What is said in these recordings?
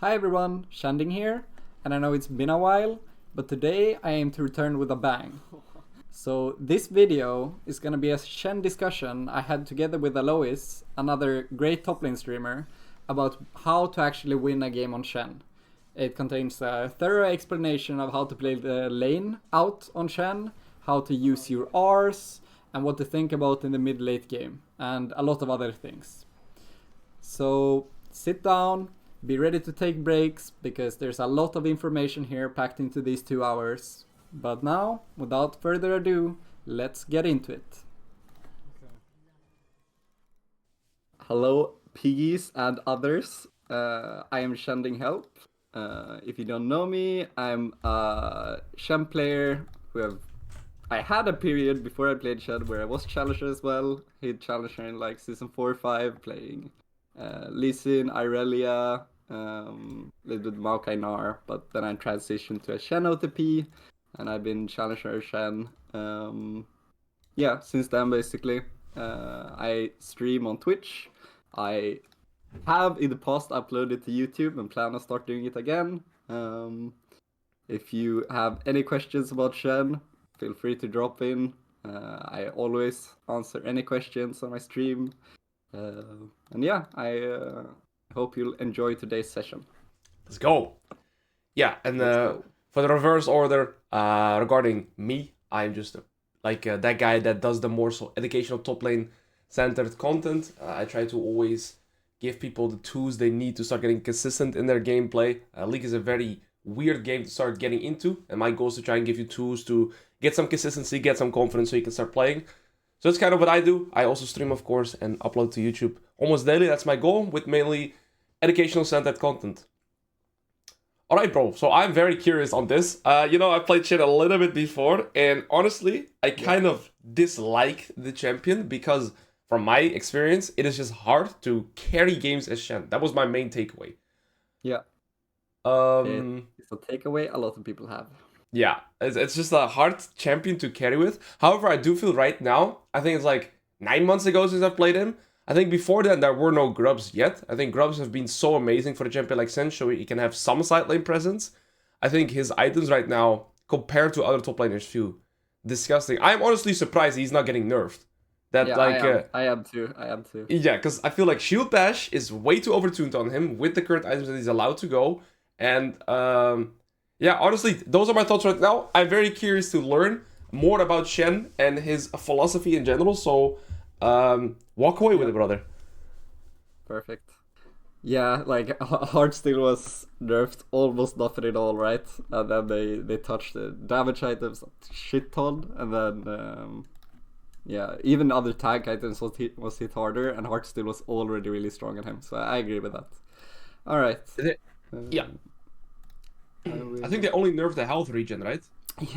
Hi everyone, Shanding here, and I know it's been a while, but today I aim to return with a bang. So this video is gonna be a Shen discussion I had together with Alois, another great top lane streamer, about how to actually win a game on Shen. It contains a thorough explanation of how to play the lane out on Shen, how to use your Rs, and what to think about in the mid-late game, and a lot of other things. So sit down, be ready to take breaks, because there's a lot of information here packed into these 2 hours. But now, without further ado, let's get into it. Hello, piggies and others. I am Shending Help. If you don't know me, I'm a Shen player I had a period before I played Shen where I was Challenger as well. Hit Challenger in like Season 4 or 5, playing Lee Sin, Irelia, little bit Maokai Nar, but then I transitioned to a Shen OTP, and I've been Challenger Shen. Yeah, since then basically. I stream on Twitch. I have in the past uploaded to YouTube and plan to start doing it again. If you have any questions about Shen, feel free to drop in. I always answer any questions on my stream. And yeah, I hope you'll enjoy today's session. Let's go. Yeah, and for the reverse order, regarding me, I'm just that guy that does the more so educational top lane centered content. I try to always give people the tools they need to start getting consistent in their gameplay. League is a very weird game to start getting into, and my goal is to try and give you tools to get some consistency, get some confidence so you can start playing. So that's kind of what I do. I also stream, of course, and upload to YouTube almost daily. That's my goal, with mainly educational centered content. Alright, bro, so I'm very curious on this. I played Shen a little bit before, and honestly, I kind of dislike the champion because, from my experience, it is just hard to carry games as Shen. That was my main takeaway. Yeah. It's a takeaway a lot of people have. Yeah, it's just a hard champion to carry with. However, I do feel right now, I think it's like 9 months ago since I've played him. I think before then there were no grubs yet. I think grubs have been so amazing for a champion like Shen, so he can have some side lane presence. I think his items right now, compared to other top laners, feel disgusting. I'm honestly surprised he's not getting nerfed. I am too. Yeah, because I feel like Shield Bash is way too overtuned on him with the current items that he's allowed to go. And yeah, honestly, those are my thoughts right now. I'm very curious to learn more about Shen and his philosophy in general. So walk away with it, brother. Perfect. Yeah, like Heartsteel was nerfed almost nothing at all, right? And then they touched the damage items a shit ton, and then yeah, even other tag items was hit harder, and Heartsteel was already really strong on him. So I agree with that. All right. Yeah. I think they only nerfed the health regen, right?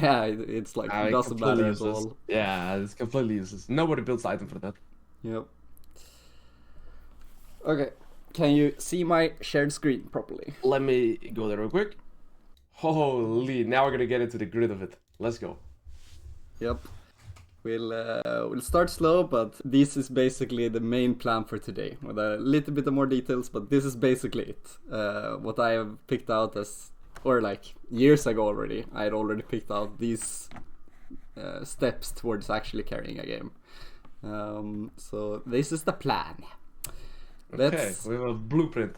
Yeah, it's like it doesn't matter at all. Yeah, it's completely useless. Nobody builds the item for that. Yep. Okay, can you see my shared screen properly? Let me go there real quick. Holy, now we're gonna get into the grid of it. Let's go. Yep. We'll start slow, but this is basically the main plan for today, with a little bit of more details, but this is basically it. What I have picked out as, or like years ago already, I had already picked out these steps towards actually carrying a game. So this is the plan. Okay, we have a blueprint.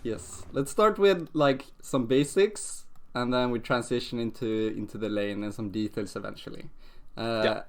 Yes, let's start with like some basics, and then we transition into the lane and some details eventually. Yeah.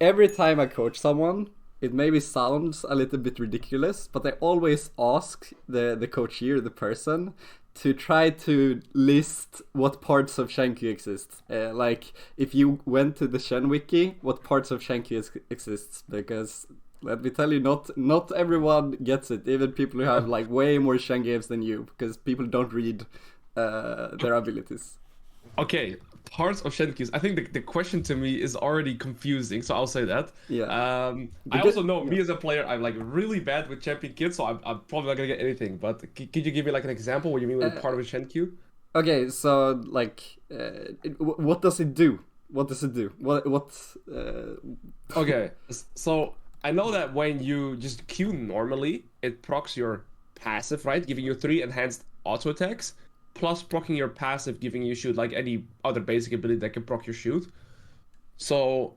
Every time I coach someone, it maybe sounds a little bit ridiculous, but I always ask the coachee or the person to try to list what parts of Shenku exist. Like, if you went to the Shen wiki, what parts of Shenku exists, because let me tell you, not everyone gets it, even people who have like way more Shen games than you, because people don't read their abilities. Okay, parts of Shen queues. I think the question to me is already confusing, so I'll say that. Yeah. I also know me as a player, I'm like really bad with champion kits, so I'm probably not gonna get anything. But could you give me like an example what you mean with part of a Shen queue? Okay, so like, what does it do? What does it do? Okay, so I know that when you just queue normally, it procs your passive, right? Giving you 3 enhanced auto attacks, plus proccing your passive, giving you shoot like any other basic ability that can proc your shoot. So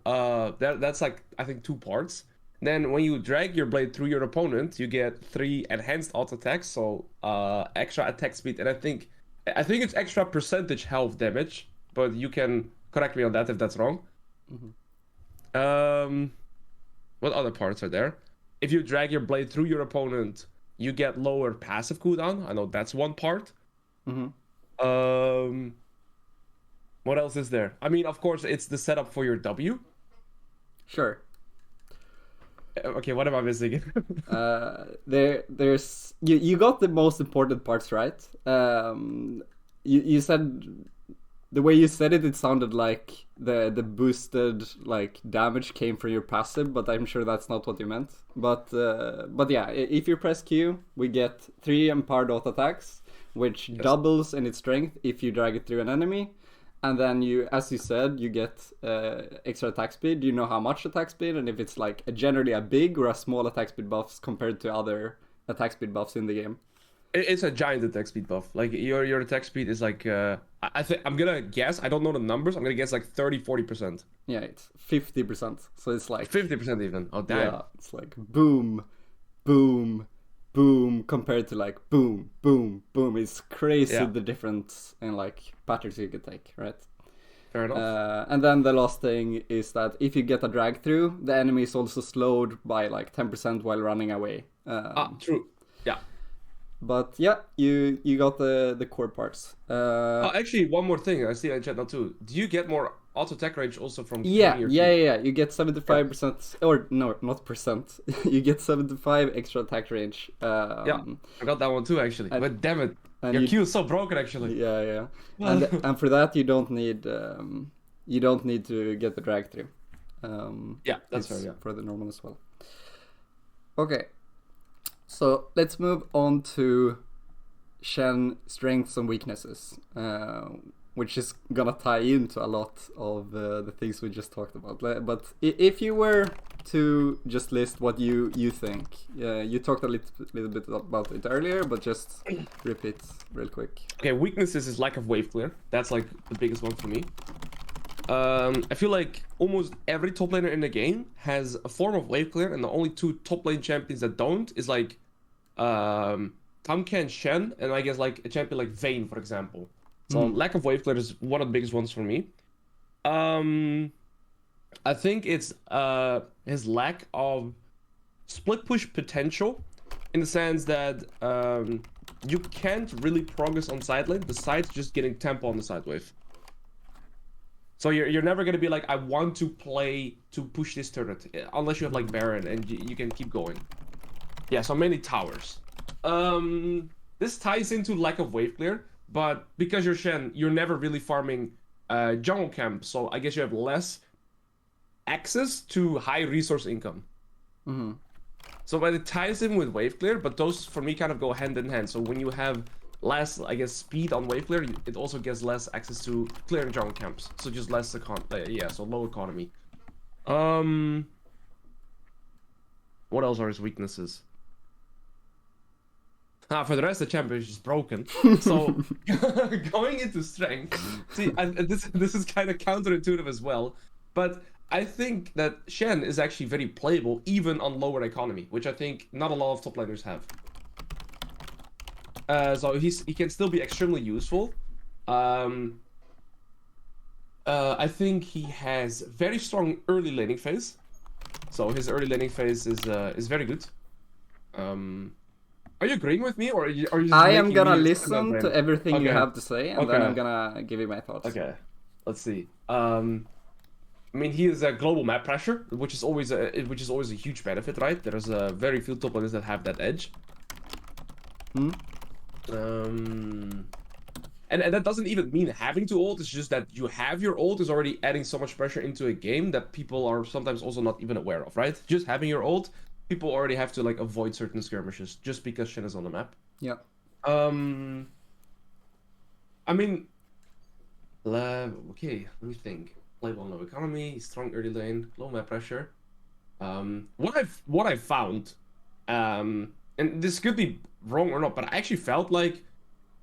that's like I think 2 parts. Then when you drag your blade through your opponent, you get 3 enhanced auto attacks, so extra attack speed, and I think it's extra percentage health damage, but you can correct me on that if that's wrong. What other parts are there? If you drag your blade through your opponent, you get lower passive cooldown. I know that's one part. What else is there? I mean, of course, it's the setup for your W. Sure. Okay, what am I missing? There's you got the most important parts right. You said the way you said it sounded like the boosted like damage came from your passive, but I'm sure that's not what you meant. But yeah, if you press Q, we get 3 empowered auto attacks, which doubles in its strength if you drag it through an enemy. And then you, as you said, you get extra attack speed. You know how much attack speed, and if it's like generally a big or a small attack speed buffs compared to other attack speed buffs in the game. It's a giant attack speed buff. Like your attack speed is like I think I'm gonna guess. I don't know the numbers. I'm gonna guess like 30-40%. Yeah, it's 50%. So it's like 50% even. Oh damn. Yeah, it's like boom, boom, boom compared to like boom, boom, boom. It's crazy the difference in like patterns you could take, right? Fair enough. And then the last thing is that if you get a drag through, the enemy is also slowed by like 10% while running away. True. Yeah. But yeah, you got the core parts. Actually, one more thing I see in chat now too. Do you get more auto attack range also from yeah. You get 75%, or no, not percent. You get 75 extra attack range. Yeah, I got that one too actually. But damn it, your Q is so broken actually. Yeah. And for that you don't need to get the drag through. Yeah, that's fair. Yeah. For the normal as well. Okay. So let's move on to Shen strengths and weaknesses, which is gonna tie into a lot of the things we just talked about. But if you were to just list what you think, you talked a little bit about it earlier, but just repeat real quick. Okay, weaknesses is lack of wave clear. That's like the biggest one for me. I feel like almost every top laner in the game has a form of wave clear, and the only 2 top lane champions that don't is like Tamken Shen, and I guess like a champion like Vayne, for example. So lack of wave clear is one of the biggest ones for me. I think it's his lack of split push potential, in the sense that you can't really progress on side lane besides just getting tempo on the side wave. So you're never gonna be like, I want to play to push this turret, unless you have like Baron and you can keep going. Yeah, so mainly towers. This ties into lack of wave clear, but because you're Shen, you're never really farming jungle camp, so I guess you have less access to high resource income. So but it ties in with wave clear, but those for me kind of go hand in hand. So when you have less, I guess, speed on wave clear, it also gets less access to clearing jungle camps, so just less so low economy. What else are his weaknesses? For the rest, the champion is just broken. So going into strength, see, this is kind of counterintuitive as well, but I think that Shen is actually very playable even on lower economy, which I think not a lot of top laners have. So he can still be extremely useful. I think he has very strong early laning phase. So his early laning phase is very good. Are you agreeing with me, or are you just I am gonna listen to everything you have to say, and then Okay. I'm gonna give you my thoughts. Okay, let's see. I mean, he is a global map pressure, which is always a huge benefit, right? There's very few top laners that have that edge. And that doesn't even mean having to ult. It's just that you have your ult is already adding so much pressure into a game that people are sometimes also not even aware of, right? Just having your ult, people already have to like avoid certain skirmishes just because Shen is on the map. Yeah. I mean, okay, let me think. Play well low economy, strong early lane, low map pressure. What I've found, and this could be wrong or not, but I actually felt like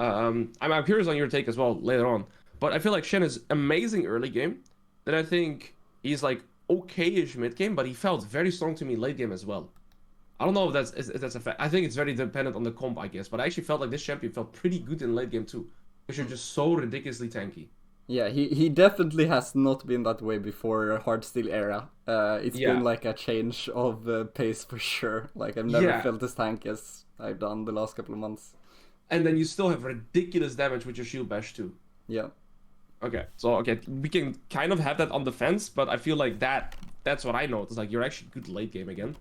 I'm curious on your take as well later on, but I feel like Shen is amazing early game. Then I think he's like okay-ish mid game, but he felt very strong to me late game as well. I don't know if that's a fact. I think it's very dependent on the comp, I guess. But I actually felt like this champion felt pretty good in late game too, because you're just so ridiculously tanky. Yeah, he definitely has not been that way before Hardsteel era. It's been Yeah, like a change of pace for sure. Like I've never yeah. felt as tanky as I've done the last couple of months. And then you still have ridiculous damage with your shield bash too. Yeah. Okay, so okay, we can kind of have that on defense, but I feel like that's what I noticed. Like you're actually good late game again.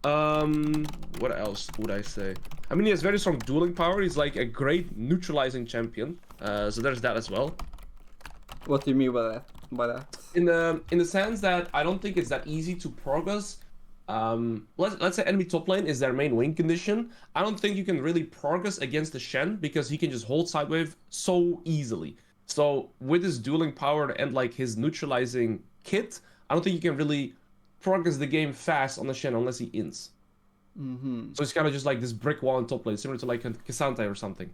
What else would I say? I mean, he has very strong dueling power. He's like a great neutralizing champion. So there's that as well. What do you mean by that? In the sense that I don't think it's that easy to progress. Let's say enemy top lane is their main win condition. I don't think you can really progress against the Shen because he can just hold sidewave so easily. So with his dueling power and like his neutralizing kit, I don't think you can really progress the game fast on the Shen unless he ints. Mm-hmm. So it's kind of just like this brick wall in top lane, similar to like Cassandra or something.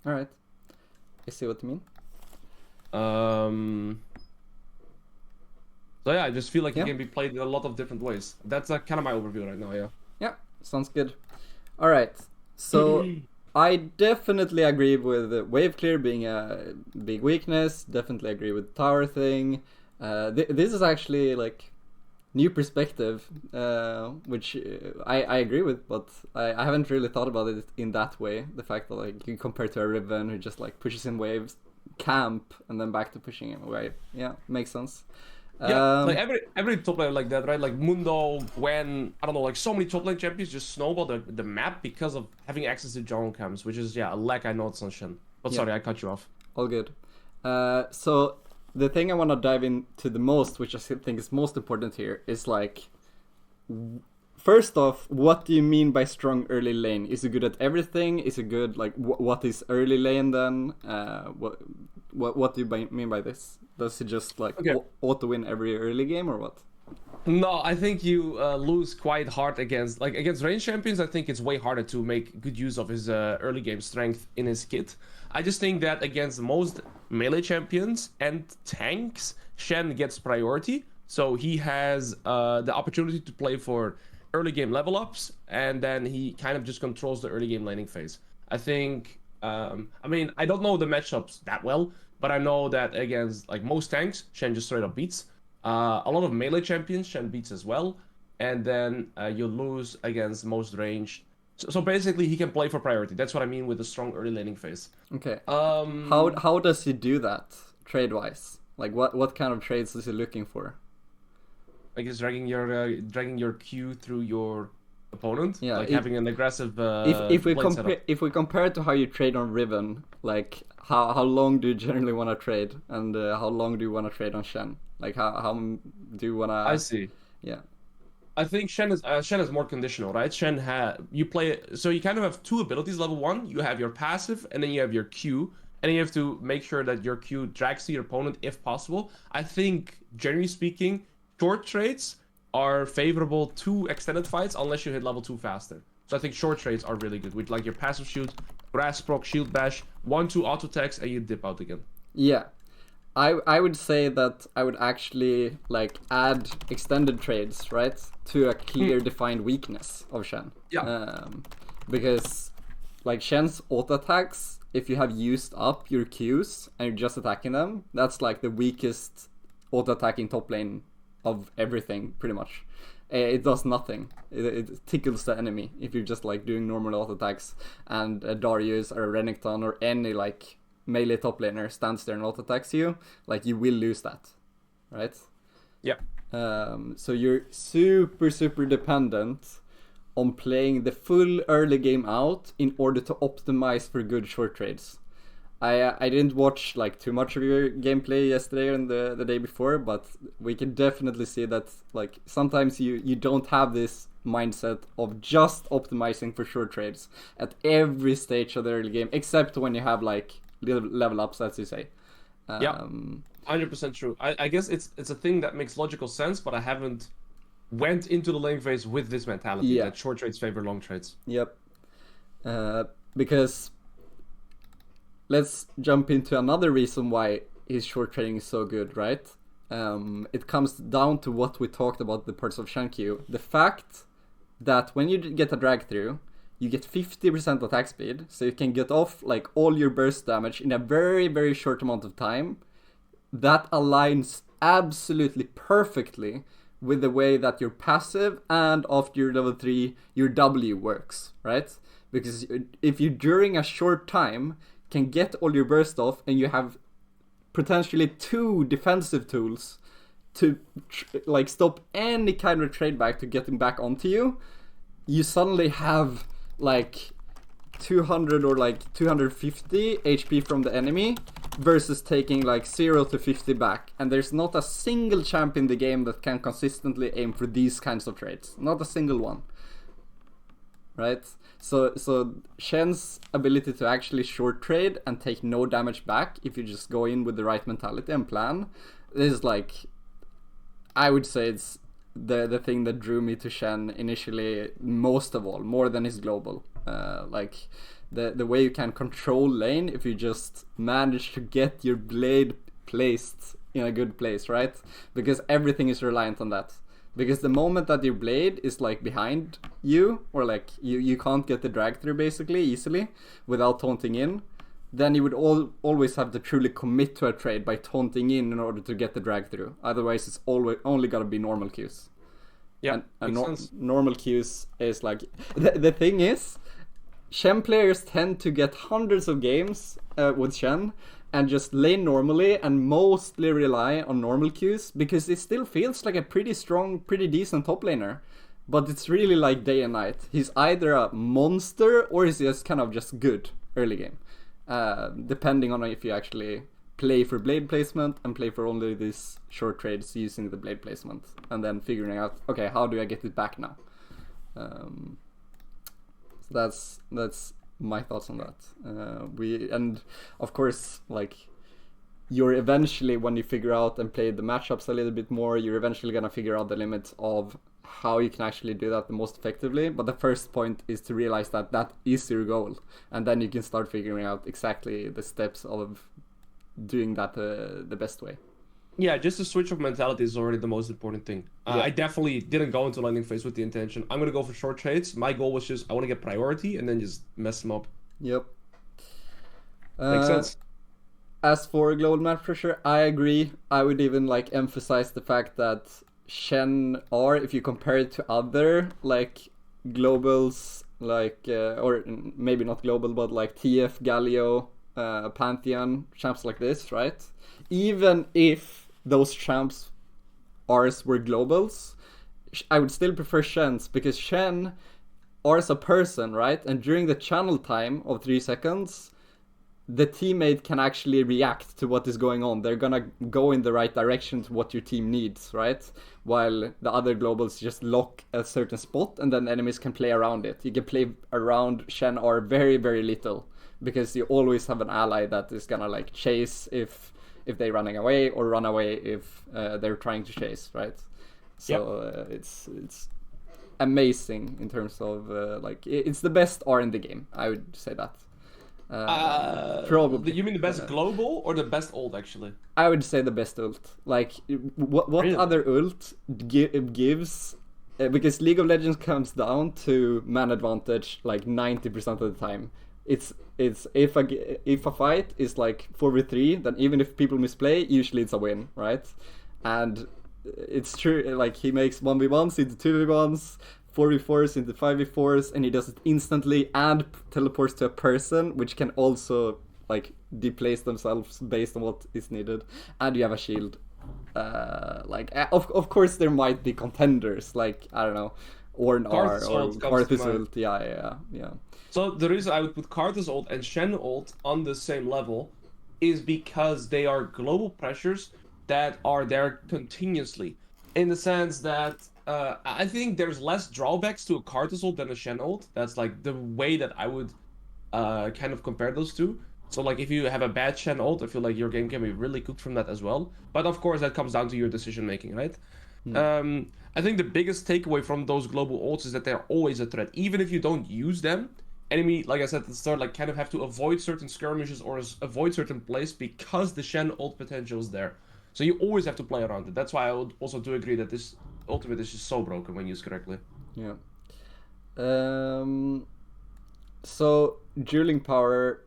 All right. I see what you mean. So yeah, I just feel like Yeah. it can be played in a lot of different ways. That's kind of my overview right now, yeah. Yeah, sounds good. All right. So I definitely agree with wave clear being a big weakness. Definitely agree with tower thing. This is actually like new perspective, which I agree with, but I haven't really thought about it in that way. The fact that like you compare to a Riven who just like pushes in waves, camp, and then back to pushing him away. Yeah, makes sense. Yeah, like every top lane like that, right? Like Mundo, Gwen, I don't know, like so many top lane champions just snowball the map because of having access to jungle camps, which is yeah a lack I noticed on Shen. But Yeah. sorry, I cut you off. All good. So the thing I want to dive into the most, which I think is most important here, is like, first off, what do you mean by strong early lane? Is it good at everything? Is it good like what is early lane then? What do you mean by this? Does it just like Okay. auto win every early game or what? No, I think you lose quite hard against range champions. I think it's way harder to make good use of his early game strength in his kit. I just think that against most melee champions and tanks, Shen gets priority, so he has the opportunity to play for early game level ups, and then he kind of just controls the early game laning phase. I think. I mean, I don't know the matchups that well, but I know that against like most tanks, Shen just straight up beats. A lot of melee champions Shen beats as well, and then you lose against most ranged. So basically, he can play for priority. That's what I mean with the strong early laning phase. Okay. Um, How does he do that trade wise? Like what kind of trades is he looking for? I guess dragging your Q through your opponent, Yeah, like having an aggressive if we lane setup. compare it to how you trade on Riven, like how long do you generally want to trade, and how long do you want to trade on Shen? Like how do you want I to? see. Yeah. I think Shen is more conditional, right? You play so you kind of have two abilities. Level one, you have your passive, and then you have your Q, and then you have to make sure that your Q drags to your opponent if possible. I think, generally speaking, short trades are favorable to extended fights unless you hit level 2 faster. So I think short trades are really good with like your passive shield, grass proc, shield bash, 1-2 auto attacks, and you dip out again. Yeah. I would say that I would actually like add extended trades, right, to a clear defined weakness of Shen. Yeah. Because like Shen's auto attacks, if you have used up your Qs and you're just attacking them, that's like the weakest auto attacking top lane of everything, pretty much. It does nothing. It tickles the enemy if you're just like doing normal auto attacks, and Darius or Renekton or any like melee top laner stands there and auto attacks you, like you will lose that, right? Yeah. So you're super dependent on playing the full early game out in order to optimize for good short trades. I didn't watch like too much of your gameplay yesterday and the day before, but we can definitely see that like sometimes you don't have this mindset of just optimizing for short trades at every stage of the early game, except when you have like level ups, as you say. Yeah. 100% true. I guess it's a thing that makes logical sense, but I haven't went into the lane phase with this mentality that short trades favor long trades. Yep. Because let's jump into another reason why his short trading is so good, right? It comes down to what we talked about, the parts of Shen Q. The fact that when you get a drag through, you get 50% attack speed, so you can get off like all your burst damage in a very, very short amount of time. That aligns absolutely perfectly with the way that your passive and after your level 3, your W works, right? Because if you during a short time can get all your burst off and you have potentially 2 defensive tools to like stop any kind of trade back to getting back onto you, you suddenly have like 200 or like 250 HP from the enemy versus taking like 0 to 50 back. And there's not a single champ in the game that can consistently aim for these kinds of trades. Not a single one. Right? So Shen's ability to actually short trade and take no damage back if you just go in with the right mentality and plan is like, I would say it's the thing that drew me to Shen initially, most of all, more than his global. Like the way you can control lane if you just manage to get your blade placed in a good place, right? Because everything is reliant on that. Because the moment that your blade is like behind you, or like you can't get the drag through basically easily without taunting in, then you would always have to truly commit to a trade by taunting in order to get the drag through. Otherwise, it's always only gotta be normal queues. Yeah, and normal queues is like the thing is, Shen players tend to get hundreds of games with Shen and just lane normally and mostly rely on normal queues because it still feels like a pretty strong, pretty decent top laner. But it's really like day and night. He's either a monster or he's just kind of just good early game. Depending on if you actually play for blade placement and play for only these short trades using the blade placement. And then figuring out, okay, how do I get it back now? So that's my thoughts on that. And of course, like, you're eventually, when you figure out and play the matchups a little bit more, you're eventually gonna figure out the limits of how you can actually do that the most effectively. But the first point is to realize that that is your goal, and then you can start figuring out exactly the steps of doing that the best way. Yeah, just the switch of mentality is already the most important thing. Yeah. I definitely didn't go into landing phase with the intention, I'm going to go for short trades. My goal was just, I want to get priority and then just mess them up. Yep. Makes sense. As for global map pressure, I agree. I would even like emphasize the fact that Shen R, if you compare it to other like globals, like or maybe not global, but like TF, Galio, Pantheon, champs like this, right? Even if those champs R's were globals, I would still prefer Shen's, because Shen R is a person, right? And during the channel time of 3 seconds, the teammate can actually react to what is going on. They're gonna go in the right direction to what your team needs, right? While the other globals just lock a certain spot and then enemies can play around it. You can play around Shen R very, very little, because you always have an ally that is gonna like chase if they're running away, or run away if they're trying to chase, right? So it's amazing in terms of like, it's the best R in the game. I would say that. Probably. You mean the best global or the best ult, actually? I would say the best ult. Like, what really? Other ult gives? Because League of Legends comes down to man advantage like 90% of the time. It's if a fight is like 4v3, then even if people misplay, usually it's a win, right? And it's true. Like, he makes 1v1s into 2v1s. 4v4s into 5v4s, and he does it instantly and teleports to a person, which can also like deplace themselves based on what is needed. And you have a shield. Like, of course there might be contenders, like, I don't know, Ornn R or Karthus ult. Yeah. So the reason I would put Karthus ult and Shen ult on the same level is because they are global pressures that are there continuously, in the sense that I think there's less drawbacks to a Karthus ult than a Shen ult. That's like the way that I would kind of compare those two. So like, if you have a bad Shen ult, I feel like your game can be really cooked from that as well. But of course, that comes down to your decision making, right? I think the biggest takeaway from those global ults is that they're always a threat. Even if you don't use them, enemy, like I said at the start, like kind of have to avoid certain skirmishes or avoid certain plays because the Shen ult potential is there. So you always have to play around it. That's why I would also do agree that this ultimate is just so broken when used correctly. Yeah. So dueling power,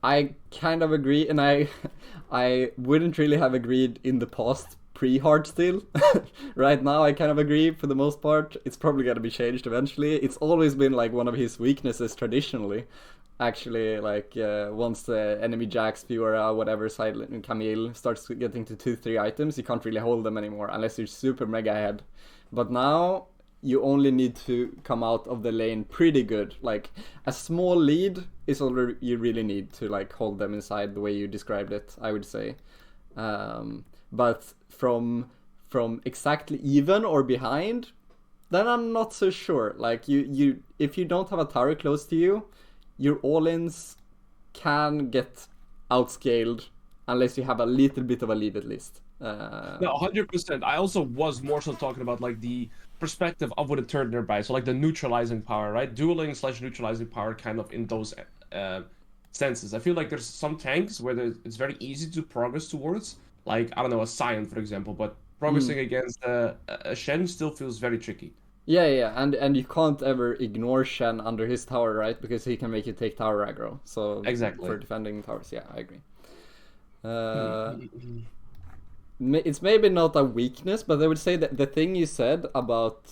I kind of agree, and I I wouldn't really have agreed in the past pre-hard still. Right now, I kind of agree for the most part. It's probably gonna be changed eventually. It's always been like one of his weaknesses traditionally. Actually, like once the enemy Jax, Fiora, whatever side Camille starts getting to 2-3 items, you can't really hold them anymore unless you're super mega ahead. But now you only need to come out of the lane pretty good. Like a small lead is all you really need to like hold them inside the way you described it, I would say. But from exactly even or behind, then I'm not so sure. Like you if you don't have a tower close to you, your all-ins can get outscaled unless you have a little bit of a lead at least. No, 100%. I also was more so talking about like the perspective of what it turned nearby. So like the neutralizing power, right? Dueling slash neutralizing power kind of in those senses. I feel like there's some tanks where it's very easy to progress towards, like, I don't know, a Scion, for example, but progressing against a Shen still feels very tricky. Yeah, and you can't ever ignore Shen under his tower, right? Because he can make you take tower aggro. So Exactly. for defending towers, yeah, I agree. It's maybe not a weakness, but I would say that the thing you said about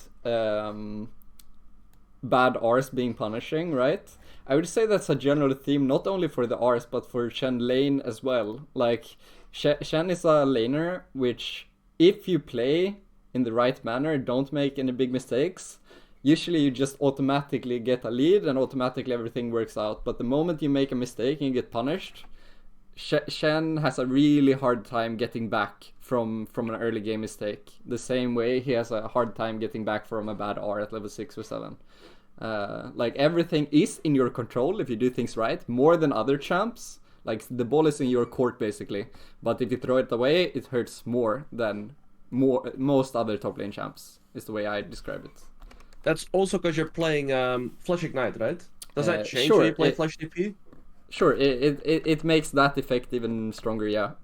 bad R's being punishing, right? I would say that's a general theme, not only for the R's, but for Shen lane as well. Like, Shen is a laner which, if you play in the right manner, don't make any big mistakes, usually you just automatically get a lead and automatically everything works out. But the moment you make a mistake and you get punished, Shen has a really hard time getting back from an early game mistake. The same way he has a hard time getting back from a bad R at level 6 or 7. Like everything is in your control if you do things right, more than other champs. Like the ball is in your court basically, but if you throw it away, it hurts more than most other top lane champs. Is the way I describe it. That's also because you're playing Flash Ignite, right? Does that change Sure, when you play Flash TP? Sure, it makes that effect even stronger, yeah.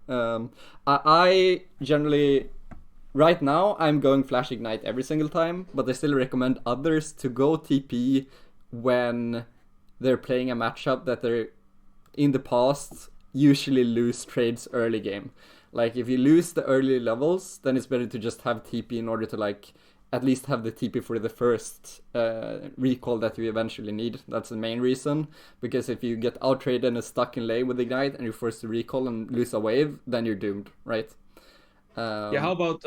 I generally, right now, I'm going Flash Ignite every single time, but I still recommend others to go TP when they're playing a matchup that they're, in the past, usually lose trades early game. Like, if you lose the early levels, then it's better to just have TP in order to, like, at least have the TP for the first recall that you eventually need. That's the main reason. Because if you get out-traded and stuck in lane with Ignite and you're forced to recall and lose a wave, then you're doomed, right? Yeah, how about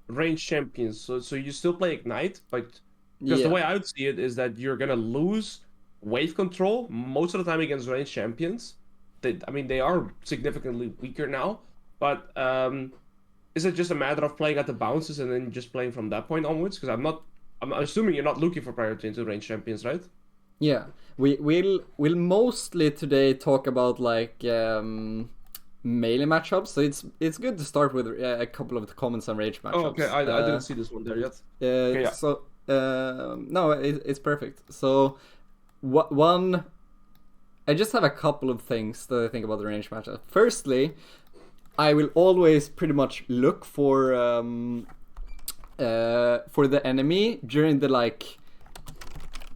ranged champions? So you still play Ignite, but because the Yeah. way I would see it is that you're gonna lose wave control most of the time against ranged champions. I mean, they are significantly weaker now, but is it just a matter of playing at the bounces and then just playing from that point onwards? Because I'm assuming you're not looking for priority into ranged champions, right? Yeah. We'll mostly today talk about like melee matchups. So it's good to start with a couple of the commons and rage matchups. Oh, okay. I didn't see this one there yet. Okay, yeah. So no, it's perfect. So one, I just have a couple of things that I think about the range matchup. Firstly, I will always pretty much look for the enemy during the like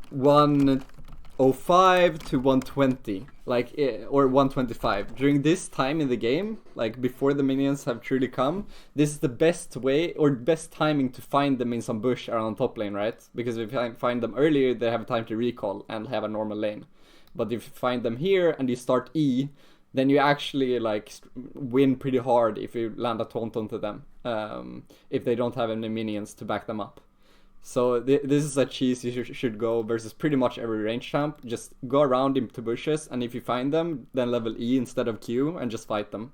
105 to 120, like or 125. During this time in the game, like before the minions have truly come, this is the best way or best timing to find them in some bush around top lane, right? Because if you find them earlier, they have time to recall and have a normal lane. But if you find them here and you start E, then you actually like win pretty hard if you land a taunt onto them, if they don't have any minions to back them up. So this is a cheese you should go versus pretty much every range champ. Just go around into bushes, and if you find them, then level E instead of Q and just fight them.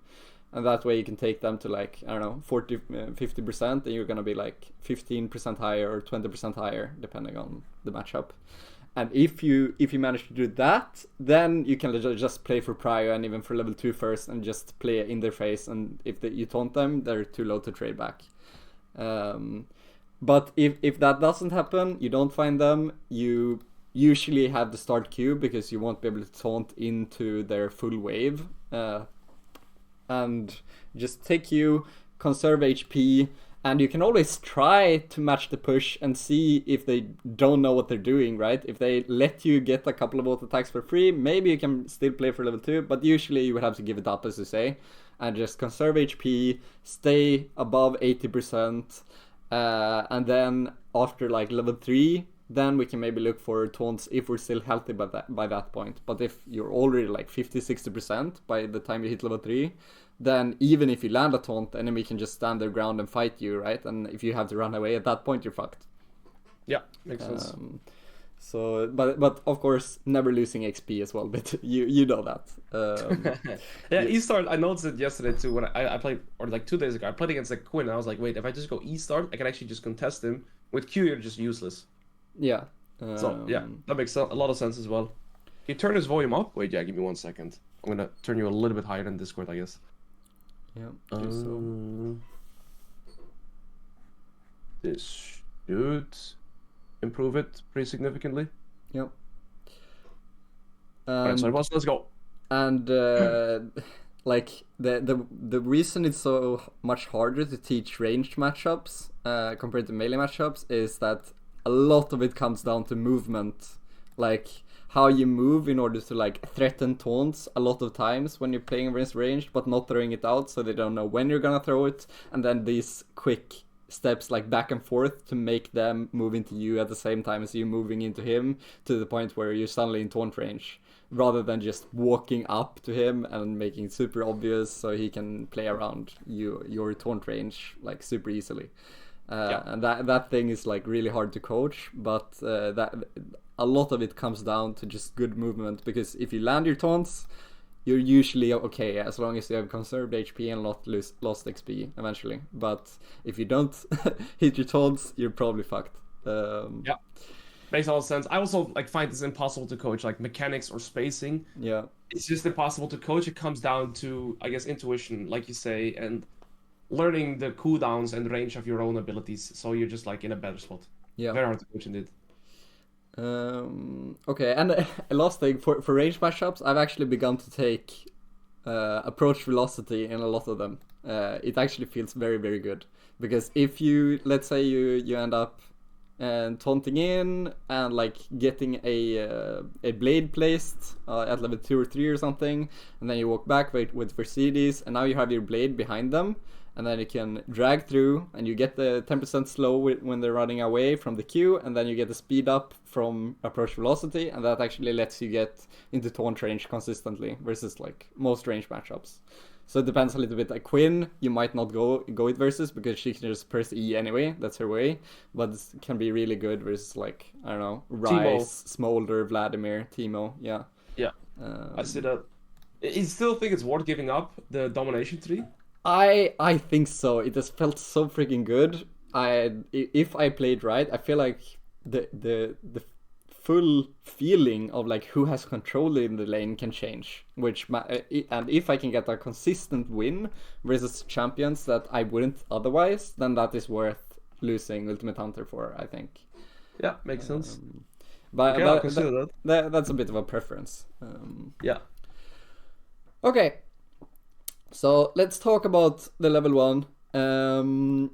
And that way you can take them to like, I don't know, 40, 50%, and you're gonna be like 15% higher or 20% higher, depending on the matchup. And if you manage to do that, then you can just play for prio and even for level 2 first and just play in their face. And if you taunt them, they're too low to trade back. But if that doesn't happen, you don't find them, you usually have the start Q because you won't be able to taunt into their full wave. And just take you, conserve HP, and you can always try to match the push and see if they don't know what they're doing, right? If they let you get a couple of auto attacks for free, maybe you can still play for level 2, but usually you would have to give it up, as you say, and just conserve HP, stay above 80%, and then after like level 3, then we can maybe look for taunts if we're still healthy by that point. But if you're already like 50-60% by the time you hit level 3, then even if you land a taunt, enemy can just stand their ground and fight you, right? And if you have to run away at that point, you're fucked. Yeah, makes sense. So, but of course, never losing XP as well. But you know that. Yeah, E-Start, I noticed it yesterday too when I played, or like 2 days ago, I played against like Quinn. I was like, wait, if I just go E-Start, I can actually just contest him. With Q, you're just useless. Yeah. So, yeah, that makes a lot of sense as well. Can you turn his volume up? Wait, yeah, give me 1 second. I'm gonna turn you a little bit higher than Discord, I guess. Yeah, do so. This should improve it pretty significantly. Yep. Alright, so let's go. And like the reason it's so much harder to teach ranged matchups compared to melee matchups is that a lot of it comes down to movement, like how you move in order to like threaten taunts a lot of times when you're playing against ranged, but not throwing it out so they don't know when you're gonna throw it, and then these quick steps like back and forth to make them move into you at the same time as you moving into him, to the point where you're suddenly in taunt range, rather than just walking up to him and making it super obvious so he can play around your taunt range like super easily. And that thing is like really hard to coach, but that a lot of it comes down to just good movement, because if you land your taunts, you're usually okay as long as you have conserved HP and not lost XP eventually. But if you don't hit your taunts, you're probably fucked. Yeah, makes a lot of sense. I also like find this impossible to coach, like mechanics or spacing. Yeah, it's just impossible to coach. It comes down to, I guess, intuition, like you say, and learning the cooldowns and range of your own abilities. So you're just like in a better spot. yeah. Very hard to coach indeed. Okay, and a last thing for range matchups, I've actually begun to take approach velocity in a lot of them. It actually feels very, very good, because if you, let's say you end up taunting in and like getting a blade placed at level 2 or 3 or something, and then you walk back with Mercedes, and now you have your blade behind them, and then you can drag through, and you get the 10% slow when they're running away from the queue, and then you get the speed up from approach velocity, and that actually lets you get into taunt range consistently versus like most range matchups. So it depends a little bit. Like Quinn, you might not go it versus, because she can just press E anyway, that's her way, but it can be really good versus like, I don't know, Rice, Smolder, Vladimir, Teemo, yeah. Yeah, I see that. You still think it's worth giving up the domination tree? I think so. It has felt so freaking good. If I played right, I feel like the full feeling of like who has control in the lane can change. And if I can get a consistent win versus champions that I wouldn't otherwise, then that is worth losing Ultimate Hunter for, I think. Yeah, makes sense. But, okay, I'll consider that's a bit of a preference. Yeah. Okay. So let's talk about the level 1.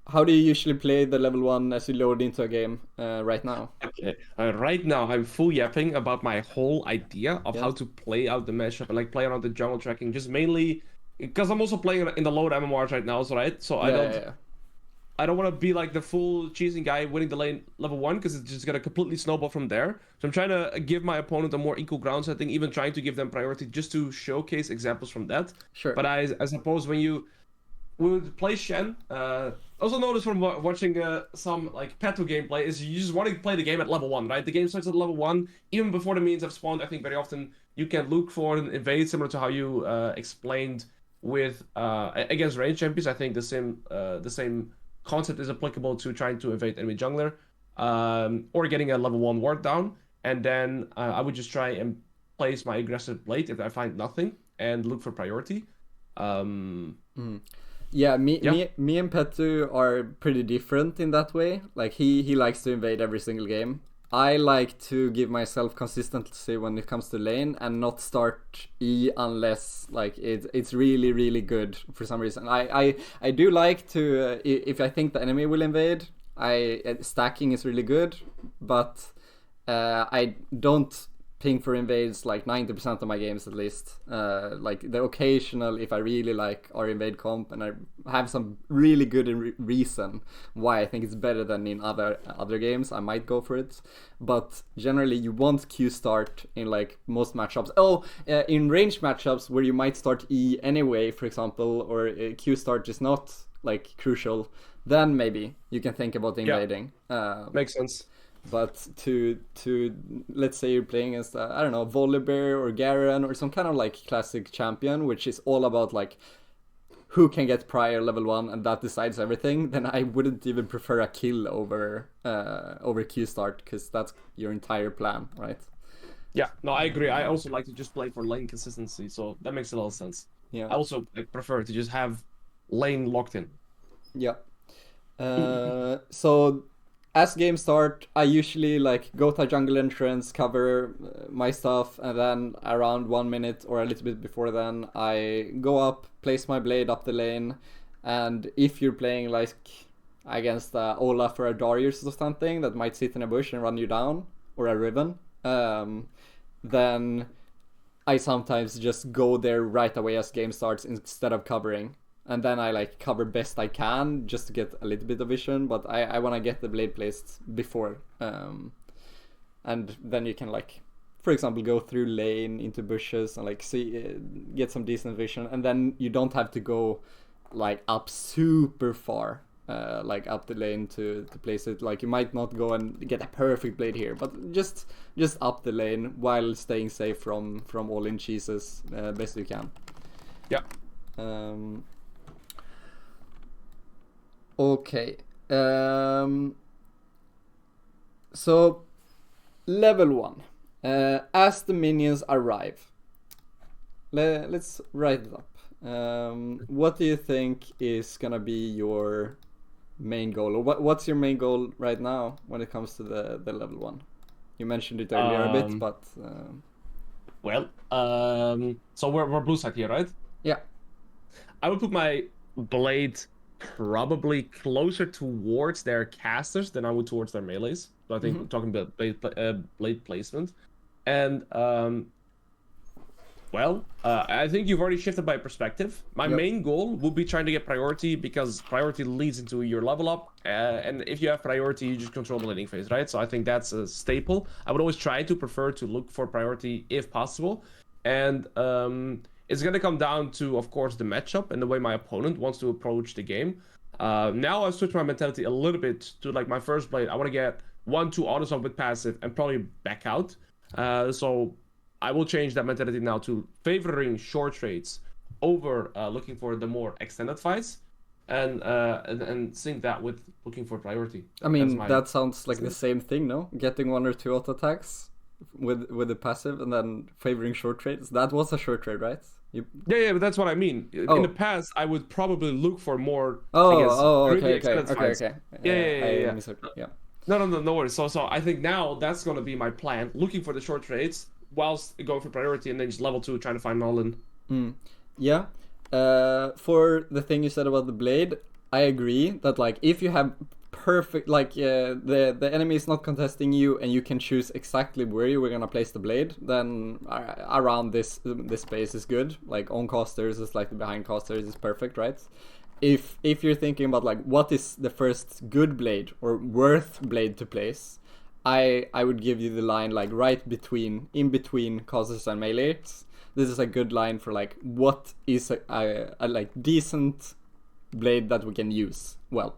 How do you usually play the level 1 as you load into a game right now? Okay, right now I'm full yapping about my whole idea of how to play out the matchup and like play around the jungle tracking, just mainly because I'm also playing in the load MMRs right now, right? So I don't want to be like the full cheesing guy winning the lane level 1, because it's just gonna completely snowball from there. So I'm trying to give my opponent a more equal ground setting, even trying to give them priority just to showcase examples from that. Sure. But I suppose when you would play Shen, also notice from watching some like Peto gameplay, is you just want to play the game at level 1, right? The game starts at level 1, even before the minions have spawned. I think very often you can look for an invade, similar to how you explained with against range champions. I think the same concept is applicable to trying to evade enemy jungler, or getting a level 1 ward down, and then I would just try and place my aggressive blade if I find nothing and look for priority. Yeah, me and Petu are pretty different in that way. Like he likes to invade every single game, I like to give myself consistency when it comes to lane and not start E unless like it's really really good for some reason. I do like to if I think the enemy will invade, I stacking is really good, but I don't ping for invades like 90% of my games at least. Like the occasional, if I really like our invade comp and I have some really good reason why I think it's better than in other games, I might go for it. But generally, you want Q start in like most matchups. In ranged matchups where you might start E anyway, for example, or Q start is not like crucial, then maybe you can think about invading. Makes sense. But to let's say you're playing against I don't know, Volibear or Garen or some kind of like classic champion, which is all about like who can get prior level 1 and that decides everything, then I wouldn't even prefer a kill over Q start, because that's your entire plan, right? Yeah, no, I agree. I also like to just play for lane consistency, so that makes a lot of sense. Yeah. I also prefer to just have lane locked in. Yeah. So as games start, I usually like go to jungle entrance, cover my stuff, and then around 1 minute or a little bit before then, I go up, place my blade up the lane, and if you're playing like against Olaf or a Darius or something that might sit in a bush and run you down, or a Riven, then I sometimes just go there right away as game starts instead of covering. And then I like cover best I can just to get a little bit of vision, but I want to get the blade placed before. And then you can like, for example, go through lane into bushes and like see get some decent vision, and then you don't have to go like up super far, like up the lane to place it. Like you might not go and get a perfect blade here, but just up the lane while staying safe from all in cheeses best you can. Yeah. Okay. So, level 1. As the minions arrive, let's write it up. What do you think is gonna be your main goal, or what's your main goal right now when it comes to the level 1? You mentioned it earlier a bit, but so we're blue side here, right? yeah. I would put my blade probably closer towards their casters than I would towards their melees. So I think talking about blade placement, and I think you've already shifted my perspective. My main goal would be trying to get priority, because priority leads into your level up, and if you have priority, you just control the laning phase, right? So I think that's a staple. I would always try to prefer to look for priority if possible, and it's going to come down to, of course, the matchup and the way my opponent wants to approach the game. Now I've switched my mentality a little bit to like my first blade. I want to get 1-2 autos up with passive and probably back out. So I will change that mentality now to favoring short trades over looking for the more extended fights, and sync that with looking for priority. I mean, that sounds like the same thing, no? Getting 1 or 2 auto attacks with the passive and then favoring short trades. That was a short trade, right? Yeah, but that's what I mean. In the past, I would probably look for more. Okay. Yeah. No worries. So I think now that's gonna be my plan: looking for the short trades whilst going for priority, and then just level 2 trying to find Nolan. Yeah. For the thing you said about the blade, I agree that like if you have perfect like the enemy is not contesting you and you can choose exactly where you were gonna place the blade, then around this space is good. Like on casters is like behind casters is perfect, right? If you're thinking about like what is the first good blade or worth blade to place, I would give you the line like in between casters and melees. This is a good line for like what is a like decent blade that we can use well.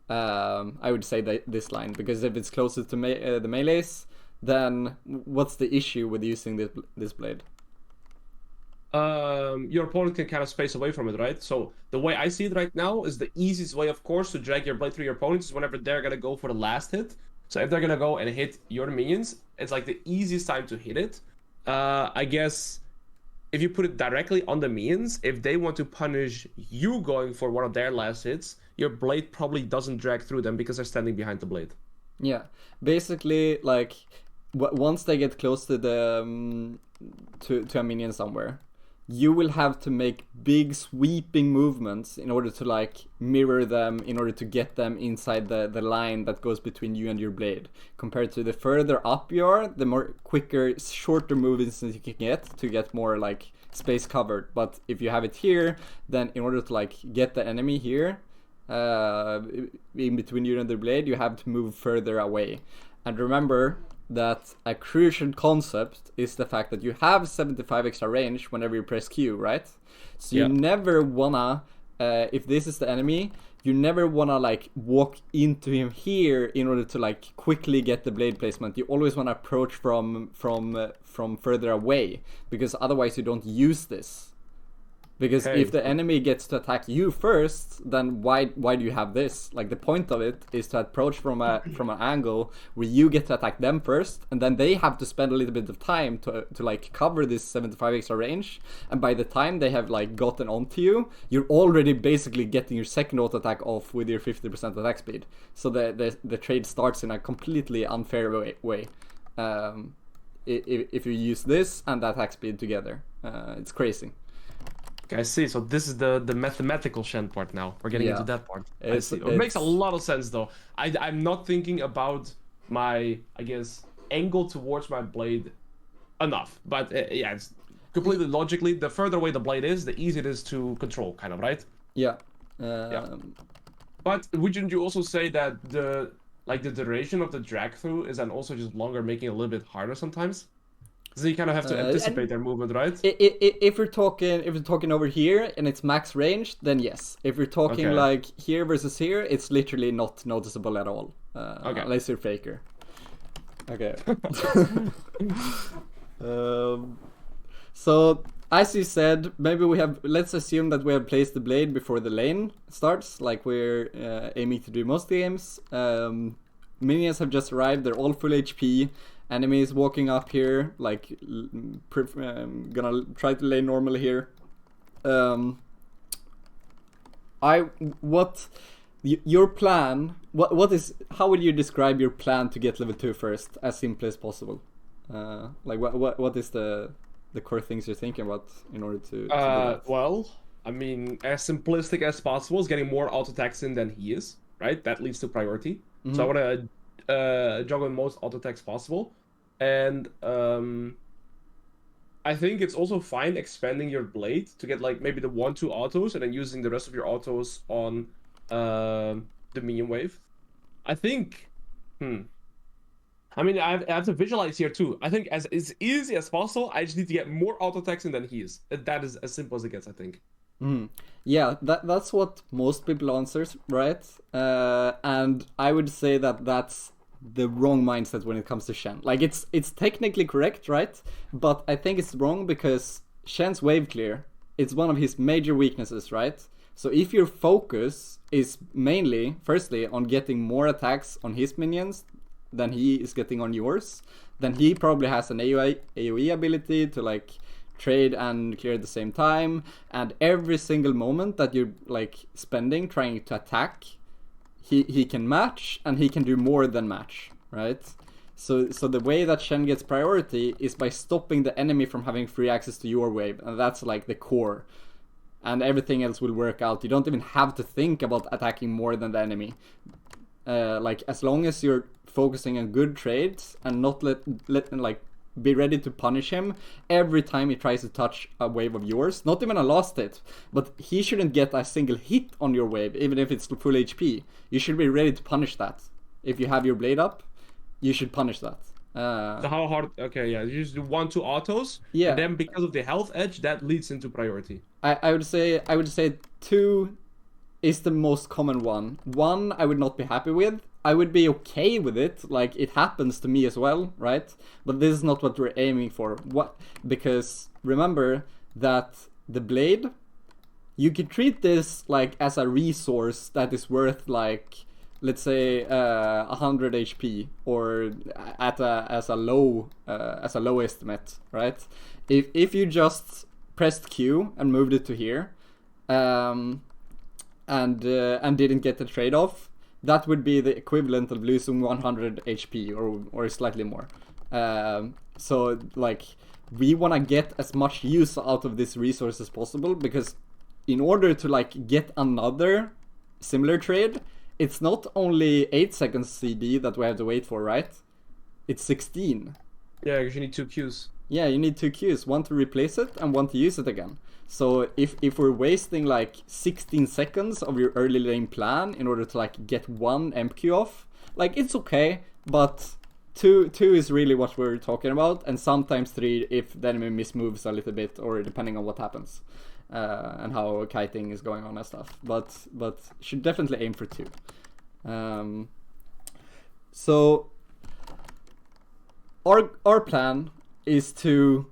I would say that this line, because if it's closer to the melees, then what's the issue with using this blade? Your opponent can kind of space away from it, right? So the way I see it right now is the easiest way, of course, to drag your blade through your opponents is whenever they're gonna go for the last hit. So if they're gonna go and hit your minions, it's like the easiest time to hit it. I guess if you put it directly on the minions, if they want to punish you going for one of their last hits, your blade probably doesn't drag through them because they're standing behind the blade. Yeah, basically, like once they get close to the to a minion somewhere, you will have to make big sweeping movements in order to like mirror them, in order to get them inside the line that goes between you and your blade. Compared to the further up you are, the more quicker, shorter movements you can get to get more like space covered. But if you have it here, then in order to like get the enemy here, in between you and the blade, you have to move further away. And remember that a crucial concept is the fact that you have 75 extra range whenever you press Q, right? So you never wanna, if this is the enemy, you never wanna like walk into him here in order to like quickly get the blade placement. You always wanna approach from further away, because otherwise you don't use this. Because if the enemy gets to attack you first, then why do you have this? Like, the point of it is to approach from an angle where you get to attack them first, and then they have to spend a little bit of time to like cover this 75 extra range. And by the time they have like gotten onto you, you're already basically getting your second auto attack off with your 50% attack speed. So the trade starts in a completely unfair way. If you use this and that attack speed together, it's crazy. Okay, I see. So this is the mathematical Shen part now. We're getting into that part. I see. It makes a lot of sense, though. I'm not thinking about my, I guess, angle towards my blade enough. But yeah, it's completely logically, the further away the blade is, the easier it is to control, kind of, right? Yeah. Yeah. But wouldn't you also say that the duration of the drag through is then also just longer, making it a little bit harder sometimes? So you kind of have to anticipate their movement, right? If we're talking over here and it's max range, then yes. If we're talking like here versus here, it's literally not noticeable at all. Unless you're faker. Okay. So as you said, maybe let's assume that we have placed the blade before the lane starts, like we're aiming to do most games. Minions have just arrived, they're all full HP. Enemies walking up here, like gonna try to lay normally here. Your plan? What is? How would you describe your plan to get level 2 first, as simply as possible? Like what is the core things you're thinking about in order to do that? Well, I mean, as simplistic as possible is getting more auto attacks in than he is, right? That leads to priority. So I want to juggle most auto attacks possible, and I think it's also fine expanding your blade to get like maybe the 1-2 autos and then using the rest of your autos on the minion wave. I think I mean, I have to visualize here too. I think as easy as possible, I just need to get more auto attacks in than he is. That is as simple as it gets, I think. Yeah, that's what most people answers, right? And I would say that that's the wrong mindset when it comes to Shen. Like, it's technically correct, right? But I think it's wrong because Shen's wave clear, it's one of his major weaknesses, right? So if your focus is mainly, firstly, on getting more attacks on his minions than he is getting on yours, then he probably has an AoE ability to like trade and clear at the same time, and every single moment that you're like spending trying to attack, he can match, and he can do more than match, right? So the way that Shen gets priority is by stopping the enemy from having free access to your wave, and that's like the core. And everything else will work out. You don't even have to think about attacking more than the enemy. Like, as long as you're focusing on good trades and not let like be ready to punish him every time he tries to touch a wave of yours. Not even a last hit, but he shouldn't get a single hit on your wave, even if it's full HP. You should be ready to punish that. If you have your blade up, you should punish that. So how hard? Okay, yeah, you just do 1-2 autos. Yeah. And then because of the health edge, that leads into priority. I would say 2 is the most common one. 1 I would not be happy with. I would be okay with it, like it happens to me as well, right? But this is not what we're aiming for. Because remember that the blade, you can treat this like as a resource that is worth like, let's say 100 HP, or as a low estimate, right? If you just pressed Q and moved it to here, and didn't get the trade-off, that would be the equivalent of losing 100 HP or slightly more. So like we want to get as much use out of this resource as possible, because in order to like get another similar trade, it's not only 8 seconds CD that we have to wait for, right? It's 16. Yeah, because you need 2 queues. Yeah, you need 2 queues, one to replace it and one to use it again. So if we're wasting like 16 seconds of your early lane plan in order to like get one MQ off, like it's okay, but two is really what we're talking about, and sometimes 3 if the enemy mismoves a little bit, or depending on what happens and how kiting is going on and stuff. But should definitely aim for 2. So our plan is to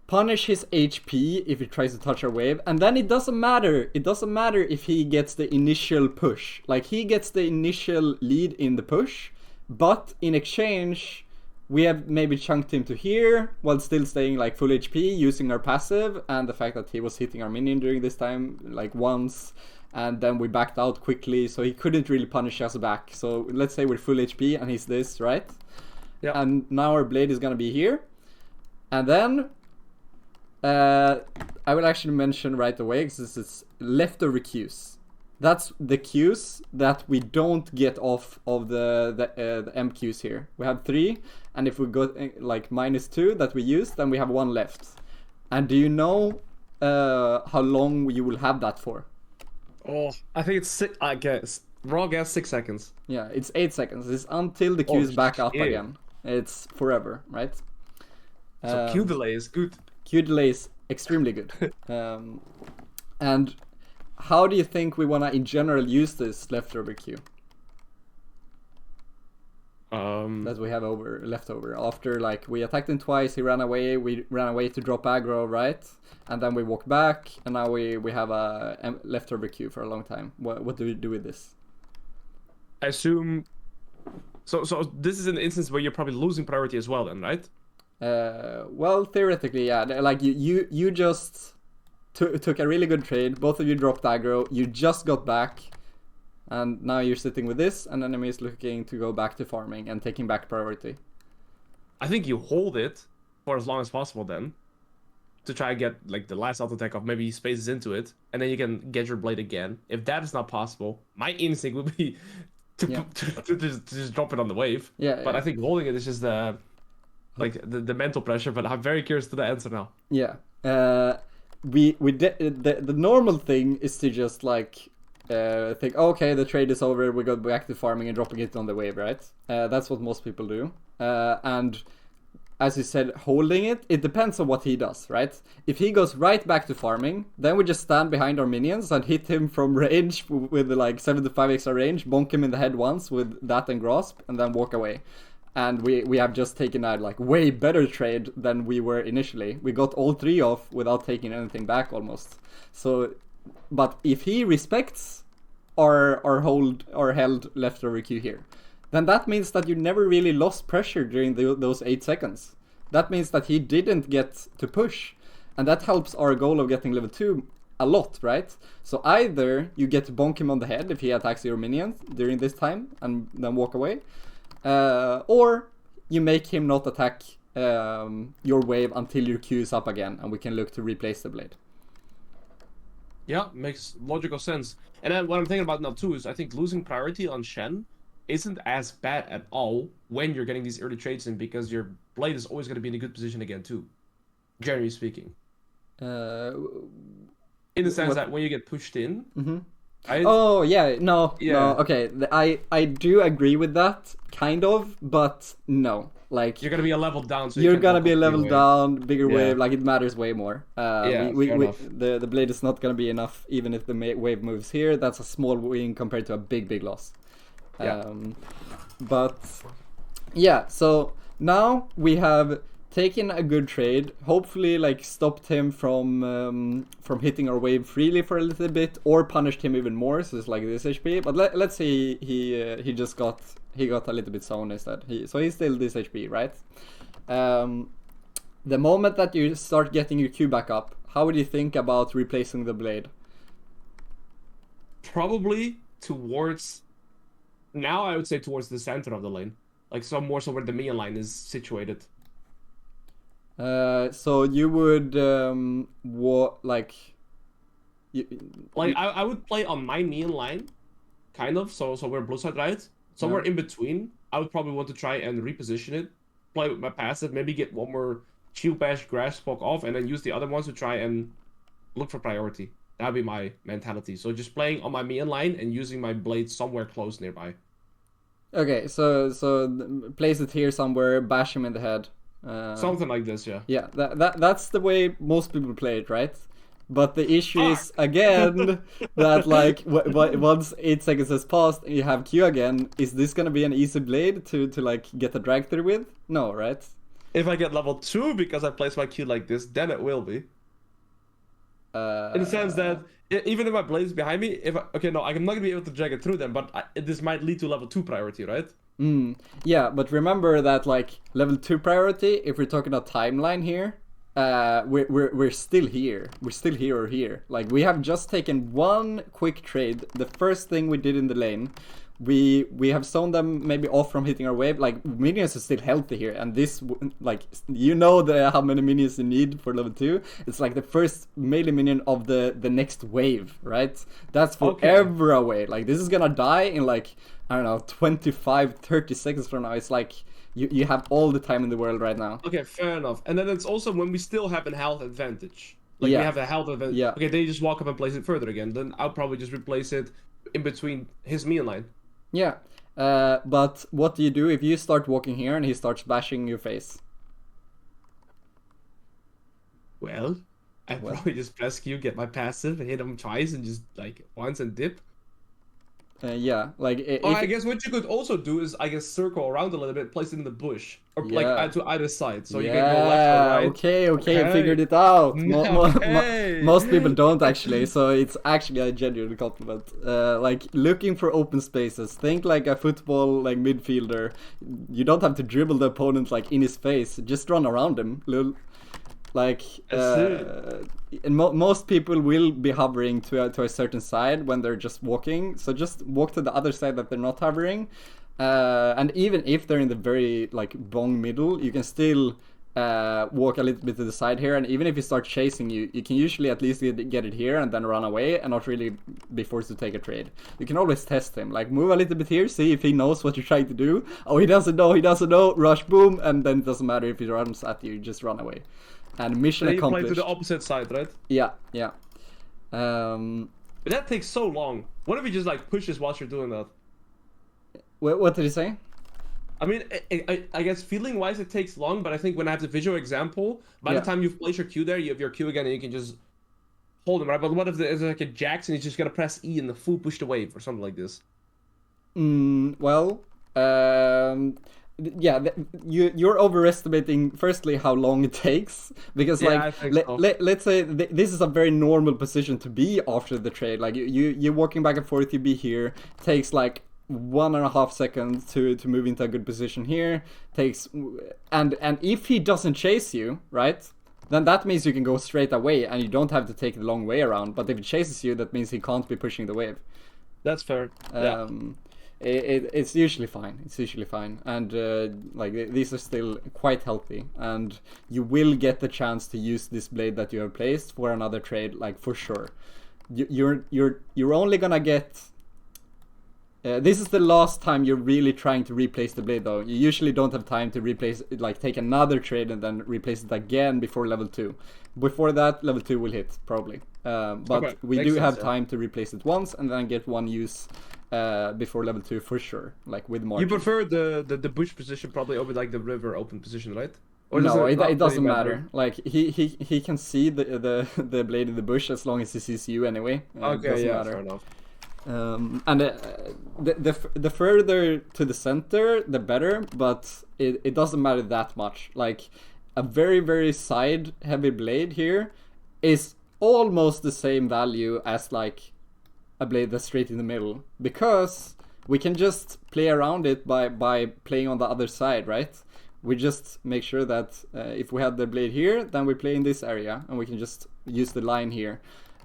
punish his HP if he tries to touch our wave, and then it doesn't matter. It doesn't matter if he gets the initial push. Like, he gets the initial lead in the push, but in exchange, we have maybe chunked him to here while still staying like full HP using our passive, and the fact that he was hitting our minion during this time like once, and then we backed out quickly, so he couldn't really punish us back. So let's say we're full HP and he's this, right? Yeah. And now our blade is gonna be here, and then I will actually mention right away, because this is leftover queues. That's the queues that we don't get off of the M queues here. We have 3, and if we go like -2 that we use, then we have 1 left. And do you know how long you will have that for? Oh, I think it's 6. I guess raw guess 6 seconds. Yeah, it's 8 seconds. It's until the queues back up again. It's forever, right? So queue delay is good. Queue delay is extremely good. And how do you think we want to in general use this leftover queue that we have left over? After like we attacked him twice, he ran away, we ran away to drop aggro, right? And then we walked back, and now we have a leftover queue for a long time. What do we do with this? I assume so this is an instance where you're probably losing priority as well then, right? Well, theoretically, yeah. Like you just took a really good trade. Both of you dropped aggro. You just got back, and now you're sitting with this, and enemy is looking to go back to farming and taking back priority. I think you hold it for as long as possible then, to try and get like the last auto attack off. Maybe he spaces into it, and then you can get your blade again. If that is not possible, my instinct would be to just drop it on the wave. Yeah. But I think holding it is just the mental pressure. But I'm very curious to the answer now. Yeah. The normal thing is to just like think, okay, the trade is over, we go back to farming and dropping it on the wave, right? That's what most people do. And as you said, holding it depends on what he does, right? If he goes right back to farming, then we just stand behind our minions and hit him from range with like 75 extra range, bonk him in the head once with that and grasp, and then walk away. And we have just taken a like way better trade than we were initially. We got all 3 off without taking anything back almost. So, but if he respects our held leftover queue here, then that means that you never really lost pressure during those 8 seconds. That means that he didn't get to push, and that helps our goal of getting level 2 a lot, right? So either you get to bonk him on the head if he attacks your minions during this time and then walk away, or you make him not attack your wave until your queue is up again, and we can look to replace the blade. Yeah, makes logical sense. And then what I'm thinking about now too is I think losing priority on Shen isn't as bad at all when you're getting these early trades in, because your blade is always going to be in a good position again too, generally speaking. In the sense that when you get pushed in, no, okay, I do agree with that, kind of, but no. Like, you're gonna be a level down, so you're gonna be a level down, bigger wave. Yeah. Like, it matters way more. The blade is not gonna be enough, even if the wave moves here. That's a small win compared to a big loss. Yeah. But yeah, so now we have taken a good trade, hopefully like stopped him from hitting our wave freely for a little bit, or punished him even more, so it's like this HP. But let's say he just got a little bit zone instead. So he's still this HP, right? The moment that you start getting your Q back up, how would you think about replacing the blade? Probably towards now I would say towards the center of the lane, like some more so where the minion line is situated. So you would like I would play on my minion line, kind of. So where blue side right, somewhere in between. I would probably want to try and reposition it, play with my passive, maybe get one more shield bash grass poke off, and then use the other ones to try and look for priority. That'd be my mentality. So just playing on my minion line and using my blade somewhere close nearby. Okay, so place it here somewhere, bash him in the head. Something like this, yeah. Yeah, that's the way most people play it, right? But the issue is again that like once 8 seconds has passed and you have Q again, is this gonna be an easy blade to like get a drag through with? No, right? If I get level 2 because I place my Q like this, then it will be. In the sense that even if my blade is behind me, I'm not gonna be able to drag it through them, but this might lead to level 2 priority, right? Yeah, but remember that like level 2 priority, if we're talking a timeline here, we're still here. We're still here or here. Like we have just taken one quick trade. The first thing we did in the lane, we have shown them maybe off from hitting our wave. Like minions are still healthy here, and this like how many minions you need for level 2. It's like the first melee minion of the next wave, right? That's forever away. Like this is gonna die in like I don't know 25-30 seconds from now. It's like you have all the time in the world right now. Okay, fair enough. And then it's also when we still have a health advantage. Like we have a health advantage. Yeah. Okay, they just walk up and place it further again. Then I'll probably just replace it in between his minion line. Yeah, but what do you do if you start walking here and he starts bashing your face? Well, I probably just press Q, get my passive, hit him twice, and just like once and dip. Yeah, like I guess what you could also do is circle around a little bit, place it in the bush, or like to either side, so you can go left or right. Okay, I figured it out. Okay. Most people don't actually, so it's actually a genuine compliment. Like looking for open spaces. Think like a football like midfielder. You don't have to dribble the opponent like in his face. Just run around him. Like and most people will be hovering to a certain side when they're just walking, so just walk to the other side that they're not hovering, and even if they're in the very like bong middle, you can still walk a little bit to the side here, and even if he starts chasing you, you can usually at least get it here and then run away and not really be forced to take a trade. You can always test him, like move a little bit here, see if he knows what you're trying to do. Oh, he doesn't know, rush, boom, and then it doesn't matter if he runs at you, just run away. And mission accomplished. Play to the opposite side, right? Yeah. But that takes so long. What if he just like pushes whilst you're doing that? What did he say? I mean, I guess feeling-wise it takes long, but I think when I have the visual example, by the time you've placed your Q there, you have your Q again, and you can just hold him, right? But what if there's like a Jax, and he's just gonna press E and the full push the wave, or something like this? Yeah, you're overestimating firstly how long it takes, because let's say this is a very normal position to be after the trade. Like you're walking back and forth, you be here, takes like 1.5 seconds to move into a good position here, takes and if he doesn't chase you, right, then that means you can go straight away and you don't have to take the long way around. But if he chases you, that means he can't be pushing the wave. That's fair. It's usually fine, and like these are still quite healthy, and you will get the chance to use this blade that you have placed for another trade, like for sure. You're only gonna get. This is the last time you're really trying to replace the blade, though. You usually don't have time to replace it, like take another trade and then replace it again before level 2. Before that, level 2 will hit probably. But we do have time to replace it once and then get one use before level 2 for sure, like with margin. You prefer the bush position probably over like the river open position, right? Or no, it doesn't matter. Like he can see the blade in the bush as long as he sees you anyway. Okay, it doesn't matter. Fair enough. And the further to the center, the better, but it doesn't matter that much. Like a very, very side heavy blade here is almost the same value as like a blade that's straight in the middle, because we can just play around it by playing on the other side, right? We just make sure that if we have the blade here, then we play in this area and we can just use the line here.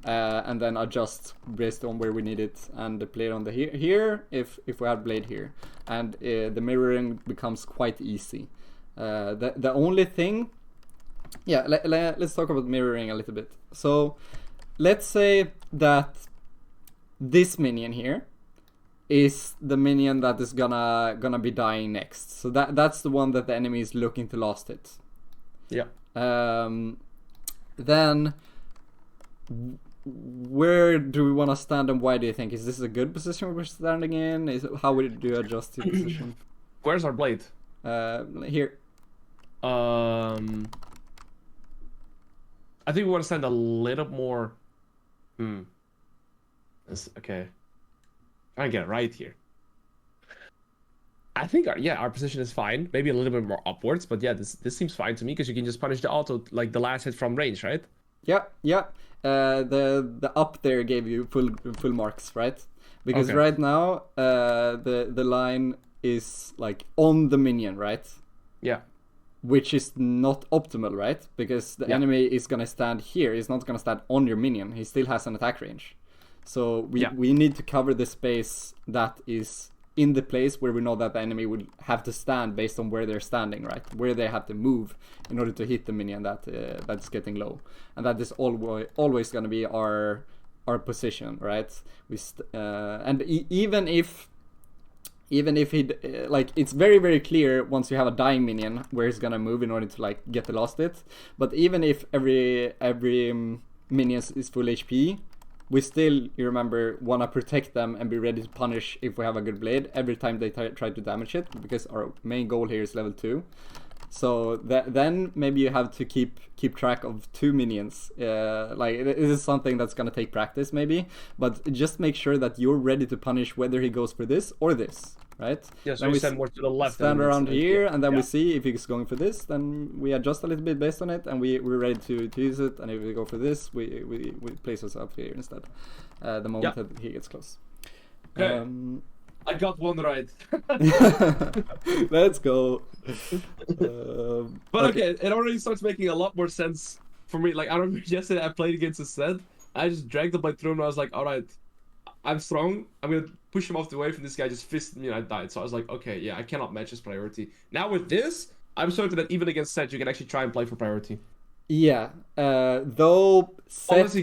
and then adjust based on where we need it, and play it on the here if we have blade here, and the mirroring becomes quite easy. The only thing, yeah, let's talk about mirroring a little bit. So let's say that this minion here is the minion that is gonna be dying next. So that's the one that the enemy is looking to last hit. Yeah. Then where do we want to stand, and why do you think? Is this a good position we're standing in? How would you adjust your position? Where's our blade? Here. I think we want to stand a little more. Okay. Try and get it right here. I think our position is fine. Maybe a little bit more upwards, but yeah, this seems fine to me because you can just punish the auto like the last hit from range, right? Yeah. The up there gave you full marks, right? Because Okay. right now the line is like on the minion, right? Yeah. Which is not optimal, right? Because the enemy is gonna stand here. He's not gonna stand on your minion. He still has an attack range. So we need to cover the space that is in the place where we know that the enemy would have to stand based on where they're standing, right? Where they have to move in order to hit the minion that's getting low, and that is always going to be our position, right? Even if he like, it's very very clear once you have a dying minion where he's gonna move in order to like get the last hit. But even if every minion is full HP, we still, you remember, want to protect them and be ready to punish if we have a good blade every time they try to damage it, because our main goal here is level 2. So then maybe you have to keep track of 2 minions. Like, this is something that's gonna take practice maybe, but just make sure that you're ready to punish whether he goes for this or this, right? Yeah, so then we we stand more to the left. stand around here, and then yeah. we see if he's going for this, then we adjust a little bit based on it, and we're ready to use it. And if we go for this, we place ourselves here instead, the moment that he gets close. Okay. I got one right. Let's go. But okay, it already starts making a lot more sense for me. Like, I remember yesterday I played against a set. I just dragged the blade through him, and I was like, all right, I'm strong. I'm gonna push him off the wave, and this guy just fisted me, and I died. So I was like, okay, yeah, I cannot match his priority. Now with this, I'm certain that even against Set, you can actually try and play for priority. Yeah, though Set is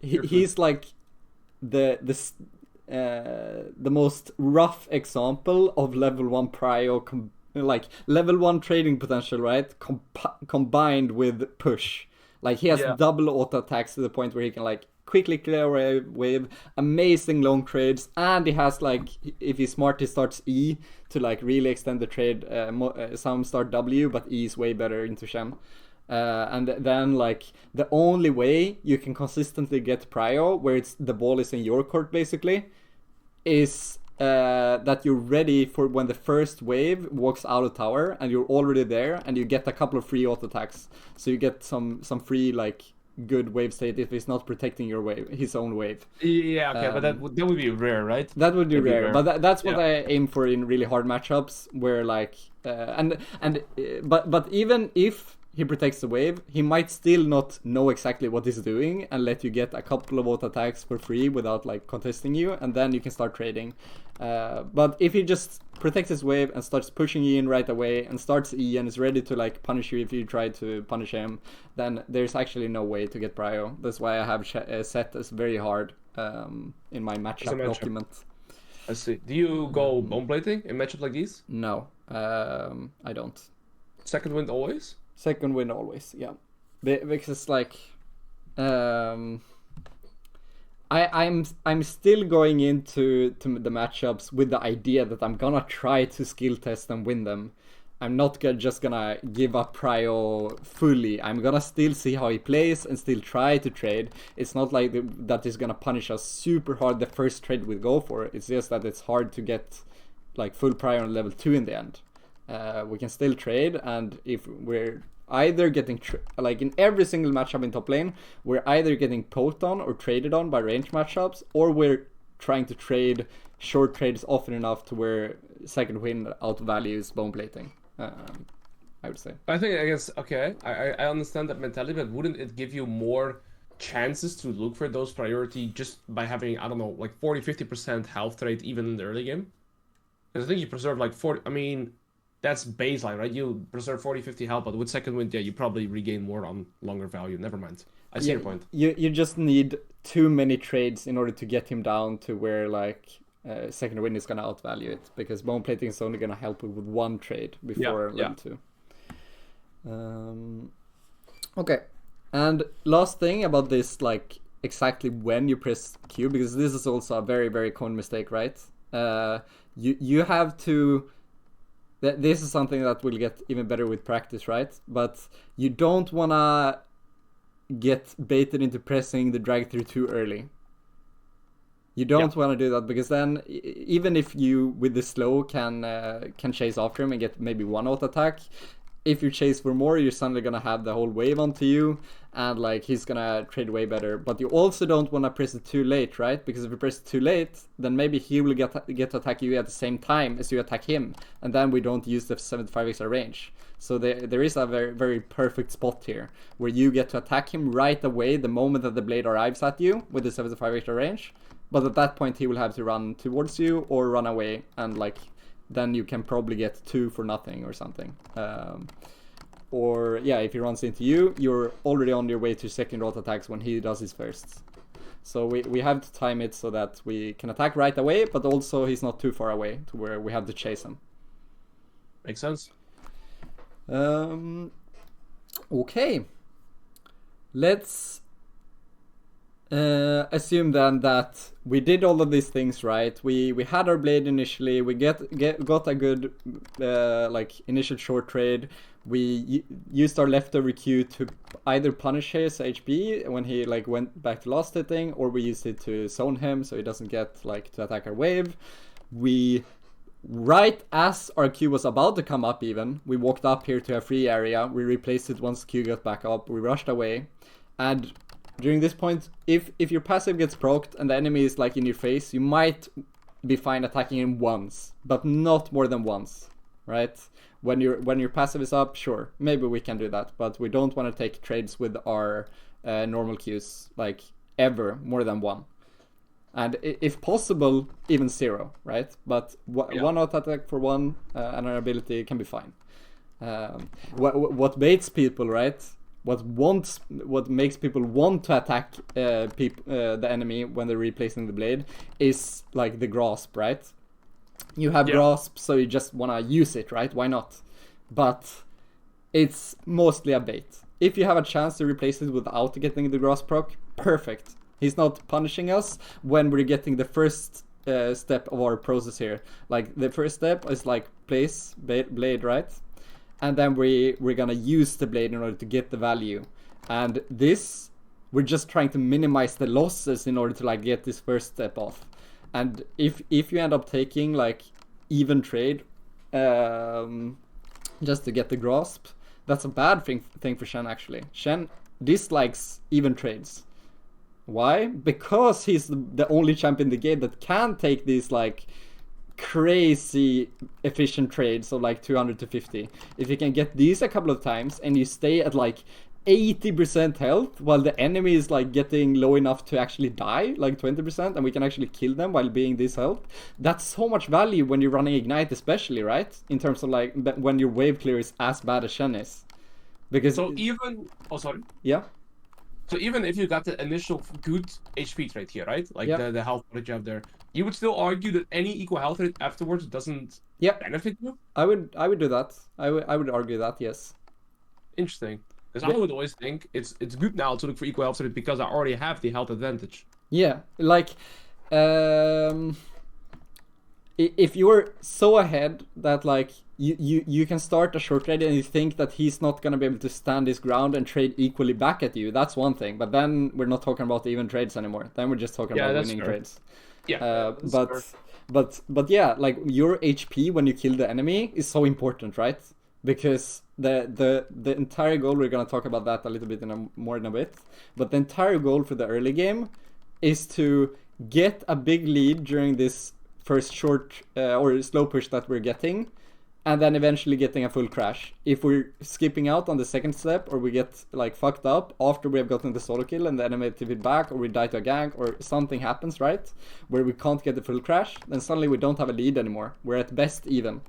he's like the most rough example of level 1 prio, like level 1 trading potential, right? Combined with push. Like, he has double auto attacks to the point where he can like quickly clear away wave, amazing long trades, and he has like, if he's smart, he starts E to like really extend the trade. Some start W, but E is way better into Shen. And then like the only way you can consistently get prio, where the ball is in your court basically, is that you're ready for when the first wave walks out of tower, and you're already there, and you get a couple of free auto attacks. So you get some free like good wave state if he's not protecting your wave, his own wave. Yeah, okay, but that would be rare, right? That would be rare, but that's what I aim for in really hard matchups, where like but even if he protects the wave, he might still not know exactly what he's doing and let you get a couple of auto attacks for free without like contesting you, and then you can start trading. But if he just protects his wave and starts pushing you in right away and starts E and is ready to like punish you if you try to punish him, then there's actually no way to get prio. That's why I have set as very hard in my matchup document. I see. Do you go bone plating in matchups like these? No, I don't. Second wind always? Second win always, yeah. Because like, I'm still going into the matchups with the idea that I'm gonna try to skill test and win them. I'm not just gonna give up prio fully. I'm gonna still see how he plays and still try to trade. It's not like that is gonna punish us super hard the first trade we go for. It's just that it's hard to get like full prio on level 2 in the end. We can still trade, and if we're either getting like in every single matchup in top lane, we're either getting poked on or traded on by range matchups, or we're trying to trade short trades often enough to where second win outvalues bone plating. I would say. I think, I guess, okay, I understand that mentality, but wouldn't it give you more chances to look for those priority just by having, I don't know, like 40-50% health rate even in the early game? Because I think you preserve like 40, I mean, that's baseline, right? You preserve 40-50 health, but with second wind, yeah, you probably regain more on longer value. Never mind. I see your point. You just need too many trades in order to get him down to where like second wind is gonna outvalue it, because bone plating is only gonna help with one trade before level 2. Okay, and last thing about this, like exactly when you press Q, because this is also a very, very common mistake, right? You have to. This is something that will get even better with practice, right? But you don't wanna get baited into pressing the drag through too early. You don't want to do that, because then even if you with the slow can chase after him and get maybe one auto attack, if you chase for more, you're suddenly gonna have the whole wave onto you, and like he's gonna trade way better. But you also don't want to press it too late, right? Because if you press it too late, then maybe he will get to attack you at the same time as you attack him, and then we don't use the 75 extra range. So there is a very, very perfect spot here where you get to attack him right away the moment that the blade arrives at you with the 75 extra range. But at that point he will have to run towards you or run away, and like then you can probably get 2 for nothing or something. Or yeah, if he runs into you, you're already on your way to second auto attacks when he does his first. So we have to time it so that we can attack right away, but also he's not too far away to where we have to chase him. Makes sense. Okay. Let's assume then that we did all of these things right. We had our blade initially. We got a good like initial short trade. We used our leftover Q to either punish his HP when he like went back to last hitting, or we used it to zone him so he doesn't get like to attack our wave. We right as our Q was about to come up, even we walked up here to a free area. We replaced it once Q got back up. We rushed away, and during this point, if your passive gets proc'd and the enemy is like in your face, you might be fine attacking him once, but not more than once, right? When your passive is up, sure, maybe we can do that, but we don't want to take trades with our normal Qs like ever more than one, and if possible even 0, right? But one auto attack for one and our ability can be fine. What baits people, right? What makes people want to attack the enemy when they're replacing the blade is like the grasp, right? You have grasp, so you just want to use it, right? Why not? But it's mostly a bait. If you have a chance to replace it without getting the grasp proc, perfect. He's not punishing us when we're getting the first step of our process here. Like the first step is like place blade, right? And then we're gonna use the blade in order to get the value. And this, we're just trying to minimize the losses in order to like get this first step off. And if you end up taking like even trade just to get the grasp, that's a bad thing for Shen actually. Shen dislikes even trades. Why? Because he's the only champion in the game that can take these like crazy efficient trades of like 200 to 50. If you can get these a couple of times and you stay at like 80% health while the enemy is like getting low enough to actually die, like 20%, and we can actually kill them while being this health, that's so much value when you're running Ignite, especially, right? In terms of like when your wave clear is as bad as Shen is. Because so even yeah. So even if you got the initial good HP trade here, right? Like the health that you have there, you would still argue that any equal health rate afterwards doesn't benefit you? I would do that. I would argue that, yes. Interesting. Because I would always think it's good now to look for equal health rate because I already have the health advantage. Yeah, like if you're so ahead that like you can start a short trade and you think that he's not gonna be able to stand his ground and trade equally back at you, that's one thing. But then we're not talking about even trades anymore. Then we're just talking about winning trades. Yeah. But yeah, like your HP when you kill the enemy is so important, right? Because the entire goal, we're gonna talk about that a little bit more in a bit, but the entire goal for the early game is to get a big lead during this first short or slow push that we're getting, and then eventually getting a full crash. If we're skipping out on the second step, or we get like fucked up after we have gotten the solo kill and the enemy TP'd back, or we die to a gank, or something happens, right, where we can't get the full crash, then suddenly we don't have a lead anymore. We're at best even.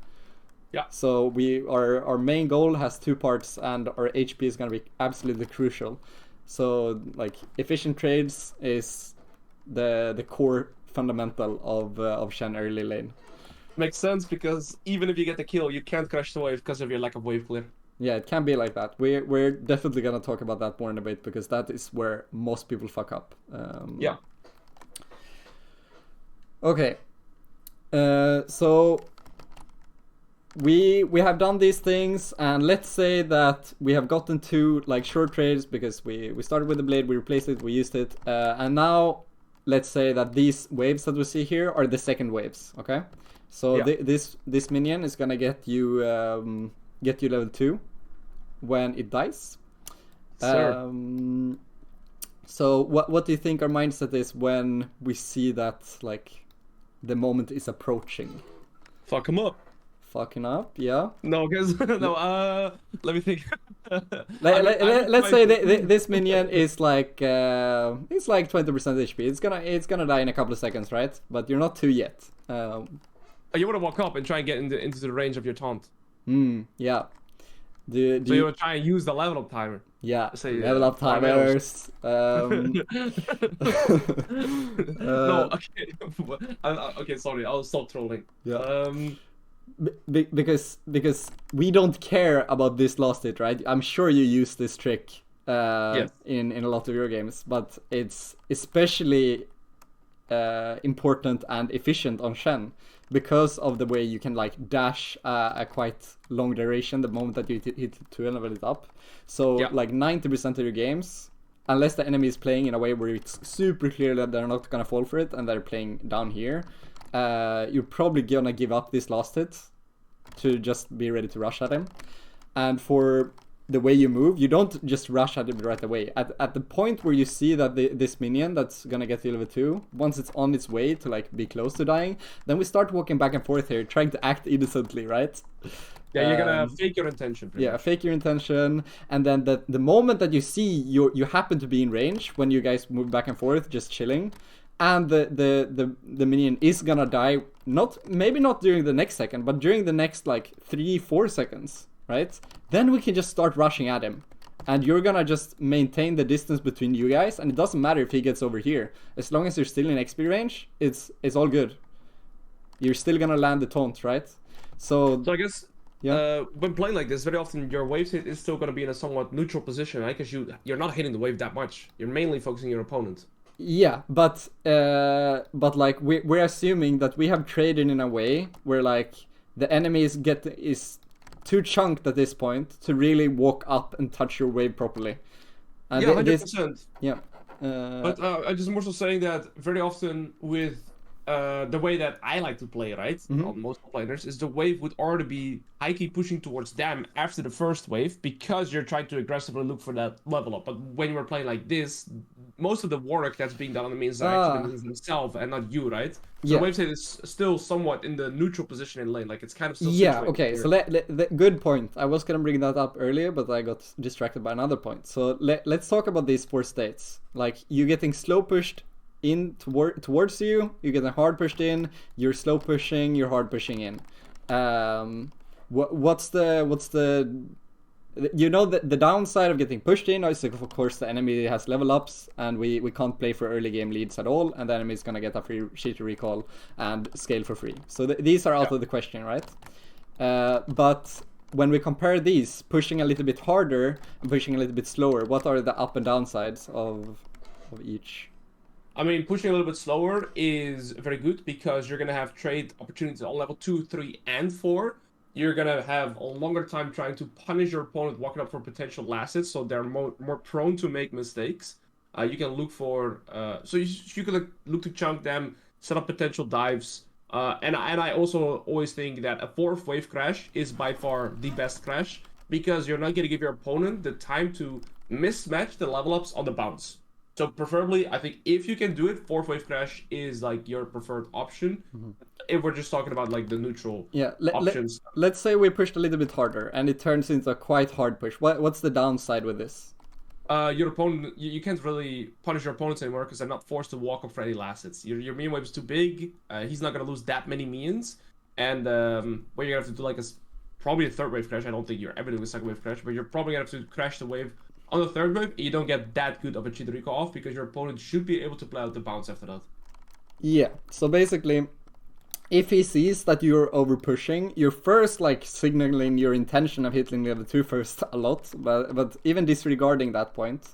Yeah. So our main goal has two parts, and our HP is gonna be absolutely crucial. So like efficient trades is the core fundamental of Shen early lane. Makes sense, because even if you get the kill, you can't crash the wave because of your lack of wave clear. Yeah, it can be like that. We're definitely gonna talk about that more in a bit, because that is where most people fuck up. Yeah. Okay. So we have done these things, and let's say that we have gotten to like short trades because we started with the blade, we replaced it, we used it, and now let's say that these waves that we see here are the second waves. Okay. So Yeah. this minion is gonna get you level 2 when it dies. Sir. So what do you think our mindset is when we see that like the moment is approaching? Fuck him up. Fucking up, yeah. No, because no. Let me think. Let's say this minion is like it's like 20% HP. It's gonna die in a couple of seconds, right? But you're not 2 yet. You want to walk up and try and get into the range of your taunt. Yeah. So you want to try and use the level up timer. Yeah, Say, level up timers. No, okay. Okay, sorry. I'll stop trolling. Yeah. Because we don't care about this last hit, right? I'm sure you use this trick Yes. in a lot of your games, but it's especially important and efficient on Shen because of the way you can like dash a quite long duration the moment that you hit 2 and level it up. So Yeah. like 90% of your games, unless the enemy is playing in a way where it's super clear that they're not gonna fall for it and they're playing down here, you're probably gonna give up this last hit to just be ready to rush at him. And for the way you move, you don't just rush at it right away. At the point where you see that this minion that's gonna get to level 2, once it's on its way to like be close to dying, then we start walking back and forth here, trying to act innocently, right? Yeah, you're gonna fake your intention. Yeah, fake your intention, and then the moment that you see you happen to be in range when you guys move back and forth, just chilling, and the minion is gonna die. Maybe not during the next second, but during the next like 3-4 seconds, right? Then we can just start rushing at him, and you're gonna just maintain the distance between you guys, and it doesn't matter if he gets over here, as long as you're still in XP range. It's all good. You're still gonna land the taunt, right? So I guess. Yeah. When playing like this, very often your wave hit is still going to be in a somewhat neutral position, right? Because you're not hitting the wave that much. You're mainly focusing your opponent. Yeah, but like we're assuming that we have traded in a way where like the enemy is too chunked at this point to really walk up and touch your wave properly. And yeah, 100%. Yeah. But I'm just more so saying that very often with the way that I like to play, right, on most players, is the wave would already be high-key pushing towards them after the first wave because you're trying to aggressively look for that level up. But when you're playing like this, most of the work that's being done on the main side actually minions themselves and not you, right? So Yeah. the wave state is still somewhat in the neutral position in lane, like it's kind of still Yeah, situated okay, here. so good point. I was gonna bring that up earlier, but I got distracted by another point. So let's talk about these 4 states. Like, you getting slow pushed in towards you, you're getting hard pushed in, you're slow pushing, you're hard pushing in. What's the you know, the downside of getting pushed in is of course the enemy has level ups and we can't play for early game leads at all, and the enemy is gonna get a free cheat recall and scale for free. So these are out of the question, right? But when we compare these, pushing a little bit harder and pushing a little bit slower, what are the up and downsides of each? I mean, pushing a little bit slower is very good because you're going to have trade opportunities on level 2, 3, and 4. You're going to have a longer time trying to punish your opponent walking up for potential last hits, so they're more prone to make mistakes. You can look for... so you can look to chunk them, set up potential dives. And I also always think that a 4th wave crash is by far the best crash because you're not going to give your opponent the time to mismatch the level ups on the bounce. So preferably, I think if you can do it, 4th wave crash is like your preferred option. if we're just talking about like the neutral options. Let's say we pushed a little bit harder and it turns into a quite hard push. What's the downside with this? Your opponent, you can't really punish your opponents anymore because they're not forced to walk up for any last hits. Your minion wave is too big. He's not gonna lose that many minions, and what you're gonna have to do like is probably a third wave crash. I don't think you're ever doing a second wave crash, but you're probably gonna have to crash the wave on the third wave. You don't get that good of a cheat recall off because your opponent should be able to play out the bounce after that. Yeah. So basically, if he sees that you're over pushing, you're first like signaling your intention of hitting level 2 first a lot, but even disregarding that point,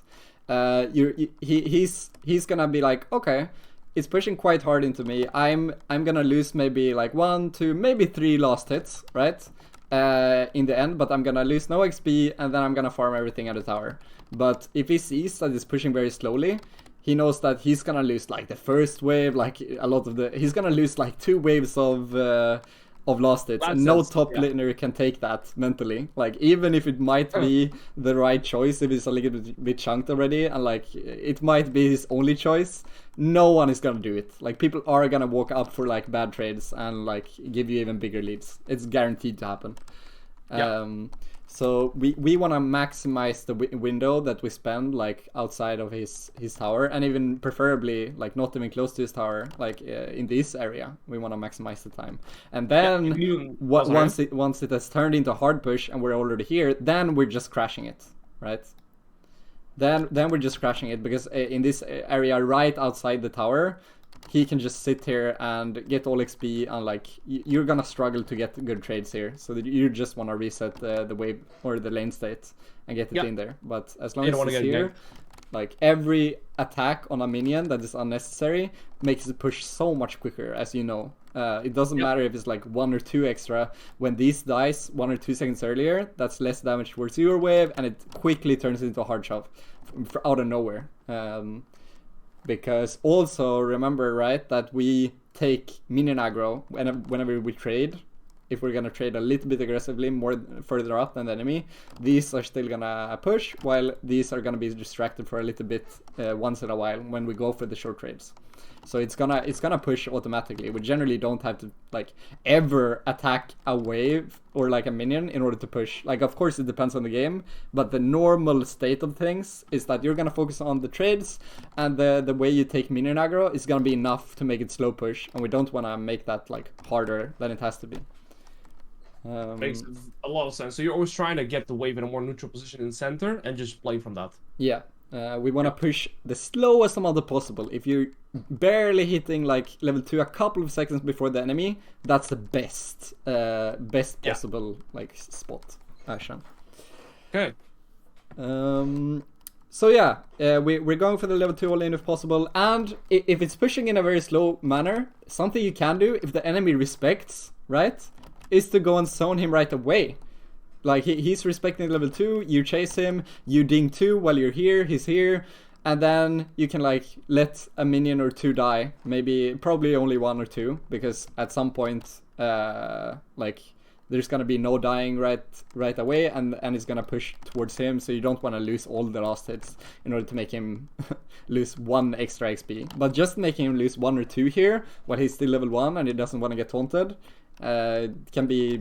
he's gonna be like, okay, it's pushing quite hard into me. I'm gonna lose maybe like 1, 2, maybe 3 last hits, right? In the end, but I'm gonna lose no XP and then I'm gonna farm everything at the tower. But if he sees that it's pushing very slowly, he knows that he's gonna lose like the first wave, like a lot of he's gonna lose like 2 waves of last hits, and no top laner can take that mentally. Like even if it might be the right choice, if it's a little bit chunked already, and like it might be his only choice, no one is gonna do it. Like people are gonna walk up for like bad trades and like give you even bigger leads. It's guaranteed to happen. So we want to maximize the window that we spend like outside of his tower, and even preferably like not even close to his tower, like in this area. We want to maximize the time, and then once it has turned into a hard push and we're already here, then we're just crashing it, right? Then we're just crashing it because in this area right outside the tower, he can just sit here and get all XP, and like you're gonna struggle to get good trades here. So that you just want to reset the wave or the lane state and get it in there. But as long as it's here, like every attack on a minion that is unnecessary makes it push so much quicker, as you know. It doesn't matter if it's like 1 or 2 extra. When these dies 1 or 2 seconds earlier, that's less damage towards your wave, and it quickly turns into a hard shove out of nowhere. Because also remember, right, that we take minion aggro whenever we trade. If we're gonna trade a little bit aggressively, more further up than the enemy, these are still gonna push, while these are gonna be distracted for a little bit once in a while when we go for the short trades. So it's gonna push automatically. We generally don't have to like ever attack a wave or like a minion in order to push. Like of course it depends on the game, but the normal state of things is that you're gonna focus on the trades, and the way you take minion aggro is gonna be enough to make it slow push, and we don't wanna make that like harder than it has to be. Makes a lot of sense. So you're always trying to get the wave in a more neutral position in center and just play from that. Yeah. We want to push the slowest amount possible. If you're barely hitting like level 2 a couple of seconds before the enemy, that's the best possible like spot. Shen. Okay. So yeah, we're going for the level 2 all in if possible, and if it's pushing in a very slow manner, something you can do if the enemy respects, right, is to go and zone him right away. Like he's respecting level 2, you chase him, you ding 2 while you're here, he's here, and then you can like let a minion or 2 die, probably only 1 or 2, because at some point like there's gonna be no dying right away, and it's gonna push towards him, so you don't want to lose all the last hits in order to make him lose 1 extra XP. But just making him lose 1 or 2 here while he's still level 1 and he doesn't want to get taunted can be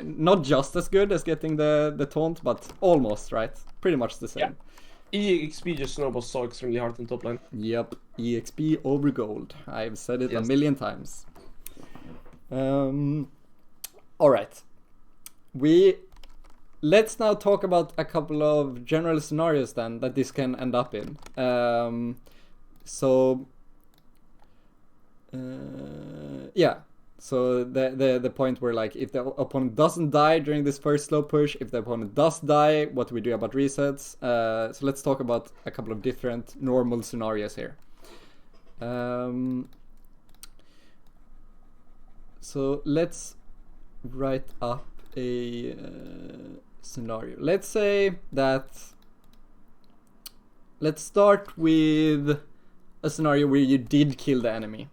not just as good as getting the taunt, but almost, right? Pretty much the same. EXP just snowballs so extremely hard in top lane. Yep, EXP over gold. I've said it a million times. Alright. Let's now talk about a couple of general scenarios then that this can end up in. Yeah. So the point where like if the opponent doesn't die during this first slow push, if the opponent does die, what do we do about resets? So let's talk about a couple of different normal scenarios here. So let's write up a scenario. Let's start with a scenario where you did kill the enemy.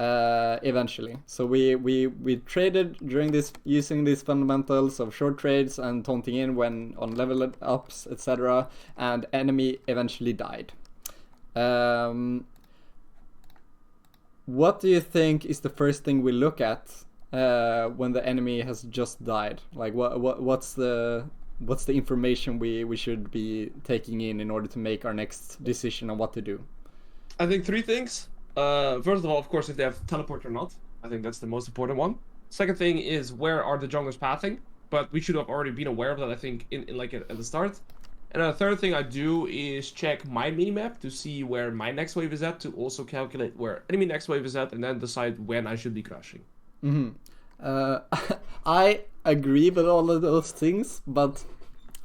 Eventually. So we traded during this using these fundamentals of short trades and taunting in when on level ups, etc. And enemy eventually died. what do you think is the first thing we look at when the enemy has just died? Like, what's the information we should be taking in order to make our next decision on what to do? I think three things. First of all, of course, if they have teleport or not. I think that's the most important one. Second thing is where are the junglers pathing? But we should have already been aware of that, I think, in like at the start. And the third thing I do is check my minimap to see where my next wave is at, to also calculate where enemy next wave is at, and then decide when I should be crashing. Mm-hmm. I agree with all of those things, but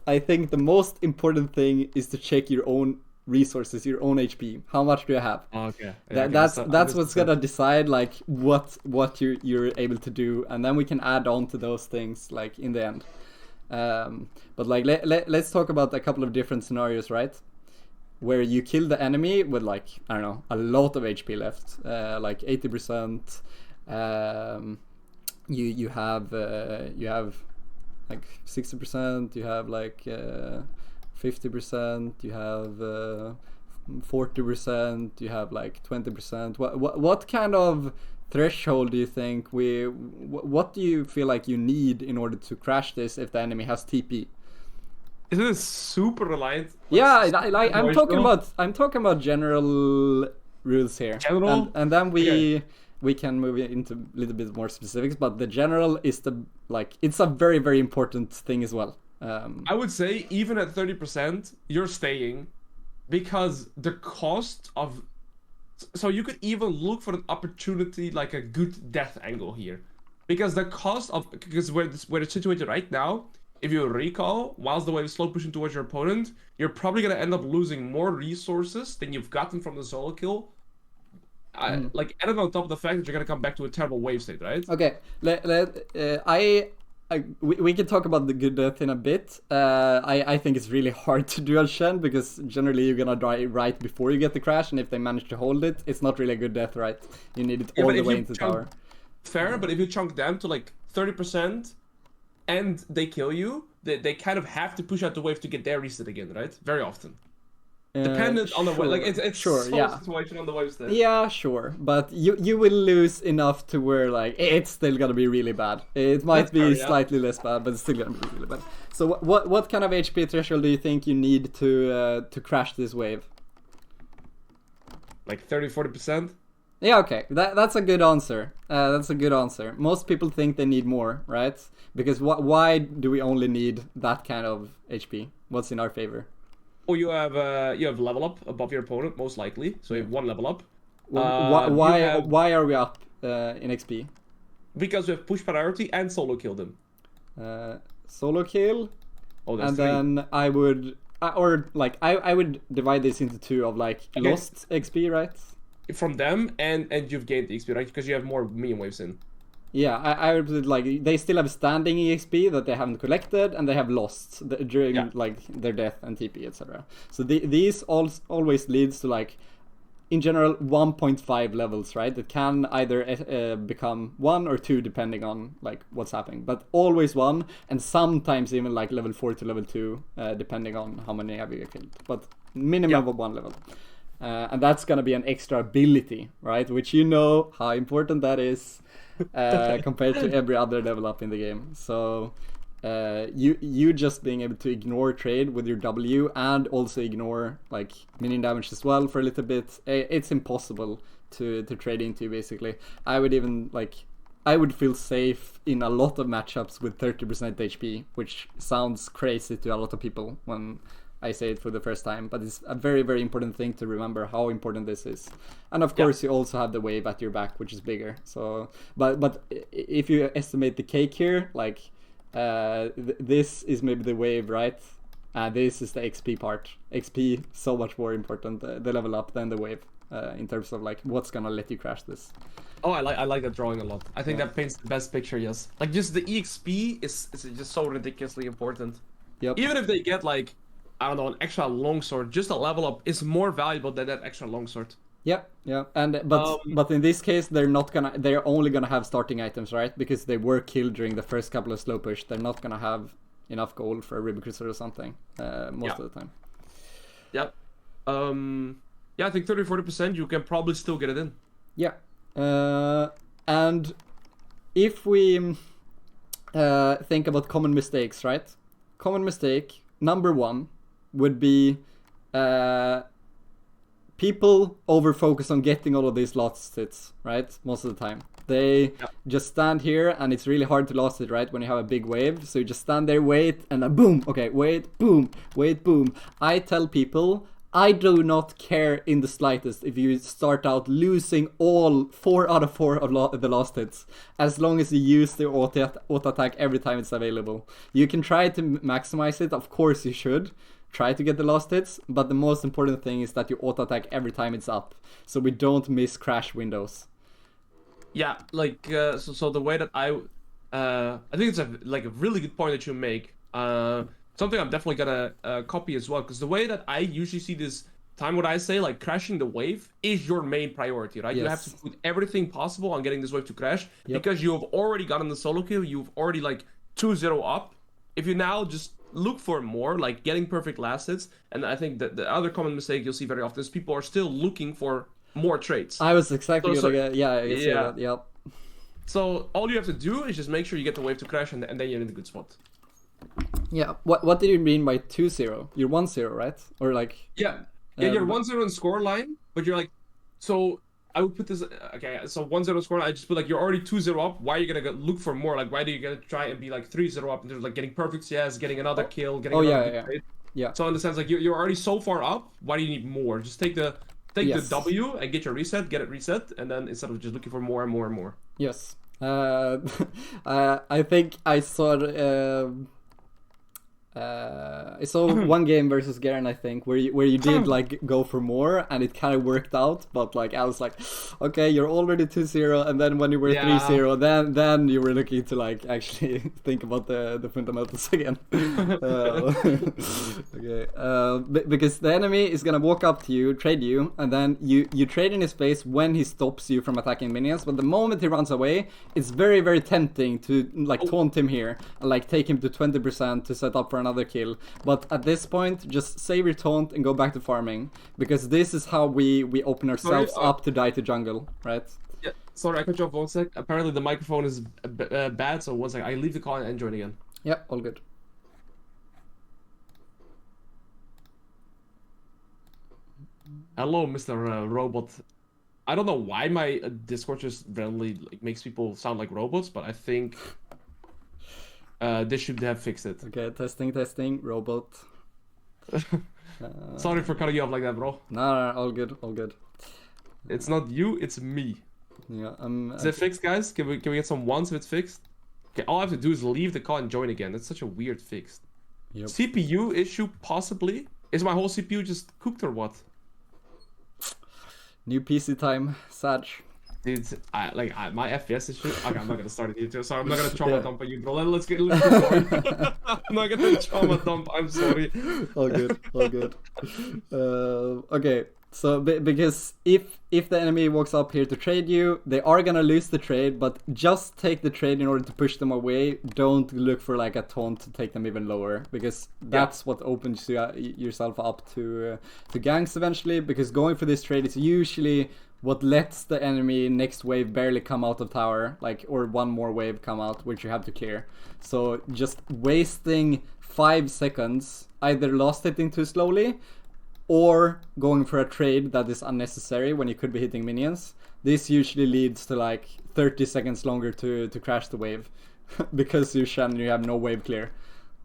I think the most important thing is to check your own resources, your own HP. How much do you have? Okay. Yeah, that's what's gonna decide like what you're able to do, and then we can add on to those things like in the end. But like let's talk about a couple of different scenarios, right? Where you kill the enemy with like, I don't know, a lot of HP left, like 80%. You have like 60%. You have like 50%. You have 40%. You have like 20%. What kind of threshold do you think what do you feel like you need in order to crash this if the enemy has TP? Isn't it super reliant? Yeah, I'm talking about general rules here. General? And then we can move into a little bit more specifics, but the general is it's a very, very important thing as well. I would say even at 30%, you're staying, because the cost of... So you could even look for an opportunity, like a good death angle here. Because the cost of... Because where it's situated right now, if you recall, whilst the wave is slow pushing towards your opponent, you're probably going to end up losing more resources than you've gotten from the solo kill. Like, added on top of the fact that you're going to come back to a terrible wave state, right? Okay, we can talk about the good death in a bit. I think it's really hard to do on Shen, because generally you're gonna die right before you get the crash, and if they manage to hold it, it's not really a good death, right? You need it all the way into the tower. Fair, but if you chunk them to like 30% and they kill you, they kind of have to push out the wave to get their reset again, right? Very often. Dependent on the wave, like it's sure, so yeah. situation on the wave state. Yeah, sure, but you will lose enough to where like it's still gonna be really bad. It might be slightly less bad, but it's still gonna be really bad. So what kind of HP threshold do you think you need to crash this wave? Like 30-40%? Yeah, okay, that's a good answer. That's a good answer. Most people think they need more, right? Because why do we only need that kind of HP? What's in our favor? Or you have level up above your opponent, most likely. So you have one level up. Why are we up in XP? Because we have push priority and solo kill them. Solo kill. Oh, that's and three. Then I would I would divide this into two of like lost XP, right? From them and you've gained the XP, right? Because you have more minion waves in. Yeah, I would put like they still have standing EXP that they haven't collected, and they have lost during like their death and TP, etc. So these always leads to like, in general, 1.5 levels, right? That can either become 1 or 2 depending on like what's happening, but always 1, and sometimes even like level 4 to level 2, depending on how many have you killed. But minimum of 1 level. And that's gonna be an extra ability, right? Which you know how important that is. Compared to every other level up in the game. So you just being able to ignore trade with your W and also ignore like minion damage as well for a little bit, it's impossible to trade into basically. I would feel safe in a lot of matchups with 30% HP, which sounds crazy to a lot of people when I say it for the first time, but it's a very, very important thing to remember how important this is. And of course, you also have the wave at your back, which is bigger. So, but if you estimate the cake here, like this is maybe the wave, right? This is the XP part. XP so much more important, the level up, than the wave in terms of like what's gonna let you crash this. Oh, I like that drawing a lot. I think that paints the best picture. Yes, like just the EXP is just so ridiculously important. Yep. Even if they get like, I don't know, an extra longsword, just a level up is more valuable than that extra longsword. Yeah, and but in this case they're only gonna have starting items, right? Because they were killed during the first couple of slow push. They're not gonna have enough gold for a Ribbon Cruiser or something most of the time. Yep. Yeah, I think 30-40% you can probably still get it in. Yeah. And if we think about common mistakes, right? Common mistake number one would be people over focus on getting all of these last hits, right? Most of the time. They just stand here and it's really hard to last it, right? When you have a big wave. So you just stand there, wait, and then boom. Okay, wait, boom, wait, boom. I tell people, I do not care in the slightest if you start out losing all 4 out of 4 of the last hits, as long as you use the auto attack every time it's available. You can try to maximize it, of course you should. Try to get the last hits, but the most important thing is that you auto attack every time it's up, so we don't miss crash windows. Yeah, like so the way that I think it's a really good point that you make. Something I'm definitely gonna copy as well, because the way that I usually see this time, what I say, like crashing the wave is your main priority, right? Yes. You have to put everything possible on getting this wave to crash, because you have already gotten the solo kill, you've already like 2-0 up. If you now just look for more, like getting perfect last hits, and I think that the other common mistake you'll see very often is people are still looking for more trades. I was exactly yeah. So all you have to do is just make sure you get the wave to crash, and then you're in a good spot. Yeah. What did you mean by 2-0? You're 1-0, right? Or like you're 1-0 in score line, but you're like, so I would put this, okay, so 1-0 score line, I just put like, you're already 2-0 up, why are you gonna go look for more? Like, why do you gonna try and be like 3-0 up, and there's like getting perfect CS, getting another kill, getting another trade? Yeah. So in the sense, like, you're already so far up, why do you need more? Just take the W and get your reset, get it reset, and then instead of just looking for more and more and more. Yes. I think I saw one game versus Garen, I think, where you did like go for more, and it kind of worked out. But like I was like, okay, you're already 2-0, and then when you were 3-0, then you were looking to like actually think about the fundamentals again. Okay, because the enemy is gonna walk up to you, trade you, and then you trade in his face when he stops you from attacking minions. But the moment he runs away, it's very, very tempting to like taunt him here and like take him to 20% to set up for another kill. But at this point, just save your taunt and go back to farming, because this is how we open ourselves up to die to jungle, right? Yeah, sorry, I cut you off 1 sec. Apparently the microphone is bad, so 1 sec. I leave the call and join again. Yeah, all good. Hello, Mr. Robot. I don't know why my Discord just randomly like makes people sound like robots, but I think they should have fixed it. Okay, testing, robot. Sorry for cutting you off like that, bro. No, all good. It's not you, it's me. Yeah, Is it fixed, guys? Can we get some ones if it's fixed? Okay, all I have to do is leave the call and join again. That's such a weird fix. Yep. CPU issue, possibly? Is my whole CPU just cooked or what? New PC time, Sag. Dude, my FPS issue. Okay, I'm not gonna start it here too. Sorry, I'm not gonna trauma dump on you, bro. Let's get going. I'm not gonna trauma dump. I'm sorry. All good. Okay, so because if the enemy walks up here to trade you, they are gonna lose the trade, but just take the trade in order to push them away. Don't look for like a taunt to take them even lower, because that's what opens yourself up to ganks eventually. Because going for this trade is usually what lets the enemy next wave barely come out of tower, like, or one more wave come out, which you have to clear. So just wasting 5 seconds, either lost hitting too slowly, or going for a trade that is unnecessary when you could be hitting minions. This usually leads to like 30 seconds longer to crash the wave, because you Shen, you have no wave clear.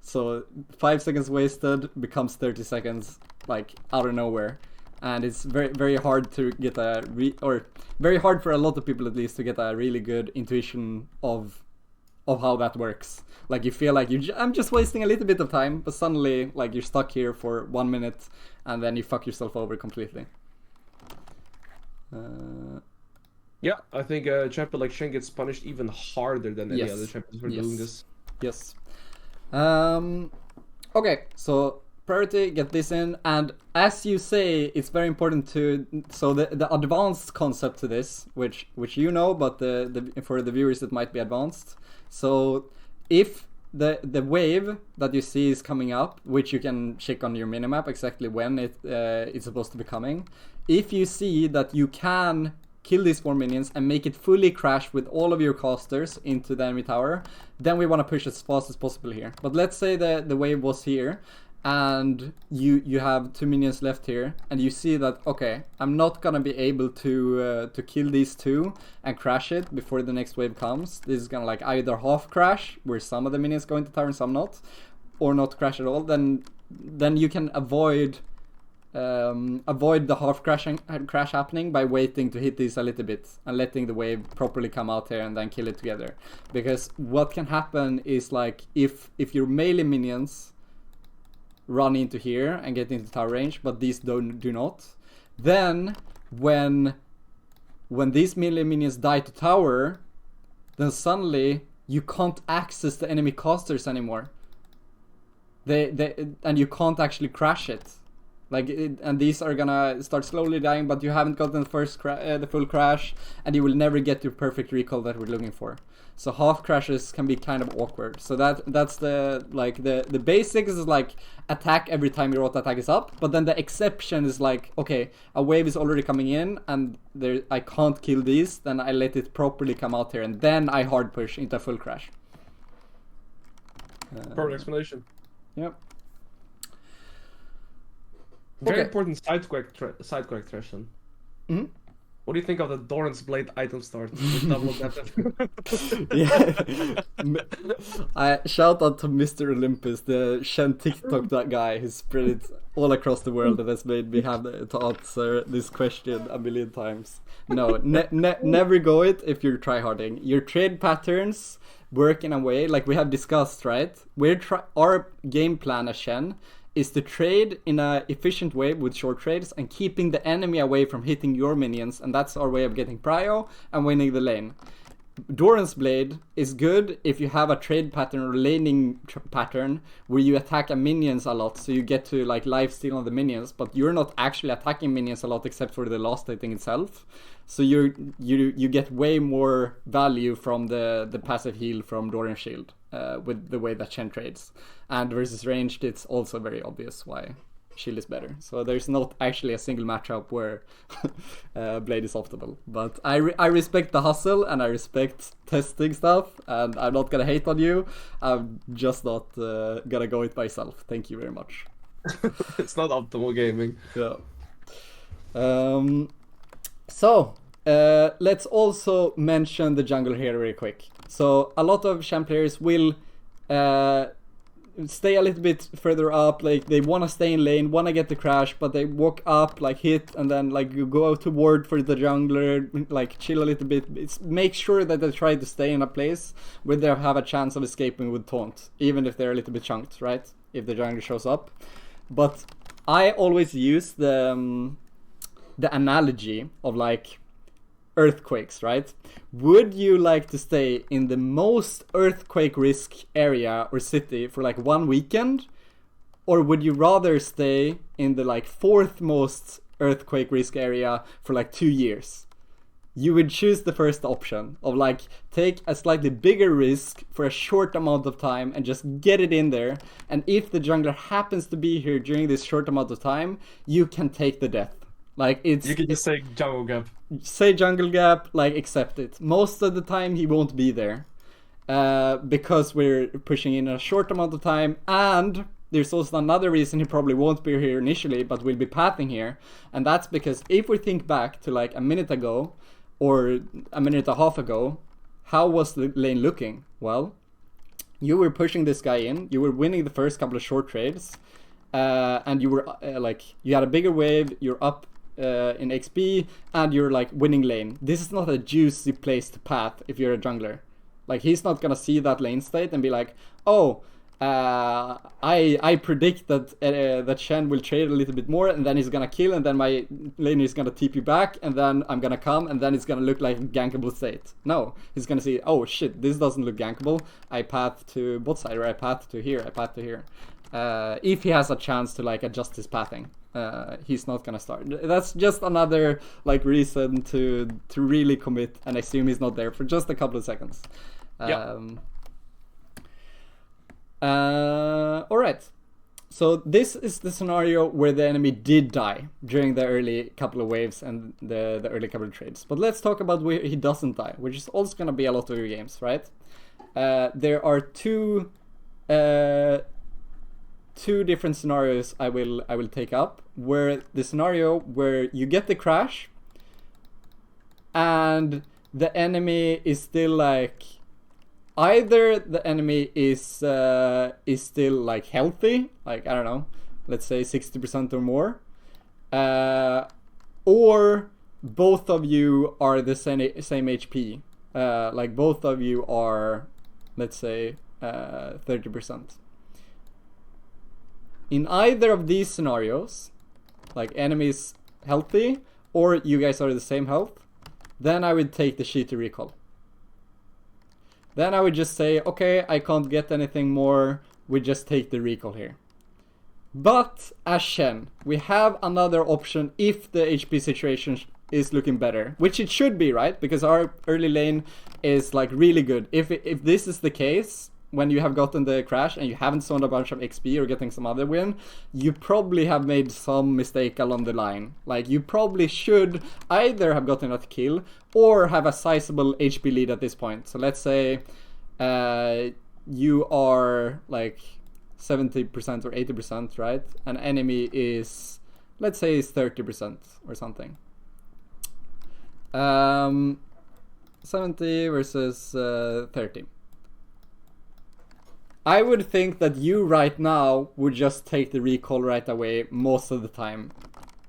So 5 seconds wasted becomes 30 seconds, like out of nowhere. And it's very, very hard to get very hard for a lot of people at least to get a really good intuition of how that works. Like you feel like I'm just wasting a little bit of time, but suddenly like you're stuck here for 1 minute, and then you fuck yourself over completely. Yeah, I think a champion like Shen gets punished even harder than any other champions for doing this. Yes. Okay, so priority, get this in, and as you say, it's very important to, so the advanced concept to this, which you know, but for the viewers it might be advanced. So if the wave that you see is coming up, which you can check on your minimap exactly when it's supposed to be coming, if you see that you can kill these 4 minions, and make it fully crash with all of your casters into the enemy tower, then we want to push as fast as possible here. But let's say the wave was here, and you have 2 minions left here, and you see that, okay, I'm not gonna be able to kill these 2 and crash it before the next wave comes. This is gonna like either half crash, where some of the minions go into tower and some not, or not crash at all. Then you can avoid the half crash happening by waiting to hit these a little bit and letting the wave properly come out here and then kill it together. Because what can happen is like if your melee minions run into here and get into tower range, but these do not, then when these melee minions die to tower, then suddenly you can't access the enemy casters anymore. And you can't actually crash it. And these are gonna start slowly dying, but you haven't gotten the full crash, and you will never get your perfect recall that we're looking for. So half crashes can be kind of awkward. So that's the basics is like attack every time your auto attack is up, but then the exception is like, okay, a wave is already coming in and I can't kill these, then I let it properly come out here, and then I hard push into full crash. Perfect explanation. Yep. Very Okay. important side question. Mm-hmm. What do you think of the Doran's Blade item start with double depth? Yeah. Shout out to Mr. Olympus, the Shen TikTok that guy who spread it all across the world, that has made me have to answer this question a million times. No, never go it if you're tryharding. Your trade patterns work in a way like we have discussed, right? Our game plan as Shen is to trade in an efficient way with short trades and keeping the enemy away from hitting your minions, and that's our way of getting prio and winning the lane. Doran's Blade is good if you have a trade pattern or laning pattern where you attack minions a lot, so you get to like lifesteal on the minions, but you're not actually attacking minions a lot except for the last hitting itself. So you get way more value from the passive heal from Doran's Shield with the way that Shen trades. And versus ranged, it's also very obvious why Shield is better. So there's not actually a single matchup where Blade is optimal. But I respect the hustle and I respect testing stuff, and I'm not gonna hate on you. I'm just not gonna go it myself. Thank you very much. It's not optimal gaming. Yeah. So let's also mention the jungle here very quick. So a lot of Shen players will stay a little bit further up, like they want to stay in lane, want to get the crash, but they walk up, like hit, and then like you go out to ward for the jungler, like chill a little bit. Make sure that they try to stay in a place where they have a chance of escaping with taunt, even if they're a little bit chunked, right? If the jungler shows up. But I always use the analogy of like earthquakes, right? Would you like to stay in the most earthquake risk area or city for like 1 weekend, or would you rather stay in the like 4th most earthquake risk area for like 2 years? You would choose the first option of like take a slightly bigger risk for a short amount of time and just get it in there, and if the jungler happens to be here during this short amount of time, you can take the death. Like you can just say jungle gap. Say jungle gap, like accept it. Most of the time he won't be there because we're pushing in a short amount of time, and there's also another reason he probably won't be here initially but will be pathing here, and that's because if we think back to like a minute ago or a minute and a half ago, how was the lane looking? Well, you were pushing this guy in, you were winning the first couple of short trades, and you were you had a bigger wave, you're up in XP, and you're like winning lane. This is not a juicy place to path if you're a jungler. Like he's not gonna see that lane state and be like, oh, I predict that Shen will trade a little bit more, and then he's gonna kill, and then my laner is gonna TP back, and then I'm gonna come, and then it's gonna look like gankable state. No, he's gonna see, oh shit, this doesn't look gankable. I path to bot side, or I path to here, I path to here. If he has a chance to like adjust his pathing, he's not gonna start. That's just another like reason to really commit and assume he's not there for just a couple of seconds. Yep. All right. So this is the scenario where the enemy did die during the early couple of waves and the early couple of trades. But let's talk about where he doesn't die, which is also going to be a lot of your games, right? There are two different scenarios I will take up. Where the scenario where you get the crash and the enemy is still like, either the enemy is still like healthy, like I don't know, let's say 60% or more, or both of you are the same HP, like both of you are, let's say, 30%. In either of these scenarios, like enemies healthy or you guys are the same health, then I would take the cheater recall. Then I would just say, okay, I can't get anything more, we just take the recall here. But as Shen, we have another option if the HP situation is looking better, which it should be, right? Because our early lane is like really good. If this is the case, when you have gotten the crash and you haven't sown a bunch of XP or getting some other win, you probably have made some mistake along the line. Like you probably should either have gotten a kill or have a sizable HP lead at this point. So let's say you are like 70% or 80%, right? An enemy is, let's say, is 30% or something. 70 versus 30. I would think that you right now would just take the recall right away most of the time.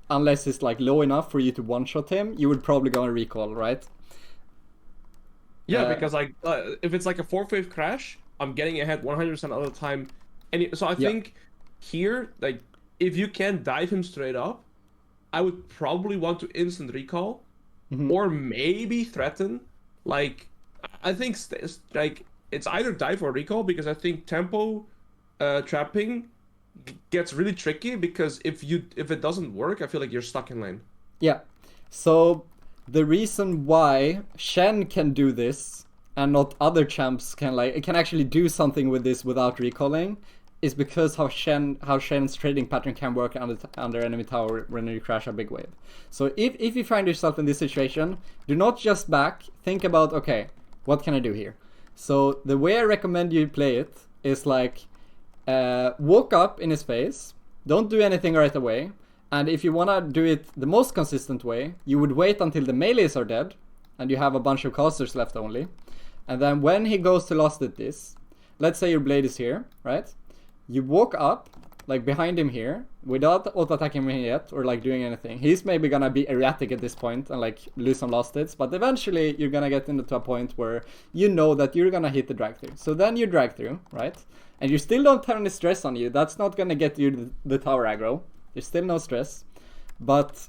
Unless it's like low enough for you to one-shot him, you would probably go on recall, right? Yeah, because like if it's like a 4th-wave crash, I'm getting ahead 100% of the time. And so I think here, like, if you can dive him straight up, I would probably want to instant recall, or maybe threaten. Like, I think like it's either dive or recall, because I think tempo trapping gets really tricky, because if it doesn't work, I feel like you're stuck in lane. Yeah. So the reason why Shen can do this and not other champs can actually do something with this without recalling is because how Shen's trading pattern can work under enemy tower when you crash a big wave. So if you find yourself in this situation, do not just back. Think about, okay, what can I do here? So the way I recommend you play it is like walk up in his face, don't do anything right away, and if you want to do it the most consistent way, you would wait until the melees are dead and you have a bunch of casters left only, and then when he goes to last hit this, let's say your blade is here, right? You walk up like behind him here without auto-attacking him yet or like doing anything. He's maybe gonna be erratic at this point and like lose some last hits, but eventually you're gonna get into a point where you know that you're gonna hit the drag through. So then you drag through, right? And you still don't have any stress on you. That's not gonna get you the tower aggro. There's still no stress. But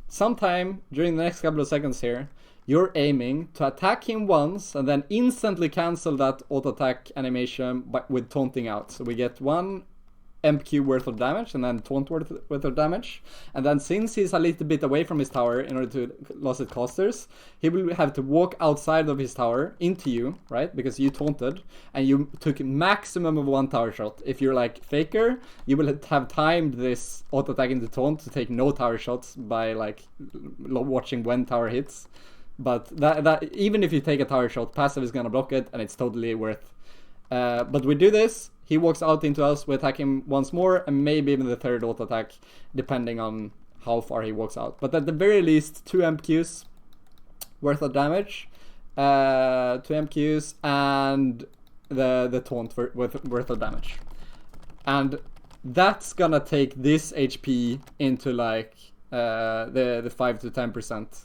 sometime during the next couple of seconds here, you're aiming to attack him once and then instantly cancel that auto attack animation with taunting out. So we get 1 MQ worth of damage and then taunt worth of damage. And then since he's a little bit away from his tower in order to lose his casters, he will have to walk outside of his tower into you, right? Because you taunted and you took maximum of 1 tower shot. If you're like Faker, you will have timed this auto attack into taunt to take no tower shots by like watching when tower hits. But that even if you take a tower shot, passive is gonna block it and it's totally worth. But we do this, he walks out into us, we attack him once more and maybe even the third auto attack depending on how far he walks out. But at the very least 2 MQs worth of damage, 2 MQs and the taunt worth of damage. And that's gonna take this HP into like the 5 to 10%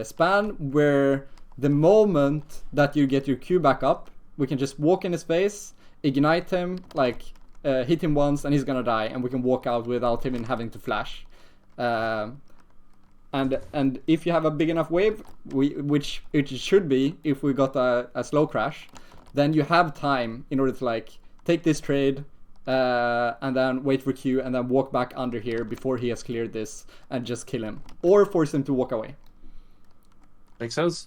span, where the moment that you get your Q back up, we can just walk in his face, ignite him, like hit him once and he's gonna die, and we can walk out without him having to flash. And if you have a big enough wave, which it should be if we got a slow crash, then you have time in order to like take this trade and then wait for Q and then walk back under here before he has cleared this and just kill him or force him to walk away. Makes sense.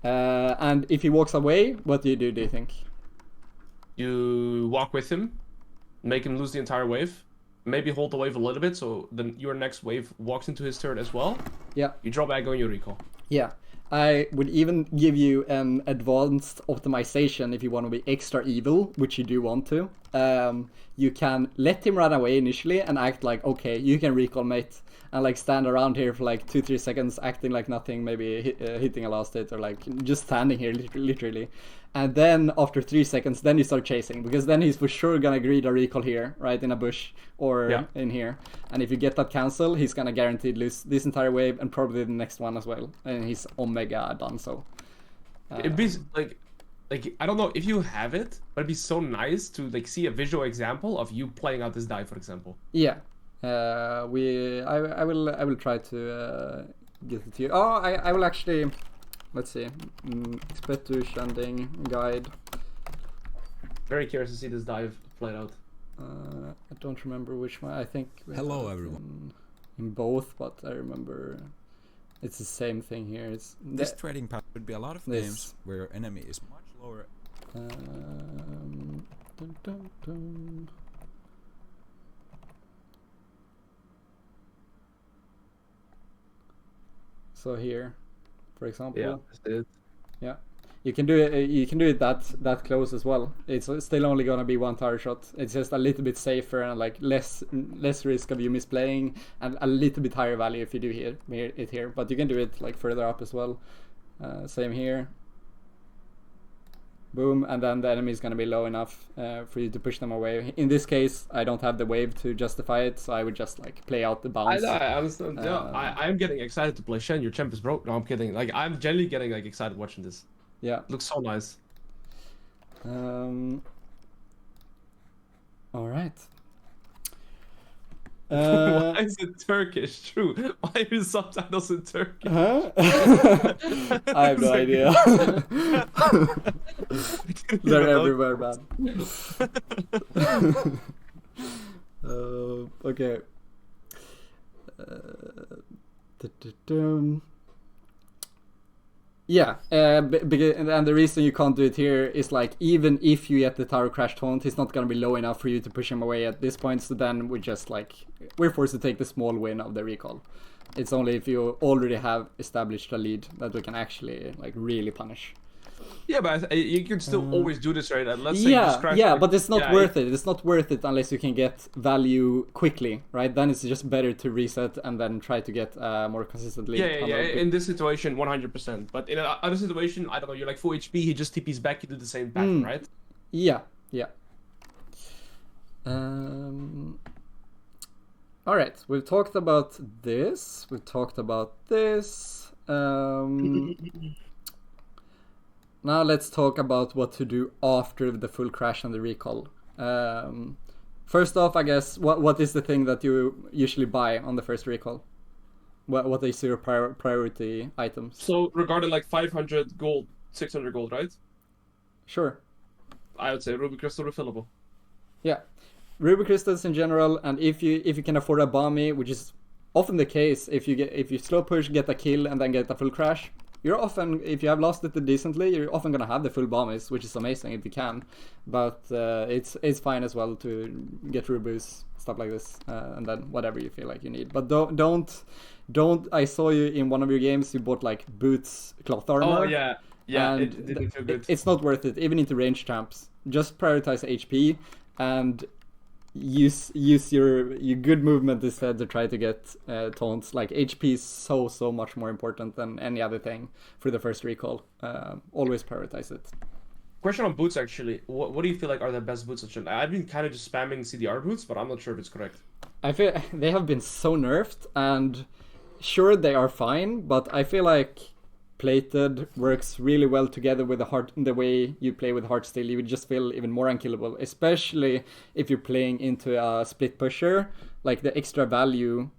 And if he walks away, what do you think? You walk with him, make him lose the entire wave, maybe hold the wave a little bit, so then your next wave walks into his turn as well. Yeah. You draw back on your recall. Yeah. I would even give you an advanced optimization if you want to be extra evil, which you do want to. You can let him run away initially and act like, okay, you can recall mate, and like stand around here for like 2-3 seconds acting like nothing, maybe hitting a last hit or like just standing here literally. And then after 3 seconds, then you start chasing, because then he's for sure gonna greed a recall here, right, in a bush or in here. And if you get that cancel, he's gonna guaranteed lose this entire wave and probably the next one as well. And he's omega done so. It'd be like I don't know if you have it, but it'd be so nice to like see a visual example of you playing out this die, for example. Yeah. I will try to get it to you. Oh, I will actually. Let's see. Splitpushing guide. Very curious to see this dive played out. I don't remember which one. I think. Hello, everyone. In both, but I remember it's the same thing here. It's this trading pattern would be a lot of games where your enemy is much lower. Dun, dun, dun. So here, for example. Yeah, that's it. Yeah, you can do it. You can do it that close as well. It's still only gonna be one tower shot. It's just a little bit safer and like less risk of you misplaying, and a little bit higher value if you do it here. But you can do it like further up as well. Same here. Boom, and then the enemy is gonna be low enough for you to push them away. In this case, I don't have the wave to justify it, so I would just like play out the bounce. I understand. Yeah, I'm getting excited to play Shen. Your champ is broke. No, I'm kidding. Like I'm generally getting like excited watching this. Yeah, looks so nice. All right. Why is it Turkish? True. Why are the subtitles in Turkish? Huh? I have no idea. They're everywhere, man. Okay. Yeah, and the reason you can't do it here is like, even if you get the tower crash taunt, he's not gonna be low enough for you to push him away at this point. So then we're forced to take the small win of the recall. It's only if you already have established a lead that we can actually like really punish. Yeah, but you can still always do this, right? Let's say but it's not worth it. It's not worth it unless you can get value quickly, right? Then it's just better to reset and then try to get more consistently. Yeah. In this situation, 100%. But in another situation, I don't know, you're like full HP, he just TPs back, you do the same pattern, right? Yeah. All right, we've talked about this. We've talked about this. Now let's talk about what to do after the full crash and the recall. First off, I guess, what is the thing that you usually buy on the first recall? What is your priority items? So regarding like 500 gold, 600 gold, right? Sure. I would say ruby crystal refillable. Yeah, ruby crystals in general, and if you can afford a bomby, which is often the case, if you slow push, get a kill, and then get a full crash. You're often, if you have lost it decently, you're often gonna have the full bombies, which is amazing if you can. But it's fine as well to get rubies, stuff like this, and then whatever you feel like you need. But don't. I saw you in one of your games. You bought like boots, cloth armor. Oh yeah. It didn't feel good. It's not worth it, even into range champs. Just prioritize HP and use your good movement instead to try to get taunts. Like HP is so much more important than any other thing for the first recall. Always prioritize it. Question on boots actually. What do you feel like are the best boots? I've been kind of just spamming CDR boots, but I'm not sure if it's correct. I feel they have been so nerfed, and sure they are fine, but I feel like plated works really well together with the way you play with Heartsteel. You would just feel even more unkillable, especially if you're playing into a split pusher. Like the extra value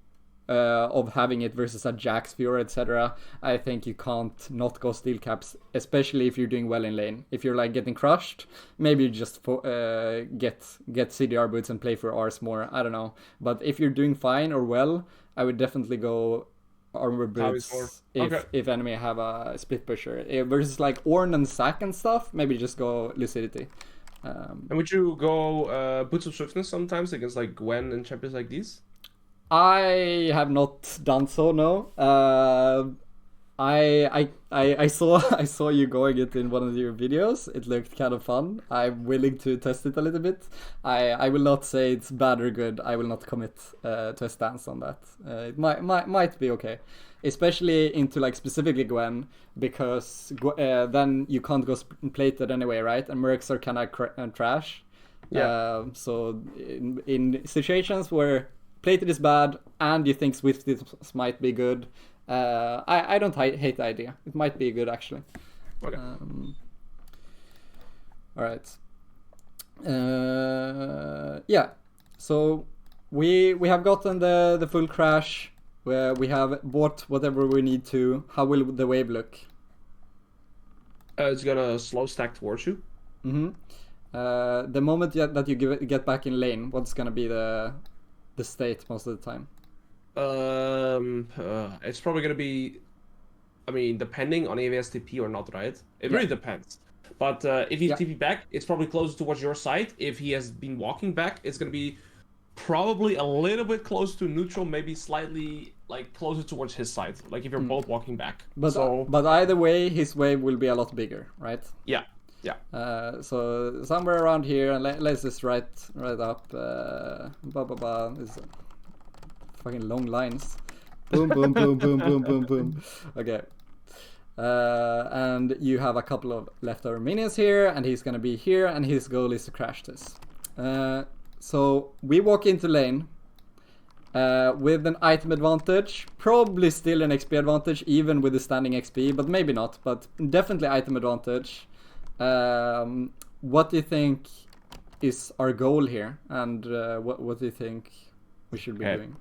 of having it versus a Jax, Fiora, etc. I think you can't not go steel caps, especially if you're doing well in lane. If you're like getting crushed, maybe you just get CDR boots and play for Rs more. I don't know, but if you're doing fine or well, I would definitely go armor boots if enemy have a split pusher versus like Ornn and Sack and stuff. Maybe just go lucidity. And would you go Boots of Swiftness sometimes against like Gwen and champions like these? I have not done so. No. I saw I saw you going it in one of your videos. It looked kind of fun. I'm willing to test it a little bit. I will not say it's bad or good. I will not commit to a stance on that. It might be okay, especially into like specifically Gwen, because then you can't go plated anyway, right? And mercs are kind of trash. Yeah. So in situations where plated is bad and you think Swifties might be good, I don't hate the idea. It might be good actually. Okay. All right. Yeah. So we have gotten the full crash. Where we have bought whatever we need to. How will the wave look? It's gonna slow stack towards you. The moment that you get back in lane, what's gonna be the state most of the time? It's probably gonna be, I mean, depending on if he has TP or not, right? It really depends. But if he's TP back, it's probably closer towards your side. If he has been walking back, it's gonna be probably a little bit close to neutral, maybe slightly like closer towards his side. Like if you're both walking back. But either way, his wave will be a lot bigger, right? Yeah. So somewhere around here, and let's just write up. This fucking long lines. Boom, boom, boom, boom, boom, boom, boom. Okay. And you have a couple of leftover minions here, and he's gonna be here, and his goal is to crash this. So we walk into lane with an item advantage, probably still an XP advantage, even with the standing XP, but maybe not, but definitely item advantage. What do you think is our goal here, and what do you think we should be doing?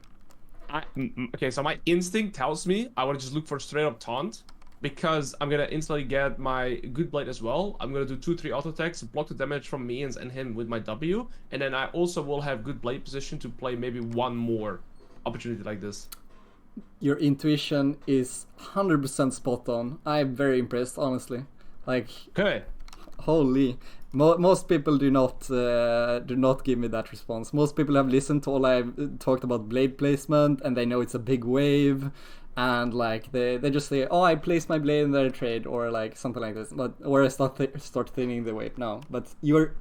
Okay, so my instinct tells me I want to just look for straight up taunt, because I'm gonna instantly get my good blade as well. I'm gonna do 2-3 auto attacks, block the damage from minions and him with my W, and then I also will have good blade position to play maybe one more opportunity like this. Your intuition is 100% spot on. I'm very impressed, honestly. Like, okay. Holy, most people do not give me that response. Most people have listened to all I've talked about blade placement, and they know it's a big wave, and like they just say, oh, I placed my blade in their trade, or like something like this, but or I start thinning the wave. No, but you're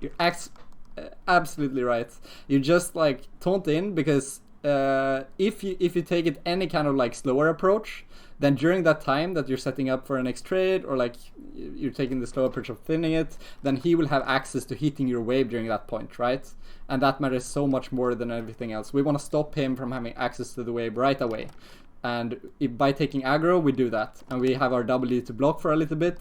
absolutely right. You just like taunt in, because if you take it any kind of like slower approach, then during that time that you're setting up for a next trade, or like you're taking the slow approach of thinning it, then he will have access to hitting your wave during that point, right? And that matters so much more than everything else. We want to stop him from having access to the wave right away. And by taking aggro, we do that. And we have our W to block for a little bit.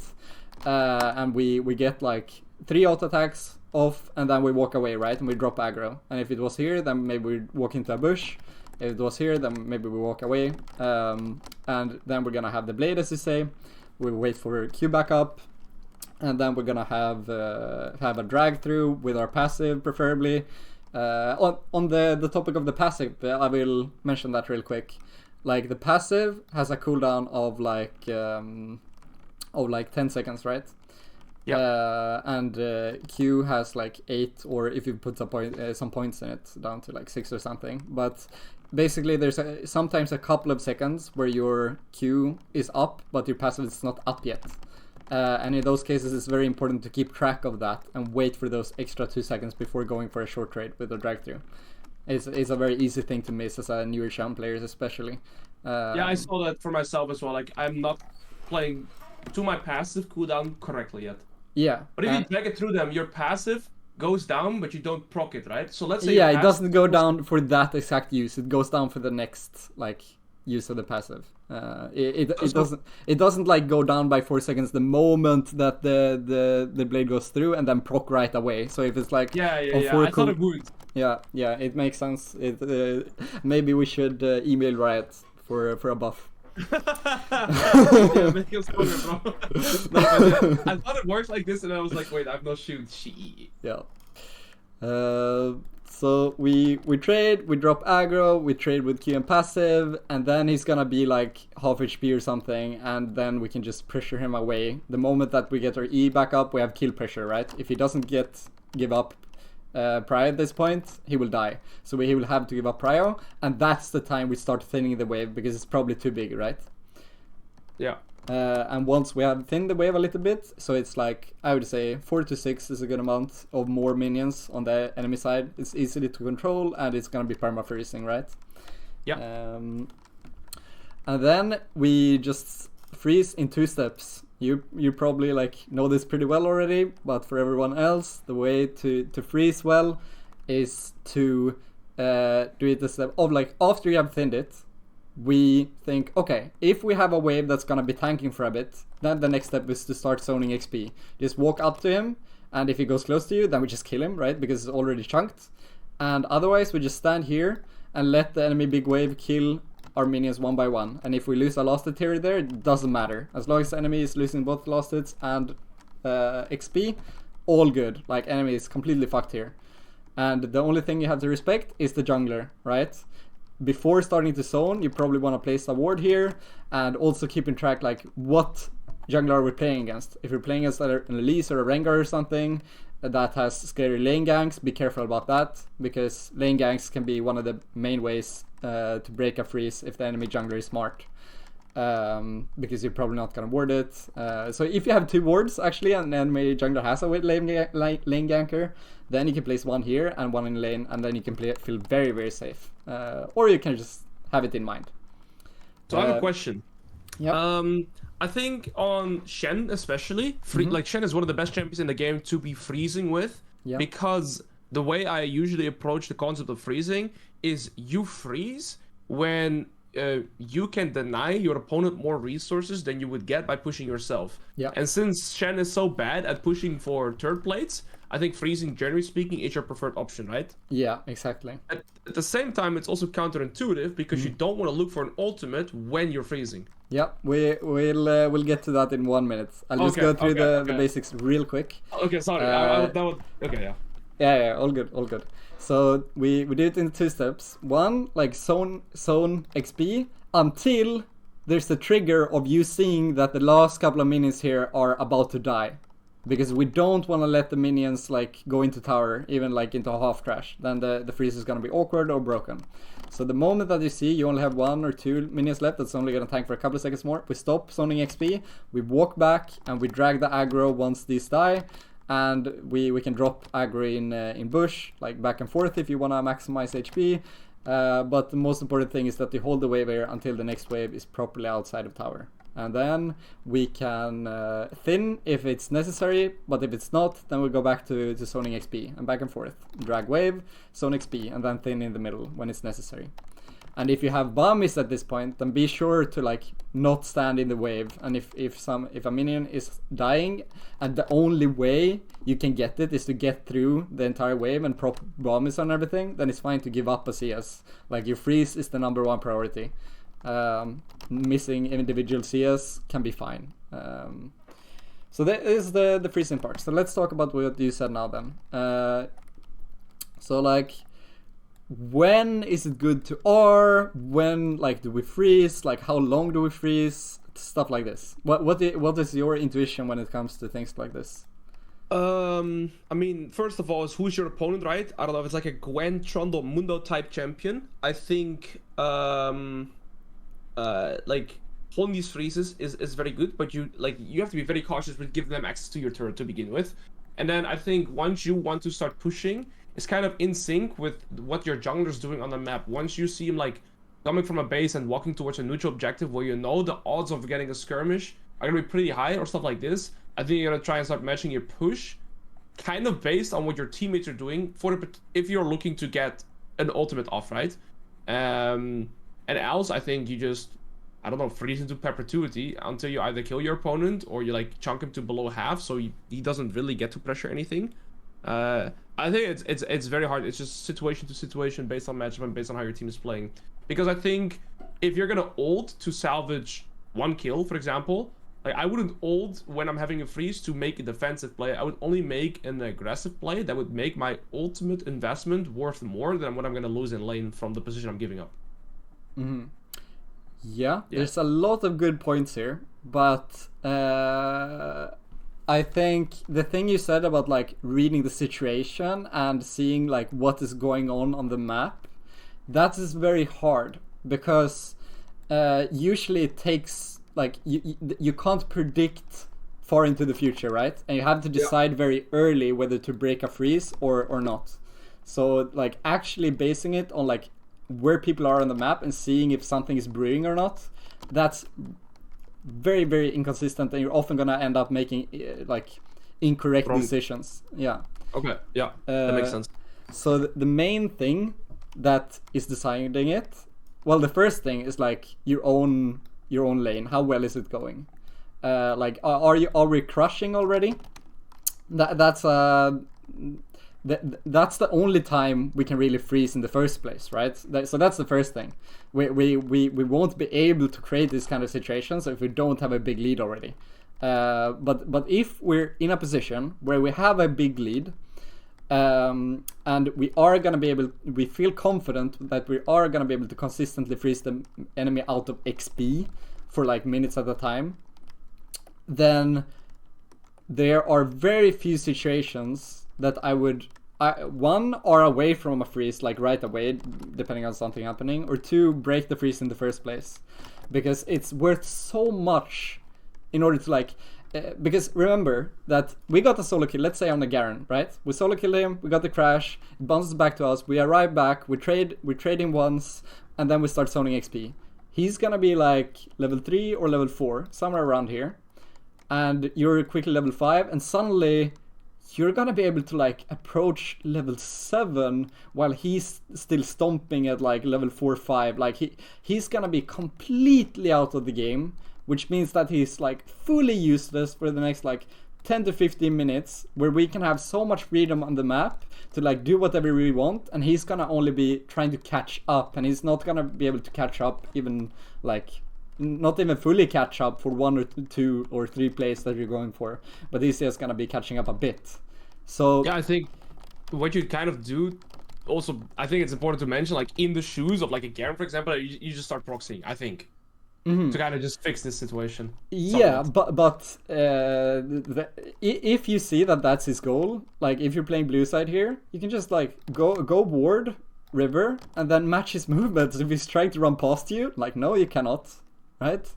And we get like 3 auto attacks off, and then we walk away, right? And we drop aggro. And if it was here, then maybe we walk into a bush. If it was here, then maybe we walk away. And then we're gonna have the blade, as you say. We'll wait for Q back up. And then we're gonna have a drag through with our passive, preferably. On the topic of the passive, I will mention that real quick. Like, the passive has a cooldown of like 10 seconds, right? Yeah. And Q has like 8, or if you put some points in it, down to like 6 or something. But basically, there's sometimes a couple of seconds where your Q is up, but your passive is not up yet. And in those cases, it's very important to keep track of that and wait for those extra 2 seconds before going for a short trade with a drag through. It's a very easy thing to miss as a newer champ players, especially. Yeah, I saw that for myself as well. Like, I'm not playing to my passive cooldown correctly yet. Yeah. But if you drag it through them, your passive goes down, but you don't proc it, right? So let's say it doesn't go down for that exact use. It goes down for the next like use of the passive. It doesn't like go down by 4 seconds the moment that the blade goes through, and then proc right away. So if it's like I thought it would. Yeah, it makes sense. Maybe we should email Riot for a buff. Yeah, make him stronger, bro. I thought it worked like this, and I was like, wait, I have no shield. Yeah. So we trade, we drop aggro, we trade with Q and passive, and then he's gonna be like half HP or something, and then we can just pressure him away. The moment that we get our E back up, we have kill pressure, right? If he doesn't get give up prio at this point, he will die. So he will have to give up prio, and that's the time we start thinning the wave because it's probably too big, right? Yeah. And once we have thinned the wave a little bit, so it's like, I would say 4 to 6 is a good amount of more minions on the enemy side. It's easy to control, and it's gonna be perma-freezing, right? Yeah. And then we just freeze in 2 steps. You probably like know this pretty well already, but for everyone else, the way to freeze well is to do it the step of like after you have thinned it. We think, okay, if we have a wave that's gonna be tanking for a bit, then the next step is to start zoning XP. Just walk up to him, and if he goes close to you, then we just kill him, right? Because it's already chunked. And otherwise, we just stand here and let the enemy big wave kill our minions one by one. And if we lose a last hit here or there, it doesn't matter. As long as the enemy is losing both last hits and XP, all good. Like, enemy is completely fucked here. And the only thing you have to respect is the jungler, right? Before starting to zone, you probably want to place a ward here, and also keeping track like what jungler are we playing against. If you're playing against an Elise or a Rengar or something that has scary lane ganks, be careful about that, because lane ganks can be one of the main ways to break a freeze if the enemy jungler is smart. Because you're probably not gonna ward it. So if you have 2 wards actually, and enemy jungler has a lane ganker, then you can place one here and one in lane, and then you can feel very, very safe. Or you can just have it in mind. So I have a question. Yeah. I think on Shen especially, like Shen is one of the best champions in the game to be freezing with, because the way I usually approach the concept of freezing is you freeze when you can deny your opponent more resources than you would get by pushing yourself. Yeah. And since Shen is so bad at pushing for third plates, I think freezing, generally speaking, is your preferred option, right? Yeah, exactly. At the same time, it's also counterintuitive because you don't want to look for an ultimate when you're freezing. Yeah, we'll get to that in 1 minute. I'll just go through the basics real quick. Okay, sorry. Okay, yeah. Yeah, all good. So we do it in 2 steps. One, like zone XP until there's a trigger of you seeing that the last couple of minions here are about to die. Because we don't want to let the minions like go into tower, even like into a half crash. Then the freeze is gonna be awkward or broken. So the moment that you see you only have 1 or 2 minions left, that's only gonna tank for a couple of seconds more, we stop zoning XP, we walk back and we drag the aggro once these die, and we can drop aggro in bush, like back and forth if you wanna maximize HP. But the most important thing is that you hold the wave here until the next wave is properly outside of tower. And then we can thin if it's necessary, but if it's not, then we'll go back to zoning XP and back and forth. Drag wave, zone XP, and then thin in the middle when it's necessary. And if you have bombies at this point, then be sure to like not stand in the wave. And if a minion is dying, and the only way you can get it is to get through the entire wave and prop bombies on everything, then it's fine to give up a CS. Like your freeze is the #1 priority. Missing individual CS can be fine. So that is the freezing part. So let's talk about what you said now then. So like, when is it good to R? When like do we freeze? Like how long do we freeze? Stuff like this. What is your intuition when it comes to things like this? I mean, first of all, is who's your opponent, right? I don't know if it's like a Gwen, Trundle, Mundo type champion. I think like holding these freezes is very good, but you have to be very cautious with giving them access to your turret to begin with. And then I think once you want to start pushing, it's kind of in sync with what your jungler's doing on the map. Once you see him like coming from a base and walking towards a neutral objective where you know the odds of getting a skirmish are gonna be pretty high or stuff like this, I think you're gonna try and start matching your push kind of based on what your teammates are doing if you're looking to get an ultimate off, right? And else I think you just, I don't know, freeze into perpetuity until you either kill your opponent or you like chunk him to below half so he doesn't really get to pressure anything. I think it's very hard. It's just situation to situation based on matchup and based on how your team is playing. Because I think if you're gonna ult to salvage 1 kill, for example, like I wouldn't ult when I'm having a freeze to make a defensive play. I would only make an aggressive play that would make my ultimate investment worth more than what I'm gonna lose in lane from the position I'm giving up. Mm-hmm. Yeah, there's a lot of good points here, but I think the thing you said about like reading the situation and seeing like what is going on the map, that is very hard because usually it takes like you can't predict far into the future, right? And you have to decide very early whether to break a freeze or not. So like actually basing it on like where people are on the map and seeing if something is brewing or not, that's very, very inconsistent, and you're often gonna end up making like incorrect decisions. Yeah. Okay. Yeah. That makes sense. So the main thing that is deciding it, well, the first thing is like your own lane. How well is it going? Like are we crushing already? That's the only time we can really freeze in the first place, right? So that's the first thing. We won't be able to create these kind of situations if we don't have a big lead already. But if we're in a position where we have a big lead, and we feel confident that we are gonna be able to consistently freeze the enemy out of XP for like minutes at a time, then there are very few situations that I would one, are away from a freeze like right away depending on something happening, or two, break the freeze in the first place, because it's worth so much in order to like because remember that we got a solo kill, let's say on the Garen, right? We solo kill him, we got the crash, it bounces back to us, we arrive back, we trade him once, and then we start zoning XP. He's gonna be like level 3 or level 4, somewhere around here, and you're quickly level 5, and suddenly you're gonna be able to like approach level 7 while he's still stomping at like level 4 5. Like he's gonna be completely out of the game, which means that he's like fully useless for the next like 10 to 15 minutes, where we can have so much freedom on the map to like do whatever we want, and he's gonna only be trying to catch up, and he's not gonna be able to catch up even like not even fully catch up for 1 or 2 or 3 plays that you're going for, but he's just gonna be catching up a bit. So yeah, I think what you kind of do also, I think it's important to mention, like in the shoes of like a Garen, for example, you just start proxying, I think, to kind of just fix this situation. Yeah, but if you see that that's his goal, like if you're playing blue side here, you can just like go ward river and then match his movements. If he's trying to run past you, like no, you cannot, right?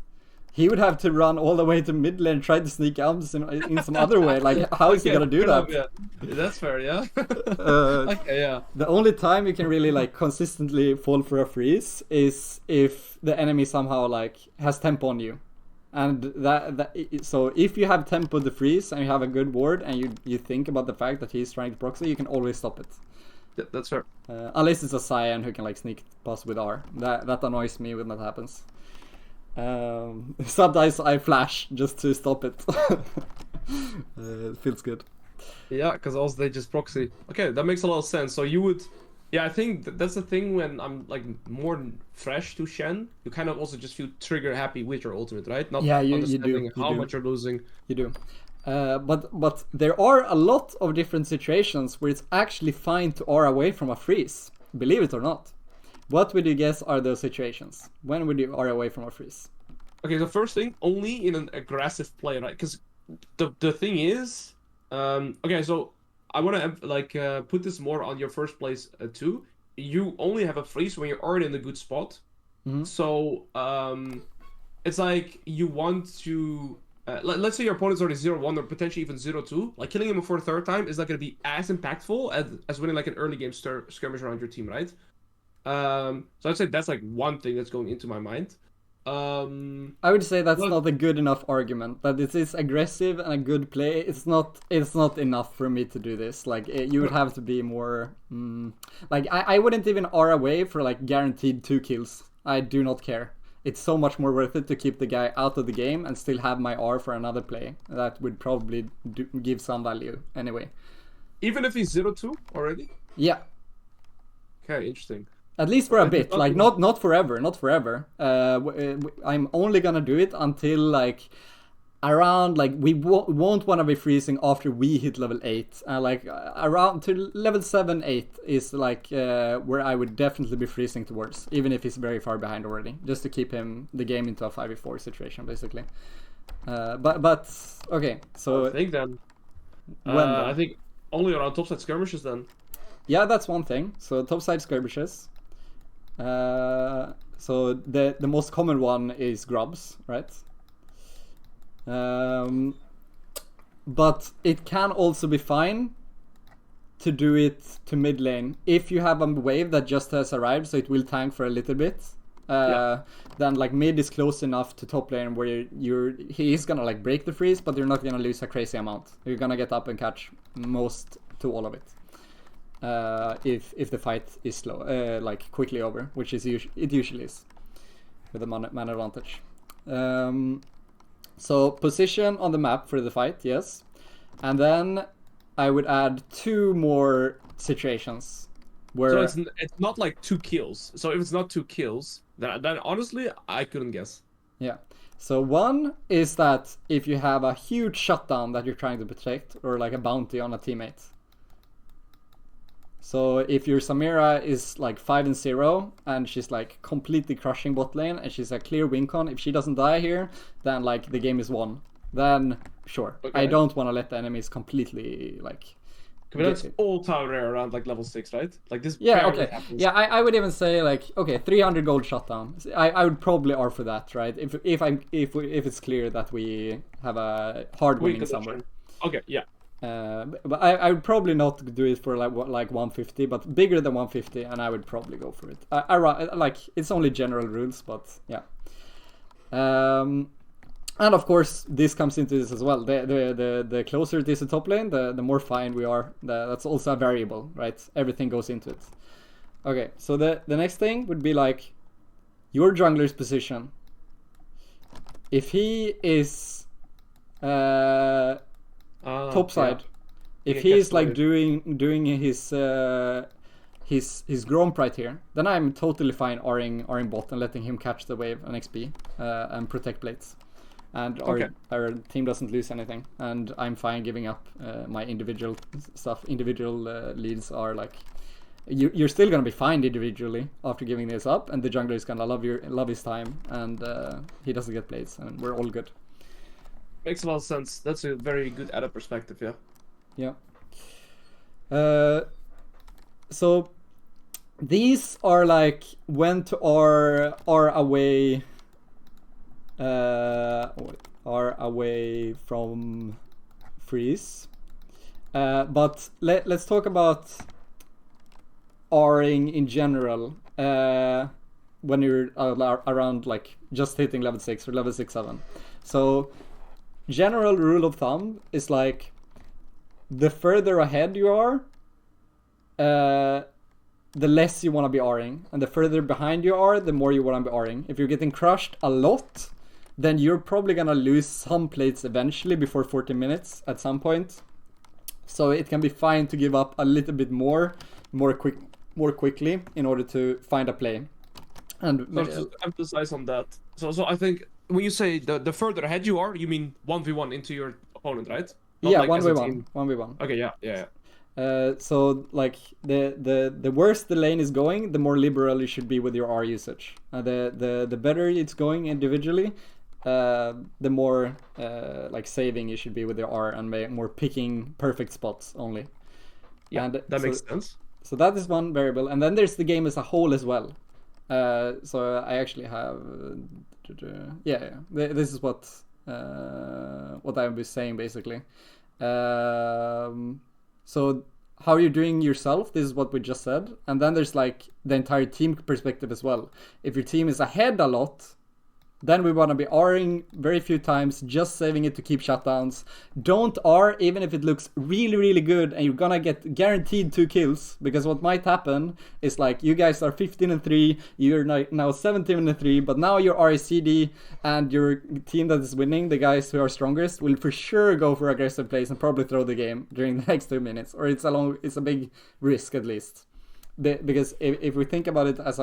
He would have to run all the way to mid lane and try to sneak out in some other way. Like, how is he gonna do that? Yeah. That's fair, yeah. Okay, yeah. The only time you can really like consistently fall for a freeze is if the enemy somehow like has tempo on you, and so if you have tempo the freeze and you have a good ward and you think about the fact that he's trying to proxy, you can always stop it. Yeah, that's fair. Unless it's a Cyan who can like sneak past with R. That annoys me when that happens. Sometimes I flash just to stop it. It feels good. Yeah, because also they just proxy. Okay, that makes a lot of sense. So you would, yeah, I think that's the thing when I'm like more fresh to Shen, you kind of also just feel trigger happy with your ultimate, right? Not understanding how much you're losing. You do. But there are a lot of different situations where it's actually fine to R away from a freeze, believe it or not. What would you guess are those situations? When would you R away from a freeze? Okay, the first thing, only in an aggressive play, right? Because the thing is, okay, so I want to like put this more on your first place too. You only have a freeze when you're already in a good spot. Mm-hmm. So it's like you want to. Let's say your opponent's already 0-1 or potentially even 0-2. Like killing him for a third time is not going to be as impactful as winning like an early game skirmish around your team, right? So I'd say that's like one thing that's going into my mind. I would say that's not a good enough argument. That it is aggressive and a good play. It's not enough for me to do this. Like you would have to be more. Like I wouldn't even R away for like guaranteed 2 kills. I do not care. It's so much more worth it to keep the guy out of the game and still have my R for another play. That would probably give some value anyway. Even if he's 0-2 already? Yeah. Okay, interesting. At least for a bit, like not forever. I'm only gonna do it until like around like we won't want to be freezing after we hit level 8, like around to level 7 8 is like where I would definitely be freezing towards, even if he's very far behind already, just to keep the game into a 5v4 situation basically. But okay, so I think then I think only around topside skirmishes then. Yeah, that's one thing. So topside skirmishes. So the most common one is grubs, right? But it can also be fine to do it to mid lane if you have a wave that just has arrived, so it will tank for a little bit. Then like mid is close enough to top lane where he's gonna like break the freeze, but you're not gonna lose a crazy amount. You're gonna get up and catch most to all of it. If the fight is slow, like quickly over, which is it usually is with the man advantage. So position on the map for the fight, yes, and then I would add 2 more situations where. So it's not like 2 kills. So if it's not 2 kills, then honestly I couldn't guess. Yeah. So one is that if you have a huge shutdown that you're trying to protect, or like a bounty on a teammate. So if your Samira is like 5-0 and she's like completely crushing bot lane and she's a clear win con, if she doesn't die here, then like the game is won. Then sure, okay. I don't want to let the enemies completely like. But that's all time rare around like level 6, right? Like this. Yeah. Okay. Happens. Yeah, I would even say like okay, 300 gold shutdown. I would probably R for that, right? If it's clear that we have a hard winning somewhere. Okay. Yeah. But I would probably not do it for like 150, but bigger than 150, and I would probably go for it. I like it's only general rules, but yeah. And of course, this comes into this as well. The closer it is to top lane, the more fine we are. That's also a variable, right? Everything goes into it. Okay, so the next thing would be like your jungler's position. If he is top side, if he is like doing his Gromp right here, then I'm totally fine R'ing bot and letting him catch the wave and XP and protect plates, and our team doesn't lose anything, and I'm fine giving up my individual stuff. Individual leads are like you're still gonna be fine individually after giving this up, and the jungler is gonna love his time, and he doesn't get plates, and we're all good. Makes a lot of sense. That's a very good added perspective, yeah. Yeah. So these are like when to R away from freeze. But let's talk about R'ing in general when you're around like just hitting level 6 or level 6-7. So general rule of thumb is like the further ahead you are, the less you want to be R'ing, and the further behind you are, the more you want to be R'ing. If you're getting crushed a lot, then you're probably gonna lose some plates eventually before 40 minutes at some point. So it can be fine to give up a little bit more quickly in order to find a play. And so just to emphasize on that. So I think when you say the further ahead you are, you mean 1v1 into your opponent, right? Not yeah, like 1v1. Okay, yeah. So like the worse the lane is going, the more liberal you should be with your R usage. The better it's going individually, the more like saving you should be with your R and more picking perfect spots only. Yeah, and that makes sense. So that is one variable, and then there's the game as a whole as well. So I actually have this is what I was saying basically. So how you're doing yourself, this is what we just said, and then there's like the entire team perspective as well. If your team is ahead a lot, then we want to be R'ing very few times, just saving it to keep shutdowns. Don't R even if it looks really, really good and you're gonna get guaranteed 2 kills, because what might happen is like you guys are 15-3, you're now 17-3, but now you're RCD and your team that is winning, the guys who are strongest, will for sure go for aggressive plays and probably throw the game during the next 2 minutes, or it's a big risk at least. Because if we think about it as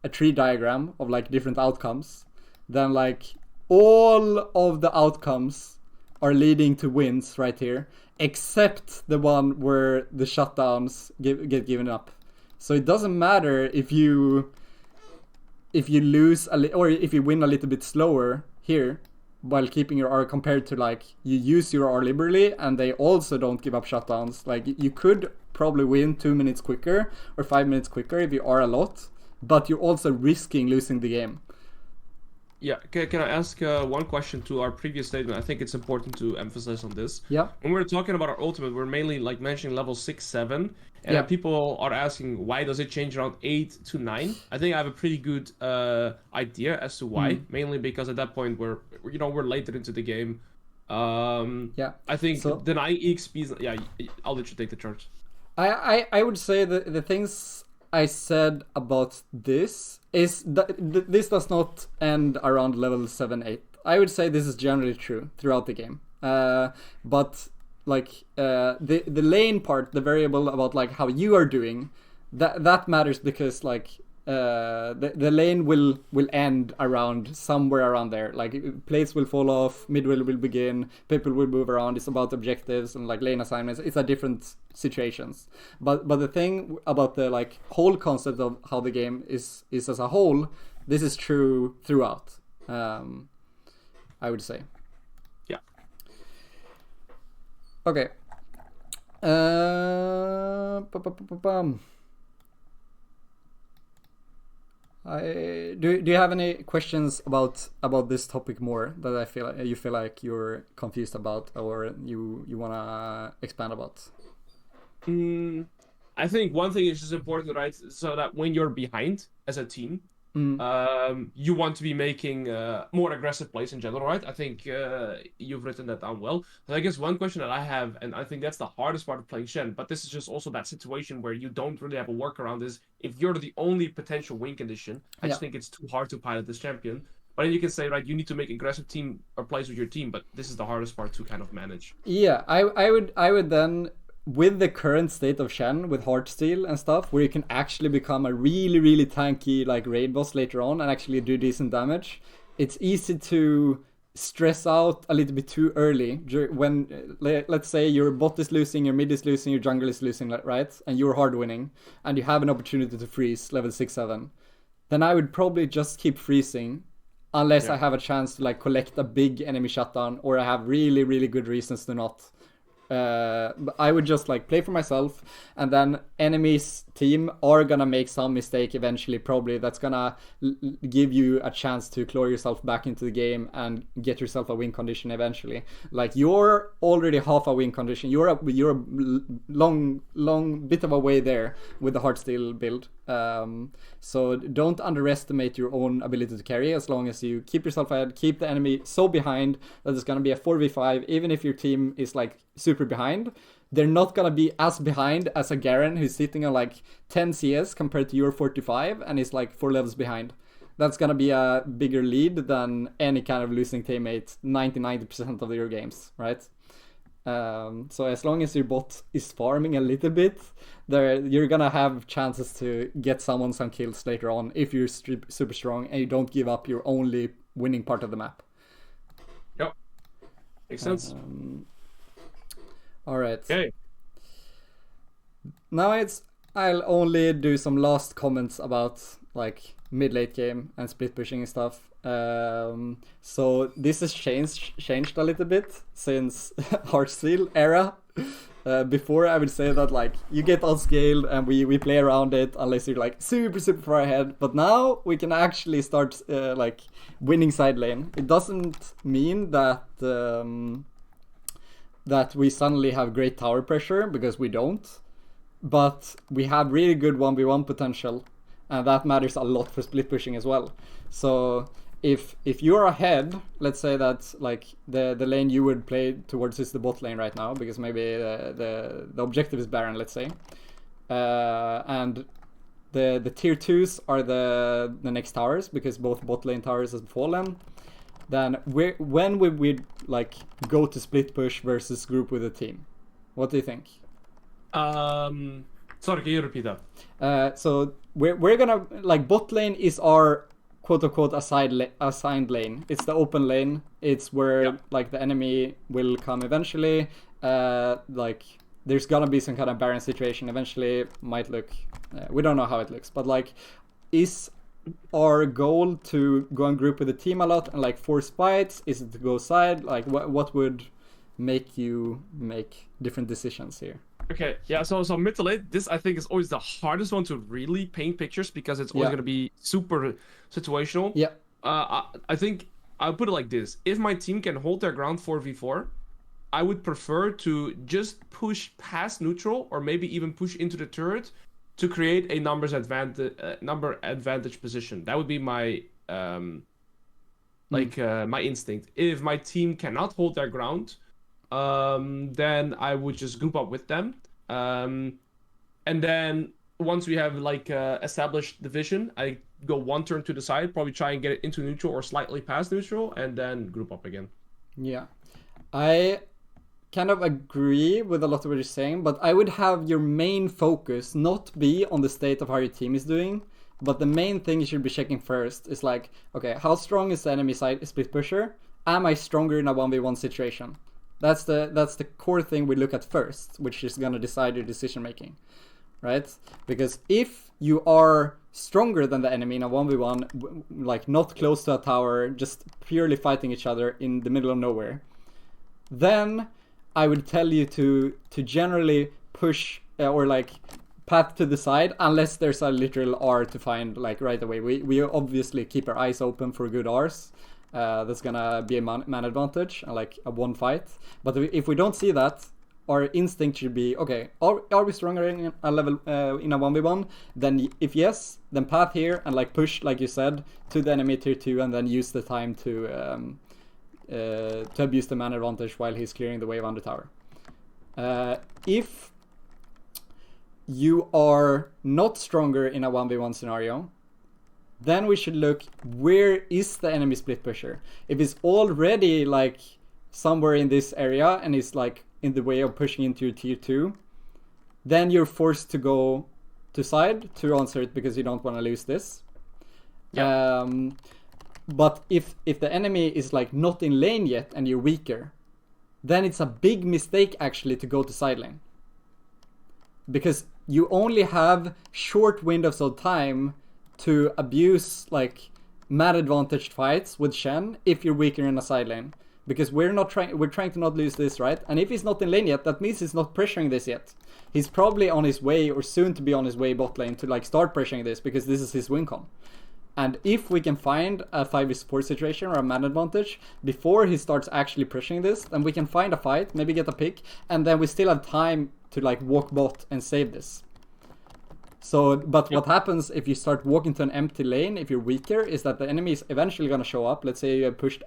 a tree diagram of like different outcomes, then like all of the outcomes are leading to wins right here, except the one where the shutdowns get given up. So it doesn't matter if you lose or if you win a little bit slower here while keeping your R, compared to like you use your R liberally and they also don't give up shutdowns. Like you could probably win 2 minutes quicker or 5 minutes quicker if you R a lot, but you're also risking losing the game. Yeah, can I ask one question to our previous statement? I think it's important to emphasize on this. Yeah. When we're talking about our ultimate, we're mainly like mentioning level 6, 7. And Yeah. people are asking, why does it change around 8 to 9? I think I have a pretty good idea as to why. Mainly because at that point, we're later into the game. Yeah. I think So, denying EXP, yeah, I'll let you take the charge. I would say that the things I said about this is that this does not end around level 7, 8. I would say this is generally true throughout the game. But like the lane part, the variable about like how you are doing, that matters because like the lane will end around somewhere around there. Like plates will fall off, mid will begin, people will move around. It's about objectives and like lane assignments. It's a different situations. But the thing about the like whole concept of how the game is as a whole, this is true throughout. I would say. Yeah. Okay. Do you have any questions about this topic more that I feel you feel like you're confused about or you wanna expand about? I think one thing is just important, right? So that when you're behind as a team, you want to be making more aggressive plays in general, right? I think you've written that down well. So I guess one question that I have, and I think that's the hardest part of playing Shen, but this is just also that situation where you don't really have a workaround, is if you're the only potential win condition, I just think it's too hard to pilot this champion. But then you can say, right, you need to make aggressive team or plays with your team, but this is the hardest part to kind of manage. Yeah, I would then, with the current state of Shen, with Heartsteel and stuff, where you can actually become a really, really tanky like raid boss later on and actually do decent damage, it's easy to stress out a little bit too early when, let's say, your bot is losing, your mid is losing, your jungle is losing, right? And you're hard winning, and you have an opportunity to freeze level 6, 7. Then I would probably just keep freezing unless I have a chance to like collect a big enemy shutdown or I have really, really good reasons to not. I would just like play for myself, and then enemy's team are gonna make some mistake eventually, probably that's gonna give you a chance to claw yourself back into the game and get yourself a win condition eventually. Like you're already half a win condition, you're a long bit of a way there with the Heartsteel build. So don't underestimate your own ability to carry, as long as you keep yourself ahead, keep the enemy so behind that it's gonna be a 4v5. Even if your team is like super behind, they're not gonna be as behind as a Garen who's sitting on like 10 CS compared to your 45 and is like 4 levels behind. That's gonna be a bigger lead than any kind of losing teammate 90% of your games, right? So as long as your bot is farming a little bit, you're gonna have chances to get some kills later on if you're super strong and you don't give up your only winning part of the map. Yep. Makes sense. All right. Okay. Now I'll only do some last comments about like mid-late game and split pushing and stuff. So this has changed a little bit since Heartsteel era. Before I would say that like you get unscaled and we play around it unless you're like super far ahead. But now we can actually start like winning side lane. It doesn't mean that that we suddenly have great tower pressure, because we don't. But we have really good 1v1 potential, and that matters a lot for split pushing as well. So if you're ahead, let's say that like the lane you would play towards is the bot lane right now, because maybe the objective is Baron, let's say, and the tier 2s are the next towers, because both bot lane towers have fallen. Then when would we like go to split push versus group with a team? What do you think? Sorry, can you repeat that? So we're gonna like bot lane is our quote unquote assigned lane. It's the open lane. It's where like the enemy will come eventually. Like there's gonna be some kind of barren situation eventually. Might look, we don't know how it looks, but like, is our goal to go and group with the team a lot and like force fights? Is it to go side? Like what would make you make different decisions here? Okay, yeah, so mid to late, this I think is always the hardest one to really paint pictures because it's always going to be super situational. Yeah. I think I'll put it like this. If my team can hold their ground 4v4, I would prefer to just push past neutral or maybe even push into the turret to create a number advantage position. That would be my my instinct. If my team cannot hold their ground, then I would just group up with them. And then once we have like established the vision, I go one turn to the side, probably try and get it into neutral or slightly past neutral, and then group up again. Yeah, I kind of agree with a lot of what you're saying, but I would have your main focus not be on the state of how your team is doing, but the main thing you should be checking first is like, okay, how strong is the enemy side split pusher? Am I stronger in a 1v1 situation? That's the core thing we look at first, which is gonna decide your decision making, right? Because if you are stronger than the enemy in a 1v1, like not close to a tower, just purely fighting each other in the middle of nowhere, then I would tell you to generally push or like path to the side, unless there's a literal R to find like right away. We obviously keep our eyes open for good Rs. That's gonna be a man advantage, like a one fight. But if we don't see that, our instinct should be, okay, are we stronger in a level in a 1v1? Then if yes, then path here and like push, like you said, to the enemy tier 2 and then use the time to abuse the man advantage while he's clearing the wave on the tower. If you are not stronger in a 1v1 scenario, then we should look, where is the enemy split pusher? If it's already like somewhere in this area and it's like in the way of pushing into your tier 2, then you're forced to go to side to answer it because you don't want to lose this. Yep. But if the enemy is like not in lane yet and you're weaker, then it's a big mistake actually to go to side lane. Because you only have short windows of time to abuse like mad advantaged fights with Shen if you're weaker in a side lane. Because we're trying to not lose this, right? And if he's not in lane yet, that means he's not pressuring this yet. He's probably on his way or soon to be on his way bot lane to like start pressuring this because this is his win con. And if we can find a 5v4 situation or a man advantage before he starts actually pushing this, then we can find a fight, maybe get a pick, and then we still have time to like walk bot and save this. So, but what happens if you start walking to an empty lane, if you're weaker, is that the enemy is eventually going to show up. Let's say you have pushed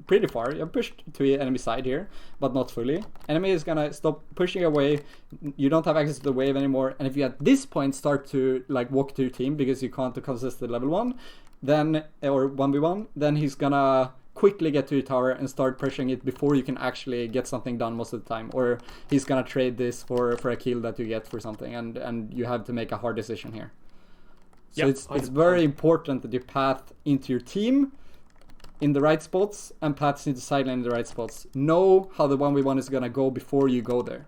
pretty far, you have pushed to the enemy side here, but not fully. Enemy is going to stop pushing away, you don't have access to the wave anymore, and if you at this point start to like walk to your team because you can't contest the level 1, then, or 1v1, then he's going to quickly get to your tower and start pressuring it before you can actually get something done most of the time, or he's gonna trade this for a kill that you get for something, and you have to make a hard decision here. So it's very important that you path into your team in the right spots and paths into side lane in the right spots. Know how the 1v1 is gonna go before you go there.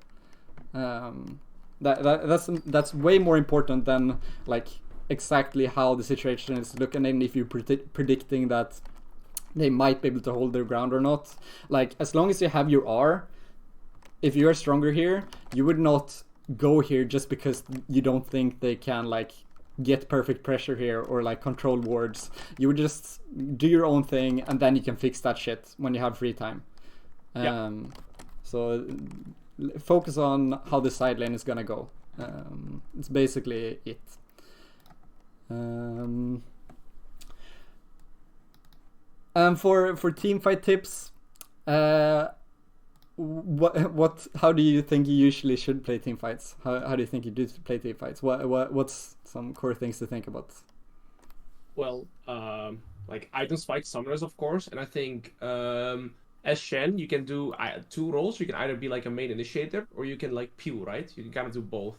That's way more important than like exactly how the situation is looking, and if you're predicting that they might be able to hold their ground or not. Like, as long as you have your R, if you are stronger here, you would not go here just because you don't think they can like get perfect pressure here or like control wards. You would just do your own thing and then you can fix that shit when you have free time. So focus on how the side lane is gonna go. It's basically it. And for team fight tips, how do you think you usually should play team fights? How do you think you do play team fights? What's some core things to think about? Well, like items fight summoners, of course, and I think as Shen, you can do 2 roles. You can either be like a main initiator or you can like pew, right? You can kind of do both.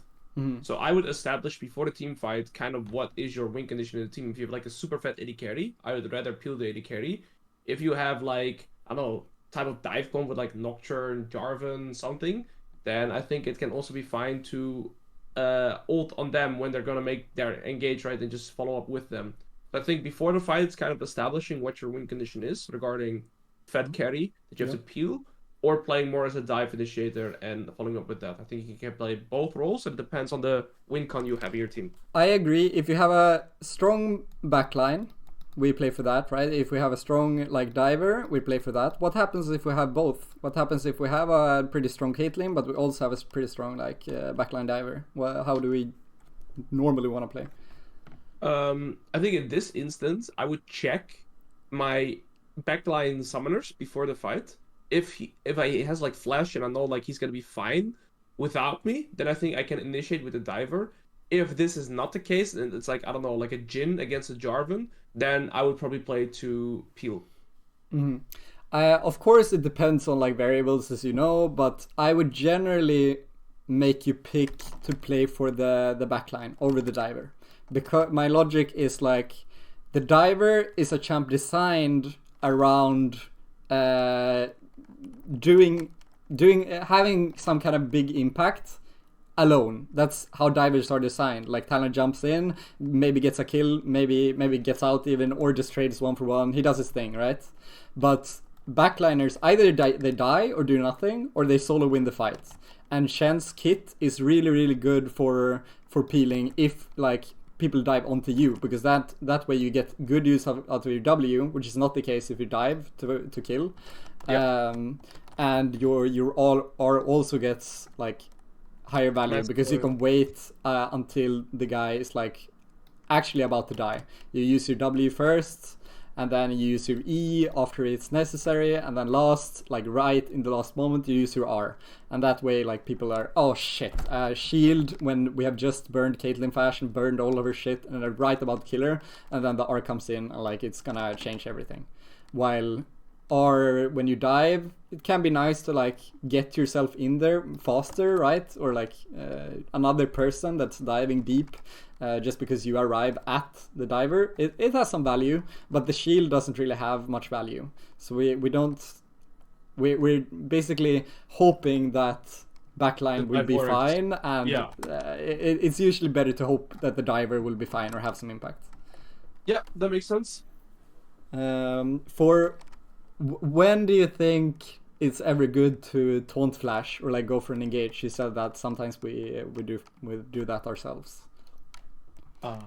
So I would establish before the team fight kind of what is your win condition in the team. If you have like a super fat AD carry, I would rather peel the AD carry. If you have like, I don't know, type of dive comp with like Nocturne, Jarvan, something, then I think it can also be fine to ult on them when they're gonna make their engage, right, and just follow up with them. But I think before the fight, it's kind of establishing what your win condition is regarding fat carry that you have to peel, or playing more as a dive initiator and following up with that. I think you can play both roles, and it depends on the win con you have in your team. I agree. If you have a strong backline, we play for that, right? If we have a strong like diver, we play for that. What happens if we have both? What happens if we have a pretty strong Caitlyn, but we also have a pretty strong like backline diver? Well, how do we normally want to play? I think in this instance, I would check my backline summoners before the fight. If he has like flash and I know like he's gonna be fine without me, then I think I can initiate with the diver. If this is not the case, and it's like, I don't know, like a Jhin against a Jarvan, then I would probably play to peel. Of course, it depends on like variables, as you know, but I would generally make you pick to play for the backline over the diver, because my logic is like the diver is a champ designed around having some kind of big impact alone. That's how divers are designed. Like Talon jumps in, maybe gets a kill, maybe gets out even, or just trades 1-for-1. He does his thing, right? But backliners either they die or do nothing, or they solo win the fight. And Shen's kit is really good for peeling if like people dive onto you, because that way you get good use out of your W, which is not the case if you dive to kill. And your all also gets like higher value because you can wait until the guy is like actually about to die. You use your W first, and then you use your E after it's necessary, and then last, like right in the last moment, you use your R. And that way, like, people are, oh shit, shield when we have just burned Caitlyn Flash and burned all of her shit, and they're right about to kill her, and then the R comes in, and like, it's gonna change everything. While R, when you dive, it can be nice to like get yourself in there faster, right? Or like another person that's diving deep, just because you arrive at the diver. It has some value, but the shield doesn't really have much value. So we're basically hoping that backline will be fine, and it's usually better to hope that the diver will be fine or have some impact. Yeah, that makes sense. When do you think it's ever good to taunt flash or like go for an engage? You said that sometimes we do that ourselves. Or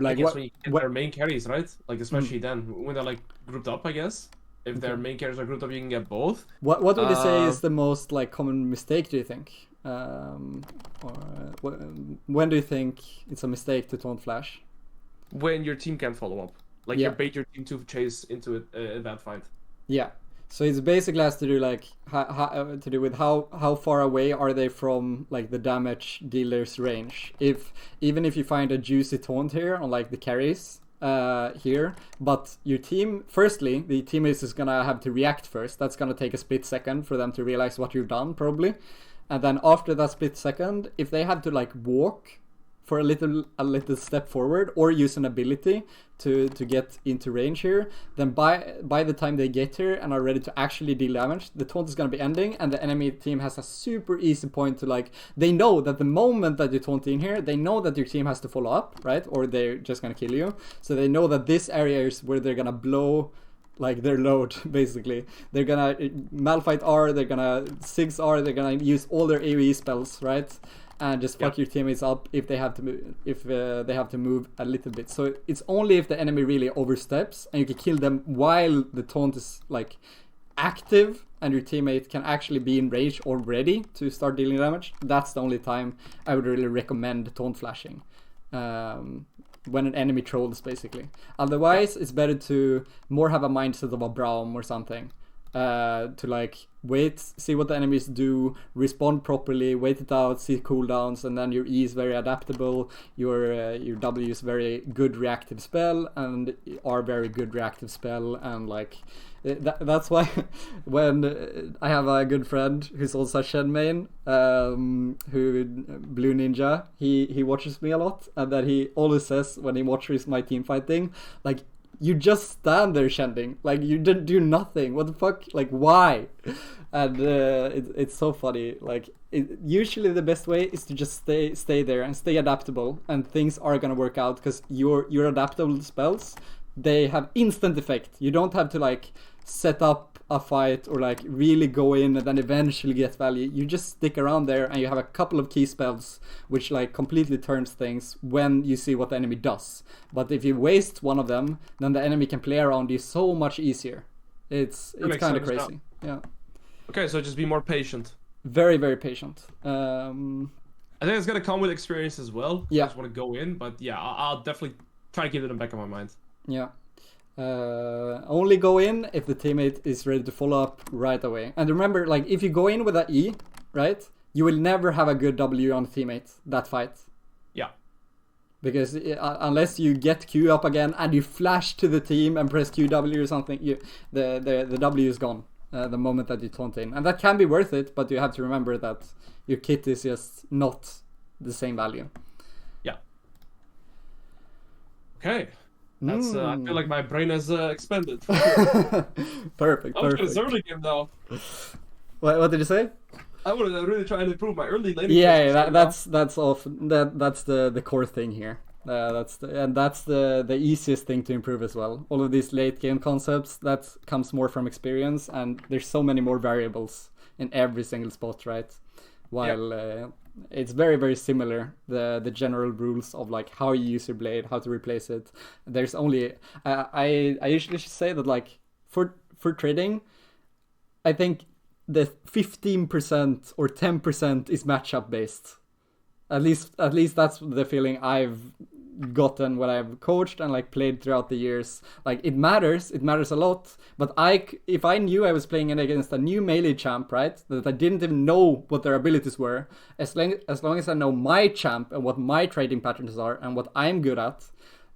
like, I guess when you get their main carries, right? Like especially then when they're like grouped up, I guess. If their main carries are grouped up, you can get both. What would you say is the most like common mistake, do you think? When do you think it's a mistake to taunt flash? When your team can't follow up. Like you bait your team to chase into it in that fight. Yeah. So it's basically has to do like how far away are they from like the damage dealer's range. Even if you find a juicy taunt here on like the carries here, but your team, firstly, the teammates is gonna have to react first. That's gonna take a split second for them to realize what you've done probably, and then after that split second, if they have to like walk for a little step forward or use an ability to get into range here, then by the time they get here and are ready to actually deal damage, the taunt is going to be ending, and the enemy team has a super easy point to like, they know that the moment that you taunt in here, they know that your team has to follow up, right? Or they're just going to kill you. So they know that this area is where they're going to blow like their load, basically. They're gonna Malphite R, they're gonna Ziggs R, they're gonna use all their AoE spells, right? And just fuck your teammates up if they have to move a little bit. So it's only if the enemy really oversteps and you can kill them while the taunt is like active and your teammate can actually be in range or ready to start dealing damage. That's the only time I would really recommend taunt flashing. When an enemy trolls, basically. Otherwise, it's better to more have a mindset of a Braum or something. to like wait, see what the enemies do, respond properly, wait it out, see cooldowns, and then your E is very adaptable, your W is very good reactive spell, and R very good reactive spell, and like that's why when I have a good friend who's also a Shen main, who Blue Ninja, he watches me a lot, and then he always says when he watches my team fighting, like, you just stand there Shending, like you didn't do nothing. What the fuck? Like why? And it's so funny. Like usually the best way is to just stay there and stay adaptable, and things are gonna work out because your adaptable spells, they have instant effect. You don't have to like set up a fight or like really go in and then eventually get value. You just stick around there and you have a couple of key spells which like completely turns things when you see what the enemy does. But if you waste one of them, then the enemy can play around you so much easier. It's kind of crazy. Yeah. Okay, so just be more patient. Very, very patient. I think it's gonna come with experience as well. Yeah. I just want to go in, but yeah, I'll definitely try to keep it in the back of my mind. Yeah. Only go in if the teammate is ready to follow up right away. And remember, like, if you go in with an E, right, you will never have a good W on teammate that fight. Yeah. Because unless you get Q up again and you flash to the team and press QW or something, the W is gone the moment that you taunt in. And that can be worth it, but you have to remember that your kit is just not the same value. Yeah. Okay. That's I feel like my brain has expanded. Perfect. It's early game now. What did you say? I want to really try and improve my early laning. Yeah, that's often that's the core thing here. That's the easiest thing to improve as well. All of these late game concepts, that comes more from experience, and there's so many more variables in every single spot, right? While it's very, very similar, the general rules of like how you use your blade, how to replace it. There's only I usually say that like for trading, I think the 15% or 10% is matchup based. At least that's the feeling I've gotten when I've coached and like played throughout the years. Like it matters a lot. But if I knew I was playing against a new melee champ, right, that I didn't even know what their abilities were, as long as I know my champ and what my trading patterns are and what I'm good at,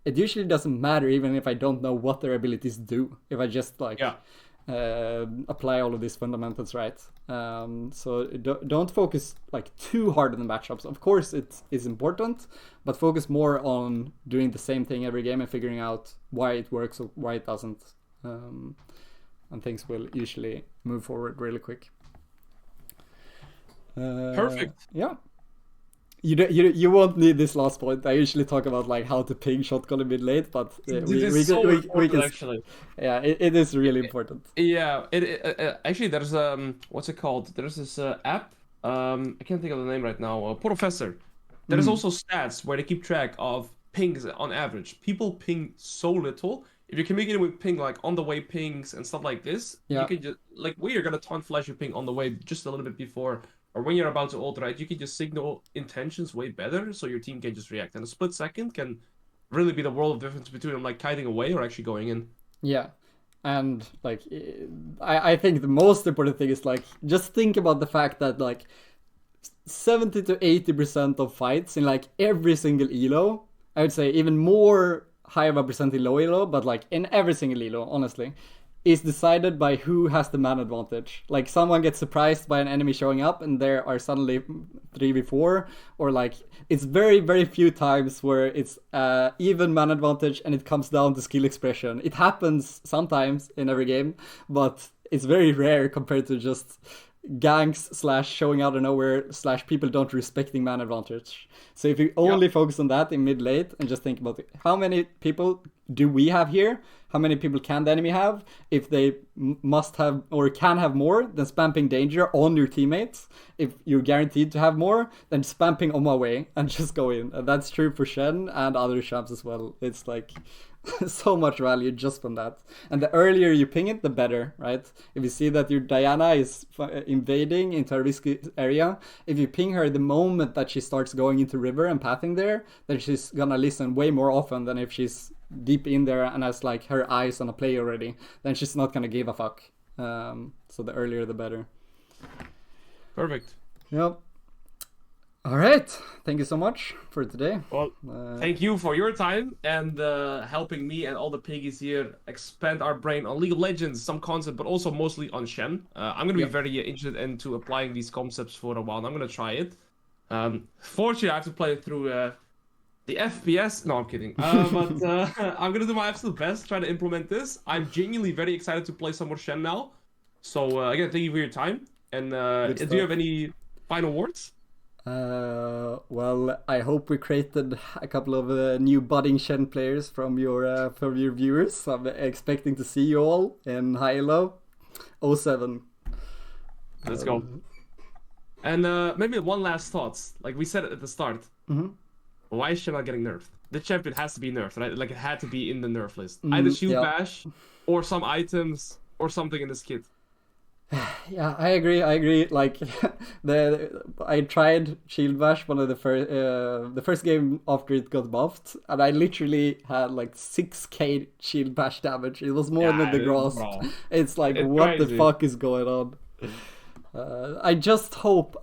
it usually doesn't matter even if I don't know what their abilities do. If I just like apply all of these fundamentals right. So don't focus like too hard on the matchups. Of course it is important, but focus more on doing the same thing every game and figuring out why it works or why it doesn't, and things will usually move forward really quick. Perfect. Yeah. You won't need this last point. I usually talk about like how to ping shotgun in mid late, but we can actually. Yeah, it is really important. Yeah, it actually there's what's it called? There's this app. I can't think of the name right now. Professor. There's also stats where they keep track of pings on average. People ping so little. If you're communicating with ping like on the way pings and stuff like this, you can just like when you're gonna taunt flash your ping on the way just a little bit before. Or when you're about to ult, right, you can just signal intentions way better, so your team can just react. And a split second can really be the world of difference between them like kiting away or actually going in. Yeah, and like I think the most important thing is like just think about the fact that like 70 to 80% of fights in like every single elo, I would say even more high of a percent in low elo, but like in every single elo, honestly, is decided by who has the man advantage. Like someone gets surprised by an enemy showing up and there are suddenly 3v4, or like it's very, very few times where it's even man advantage and it comes down to skill expression. It happens sometimes in every game, but it's very rare compared to just ganks / showing out of nowhere / people don't respecting man advantage. So if you only focus on that in mid late and just think about how many people do we have here, how many people can the enemy have, if they must have or can have more, then spamming danger on your teammates. If you're guaranteed to have more, then spamming on my way and just go in. And that's true for Shen and other champs as well. It's like so much value just from that. And the earlier you ping it, the better, right? If you see that your Diana is invading into a risky area, if you ping her the moment that she starts going into river and pathing there, then she's gonna listen way more often than if she's deep in there and has like her eyes on a play already. Then she's not gonna give a fuck. So the earlier the better. Perfect. Yep. All right. Thank you so much for today. Well, thank you for your time and helping me and all the piggies here expand our brain on League of Legends, some concept, but also mostly on Shen. I'm gonna be very interested into applying these concepts for a while, and I'm gonna try it. Fortunately, I have to play it through the FPS. No, I'm kidding. But I'm gonna do my absolute best try to implement this. I'm genuinely very excited to play some more Shen now. So again, thank you for your time. And do you have any final words? Well, I hope we created a couple of new budding Shen players from your viewers. I'm expecting to see you all in Hilo 07. Let's go. And maybe one last thoughts. Like we said at the start. Why is Shen not getting nerfed? The champion has to be nerfed, right? Like it had to be in the nerf list. Either shield bash, or some items, or something in this kit. Yeah, I agree. Like, I tried Shield Bash one of the first game after it got buffed, and I literally had like 6k Shield Bash damage. It was more than the grass. It's like, what the fuck is going on? I just hope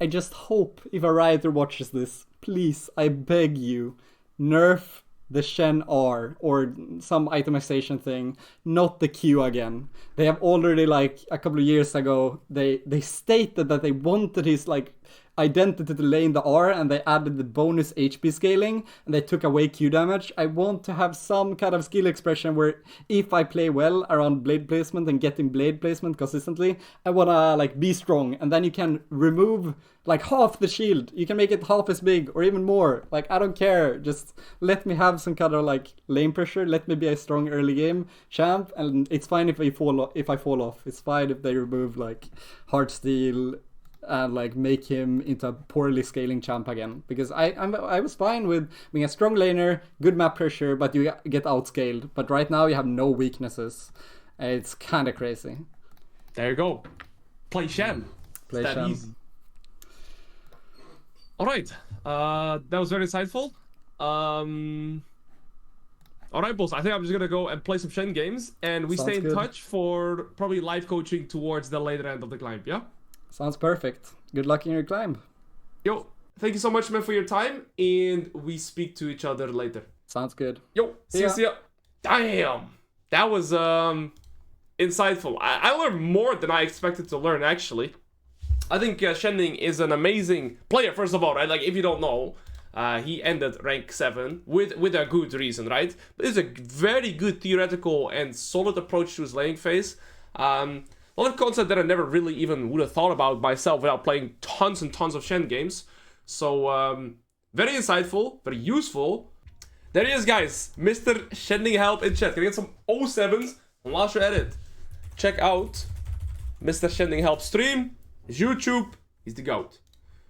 if a Rioter watches this, please, I beg you, nerf the Shen R or some itemization thing, not the Q again. They have already, like a couple of years ago, they stated that they wanted his like identity to lay in the R, and they added the bonus HP scaling, and they took away Q damage. I want to have some kind of skill expression where if I play well around blade placement and getting blade placement consistently, I wanna like be strong, and then you can remove like half the shield. You can make it half as big or even more. Like, I don't care. Just let me have some kind of like lane pressure. Let me be a strong early game champ, and it's fine if I fall off. It's fine if they remove like hard steel and like make him into a poorly scaling champ again, because I was fine with being a strong laner, good map pressure, but you get outscaled. But right now you have no weaknesses. It's kind of crazy. There you go. Play Shen. Play It's that Shen. easy. All right. That was very insightful. All right, boss. I think I'm just gonna go and play some Shen games, and we stay in touch for probably live coaching towards the later end of the climb. Yeah. Sounds perfect. Good luck in your climb. Yo, thank you so much, man, for your time, and we speak to each other later. Sounds good. Yo, see ya. Damn, that was insightful. I learned more than I expected to learn, actually. I think Shenning is an amazing player, first of all, right? Like, if you don't know, he ended rank 7 with a good reason, right? But it's a very good theoretical and solid approach to his laning phase. A lot of concept that I never really even would have thought about myself without playing tons and tons of Shen games. So, very insightful, very useful. There he is, guys. Mr. Shenning Help in chat. Can I get some 07s? And while you're at it, check out Mr. Shenning Help stream, his YouTube. He's the GOAT.